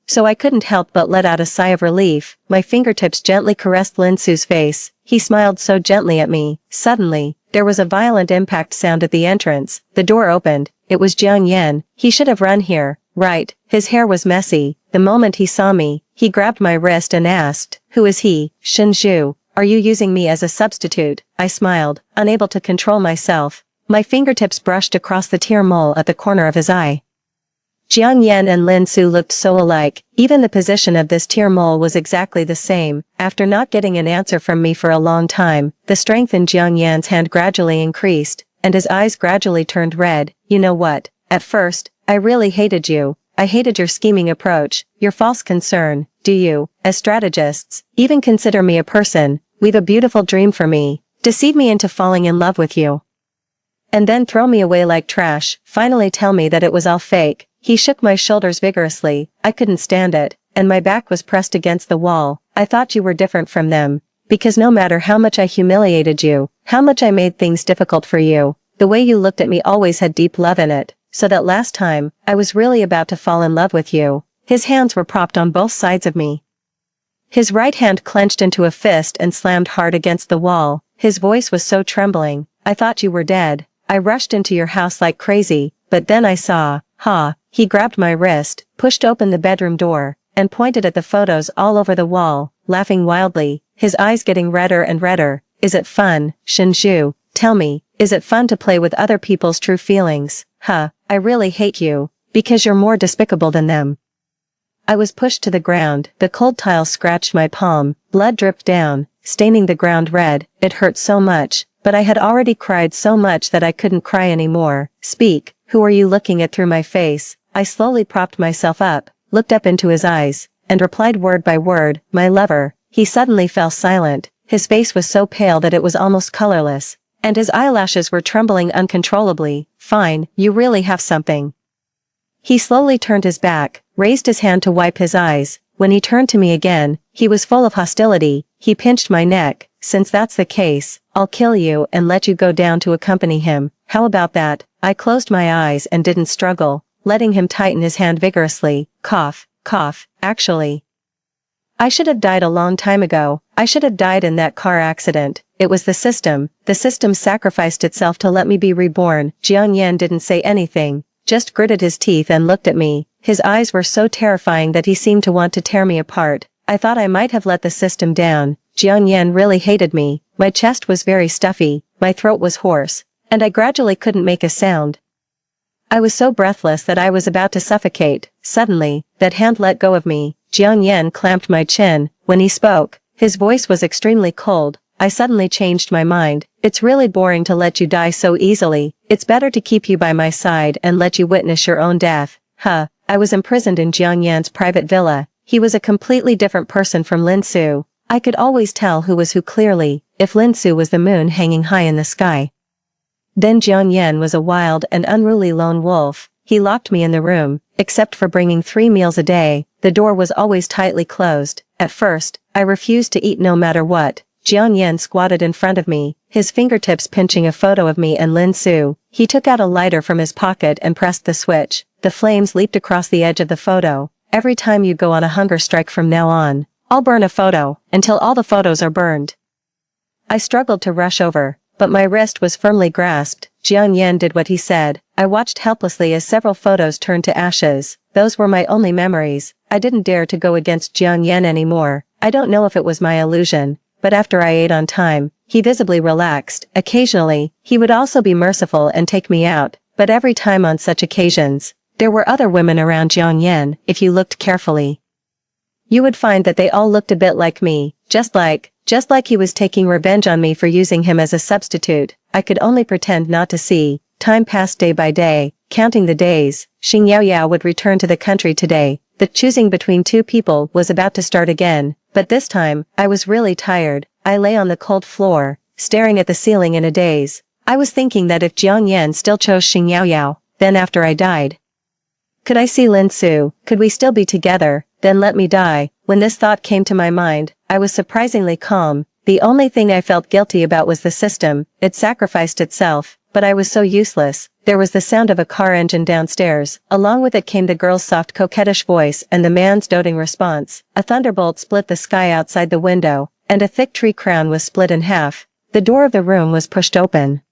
So I couldn't help but let out a sigh of relief. My fingertips gently caressed Lin Su's face. He smiled so gently at me. Suddenly, there was a violent impact sound at the entrance. The door opened. It was Jiang Yan. He should have run here, right? His hair was messy. The moment he saw me, he grabbed my wrist and asked, who is he? Shinju, are you using me as a substitute? I smiled, unable to control myself. My fingertips brushed across the tear mole at the corner of his eye. Jiang Yan and Lin Su looked so alike. Even the position of this tear mole was exactly the same. After not getting an answer from me for a long time, the strength in Jiang Yan's hand gradually increased, and his eyes gradually turned red. You know what? At first, I really hated you. I hated your scheming approach, your false concern. Do you, as strategists, even consider me a person? Weave a beautiful dream for me, deceive me into falling in love with you, and then throw me away like trash. Finally tell me that it was all fake. He shook my shoulders vigorously. I couldn't stand it, and my back was pressed against the wall. I thought you were different from them, because no matter how much I humiliated you, how much I made things difficult for you, the way you looked at me always had deep love in it. So that last time, I was really about to fall in love with you. His hands were propped on both sides of me. His right hand clenched into a fist and slammed hard against the wall. His voice was so trembling. I thought you were dead. I rushed into your house like crazy, but then I saw, he grabbed my wrist, pushed open the bedroom door, and pointed at the photos all over the wall, laughing wildly, his eyes getting redder and redder. Is it fun, Shinju? Tell me, is it fun to play with other people's true feelings? I really hate you, because you're more despicable than them. I was pushed to the ground. The cold tiles scratched my palm. Blood dripped down, staining the ground red. It hurt so much, but I had already cried so much that I couldn't cry anymore. Speak, who are you looking at through my face? I slowly propped myself up, looked up into his eyes, and replied word by word, my lover. He suddenly fell silent. His face was so pale that it was almost colorless, and his eyelashes were trembling uncontrollably. Fine, you really have something. He slowly turned his back, raised his hand to wipe his eyes. When he turned to me again, he was full of hostility. He pinched my neck. Since that's the case, I'll kill you and let you go down to accompany him. How about that? I closed my eyes and didn't struggle, letting him tighten his hand vigorously. Cough, cough. Actually, I should have died a long time ago. I should have died in that car accident. It was the system. The system sacrificed itself to let me be reborn. Jiang Yan didn't say anything, just gritted his teeth and looked at me. His eyes were so terrifying that he seemed to want to tear me apart. I thought I might have let the system down. Jiang Yan really hated me. My chest was very stuffy, my throat was hoarse, and I gradually couldn't make a sound. I was so breathless that I was about to suffocate. Suddenly, that hand let go of me. Jiang Yan clamped my chin. When he spoke, his voice was extremely cold. I suddenly changed my mind. It's really boring to let you die so easily. It's better to keep you by my side and let you witness your own death. I was imprisoned in Jiang Yan's private villa. He was a completely different person from Lin Su. I could always tell who was who clearly, if Lin Su was the moon hanging high in the sky. Then Jiang Yan was a wild and unruly lone wolf. He locked me in the room, except for bringing 3 meals a day. The door was always tightly closed. At first, I refused to eat no matter what. Jiang Yan squatted in front of me, his fingertips pinching a photo of me and Lin Su. He took out a lighter from his pocket and pressed the switch. The flames leaped across the edge of the photo. Every time you go on a hunger strike from now on, I'll burn a photo, until all the photos are burned. I struggled to rush over, but my wrist was firmly grasped. Jiang Yan did what he said. I watched helplessly as several photos turned to ashes. Those were my only memories. I didn't dare to go against Jiang Yan anymore. I don't know if it was my illusion, but after I ate on time, he visibly relaxed. Occasionally, he would also be merciful and take me out, but every time on such occasions, there were other women around Jiang Yan. If you looked carefully, you would find that they all looked a bit like me, just like he was taking revenge on me for using him as a substitute. I could only pretend not to see. Time passed day by day, counting the days. Xing Yaoyao would return to the country today. The choosing between 2 people was about to start again, but this time, I was really tired. I lay on the cold floor, staring at the ceiling in a daze. I was thinking that if Jiang Yan still chose Xing Yaoyao, then after I died, could I see Lin Su? Could we still be together? Then let me die. When this thought came to my mind, I was surprisingly calm. The only thing I felt guilty about was the system. It sacrificed itself, but I was so useless. There was the sound of a car engine downstairs. Along with it came the girl's soft coquettish voice and the man's doting response. A thunderbolt split the sky outside the window, and a thick tree crown was split in half. The door of the room was pushed open.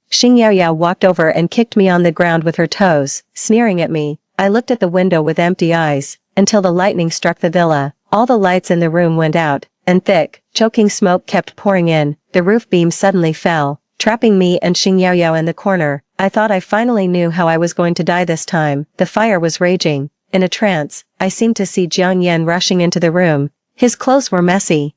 Xing Yaoyao walked over and kicked me on the ground with her toes, sneering at me. I looked at the window with empty eyes, until the lightning struck the villa. All the lights in the room went out, and thick, choking smoke kept pouring in. The roof beam suddenly fell, trapping me and Xing Yaoyao in the corner. I thought I finally knew how I was going to die this time. The fire was raging. In a trance, I seemed to see Jiang Yan rushing into the room. His clothes were messy,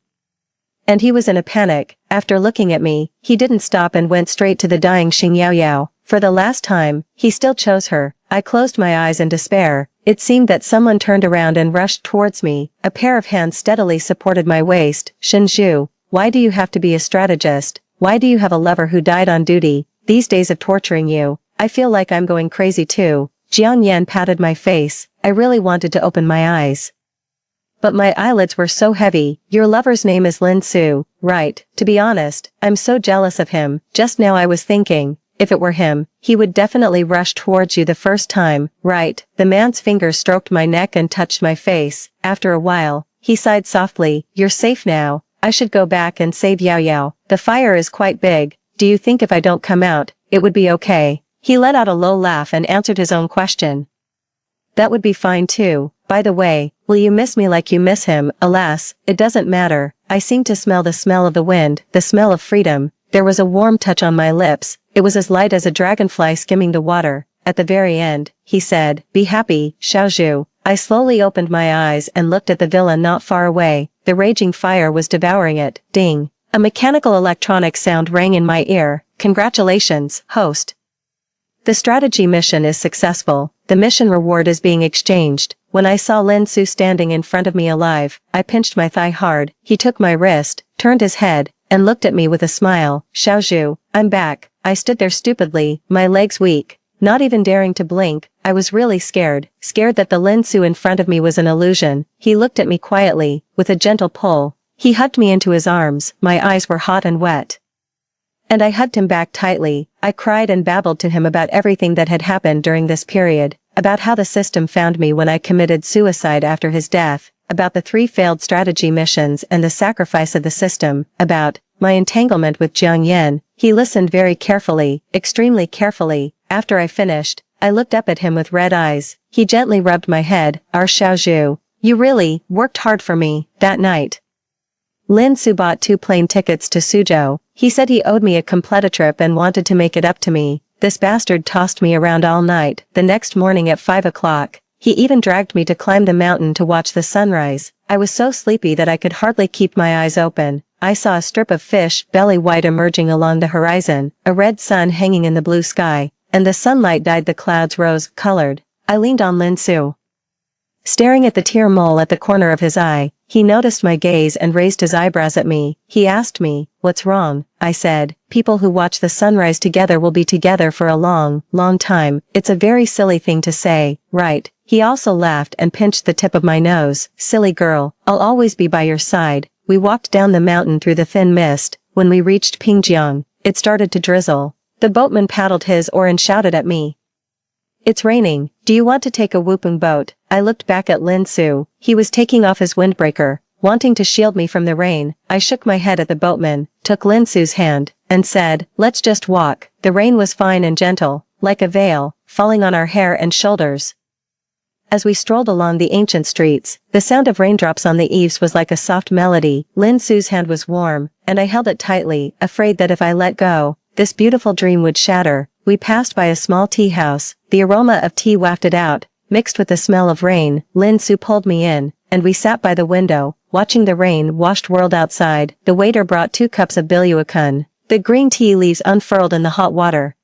and he was in a panic. After looking at me, he didn't stop and went straight to the dying Xing Yaoyao. For the last time, he still chose her. I closed my eyes in despair. It seemed that someone turned around and rushed towards me. A pair of hands steadily supported my waist. Shinju, why do you have to be a strategist? Why do you have a lover who died on duty? These days of torturing you, I feel like I'm going crazy too. Jiang Yan patted my face. I really wanted to open my eyes, but my eyelids were so heavy. Your lover's name is Lin Su, right? To be honest, I'm so jealous of him. Just now I was thinking, if it were him, he would definitely rush towards you the first time, right? The man's fingers stroked my neck and touched my face. After a while, he sighed softly. You're safe now. I should go back and save Yaoyao. The fire is quite big. Do you think if I don't come out, it would be okay? He let out a low laugh and answered his own question. That would be fine too. By the way, will you miss me like you miss him? Alas, it doesn't matter. I seemed to smell the smell of the wind, the smell of freedom. There was a warm touch on my lips. It was as light as a dragonfly skimming the water. At the very end, he said, be happy, Xiaozhu. I slowly opened my eyes and looked at the villa not far away. The raging fire was devouring it. Ding. A mechanical electronic sound rang in my ear. Congratulations, host. The strategy mission is successful. The mission reward is being exchanged. When I saw Lin Su standing in front of me alive, I pinched my thigh hard. He took my wrist, turned his head, and looked at me with a smile. Xiaozhu, I'm back. I stood there stupidly, my legs weak, not even daring to blink. I was really scared that the Lin Su in front of me was an illusion. He looked at me quietly, with a gentle pull. He hugged me into his arms. My eyes were hot and wet, and I hugged him back tightly. I cried and babbled to him about everything that had happened during this period, about how the system found me when I committed suicide after his death. about the 3 failed strategy missions and the sacrifice of the system, about my entanglement with Jiang Yan. He listened very carefully, extremely carefully. After I finished, I looked up at him with red eyes. He gently rubbed my head. Xiaozhu, you really worked hard for me that night. Lin Su bought 2 plane tickets to Suzhou. He said he owed me a complete trip and wanted to make it up to me. This bastard tossed me around all night. The next morning at 5 o'clock, he even dragged me to climb the mountain to watch the sunrise. I was so sleepy that I could hardly keep my eyes open. I saw a strip of fish, belly white, emerging along the horizon, a red sun hanging in the blue sky, and the sunlight dyed the clouds rose-colored. I leaned on Lin Su. Staring at the tear mole at the corner of his eye, he noticed my gaze and raised his eyebrows at me. He asked me, "What's wrong?" I said, "People who watch the sunrise together will be together for a long, long time. It's a very silly thing to say, right?" He also laughed and pinched the tip of my nose. "Silly girl, I'll always be by your side." We walked down the mountain through the thin mist. When we reached Pingjiang, it started to drizzle. The boatman paddled his oar and shouted at me, "It's raining. Do you want to take a whooping boat?" I looked back at Lin Su. He was taking off his windbreaker, wanting to shield me from the rain. I shook my head at the boatman, took Lin Su's hand, and said, "Let's just walk." The rain was fine and gentle, like a veil, falling on our hair and shoulders. As we strolled along the ancient streets, the sound of raindrops on the eaves was like a soft melody. Lin Su's hand was warm, and I held it tightly, afraid that if I let go, this beautiful dream would shatter. We passed by a small tea house. The aroma of tea wafted out, mixed with the smell of rain. Lin Su pulled me in, and we sat by the window, watching the rain-washed world outside. The waiter brought 2 cups of biluakun. The green tea leaves unfurled in the hot water,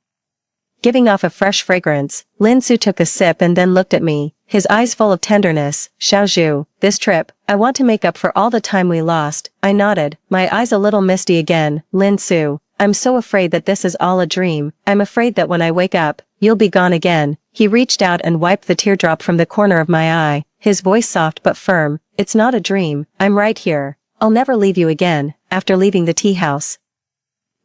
giving off a fresh fragrance. Lin Su took a sip and then looked at me, his eyes full of tenderness. "Xiaozhu, this trip, I want to make up for all the time we lost." I nodded, my eyes a little misty again. "Lin Su, I'm so afraid that this is all a dream. I'm afraid that when I wake up, you'll be gone again." He reached out and wiped the teardrop from the corner of my eye, his voice soft but firm. "It's not a dream. I'm right here. I'll never leave you again." After leaving the tea house,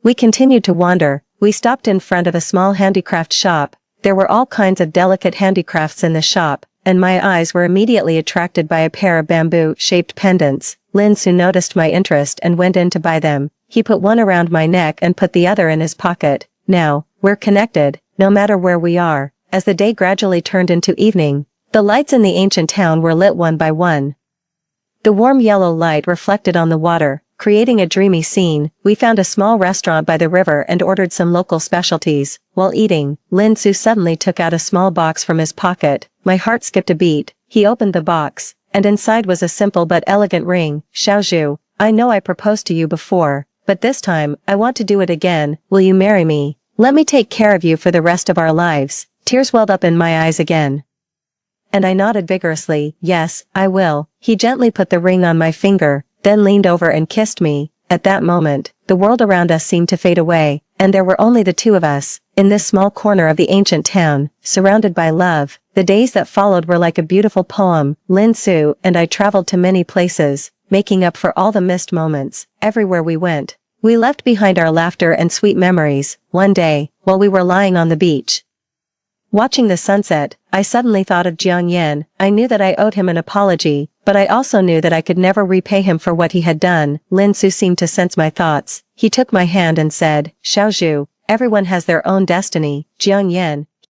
we continued to wander. We stopped in front of a small handicraft shop. There were all kinds of delicate handicrafts in the shop, and my eyes were immediately attracted by a pair of bamboo-shaped pendants. Lin Su noticed my interest and went in to buy them. He put one around my neck and put the other in his pocket. "Now, we're connected, no matter where we are." As the day gradually turned into evening, the lights in the ancient town were lit one by one. The warm yellow light reflected on the water, creating a dreamy scene. We found a small restaurant by the river and ordered some local specialties. While eating, Lin Su suddenly took out a small box from his pocket. My heart skipped a beat. He opened the box, and inside was a simple but elegant ring. "Xiaozhu, I know I proposed to you before, but this time, I want to do it again. Will you marry me? Let me take care of you for the rest of our lives." Tears welled up in my eyes again, and I nodded vigorously. "Yes, I will." He gently put the ring on my finger, then leaned over and kissed me. At that moment, the world around us seemed to fade away, and there were only the 2 of us, in this small corner of the ancient town, surrounded by love. The days that followed were like a beautiful poem. Lin Su and I traveled to many places, making up for all the missed moments. Everywhere we went, we left behind our laughter and sweet memories. One day, while we were lying on the beach, watching the sunset, I suddenly thought of Jiang Yan. I knew that I owed him an apology, but I also knew that I could never repay him for what he had done. Lin Su seemed to sense my thoughts. He took my hand and said, "Xiaozhu, everyone has their own destiny. Jiang Yan,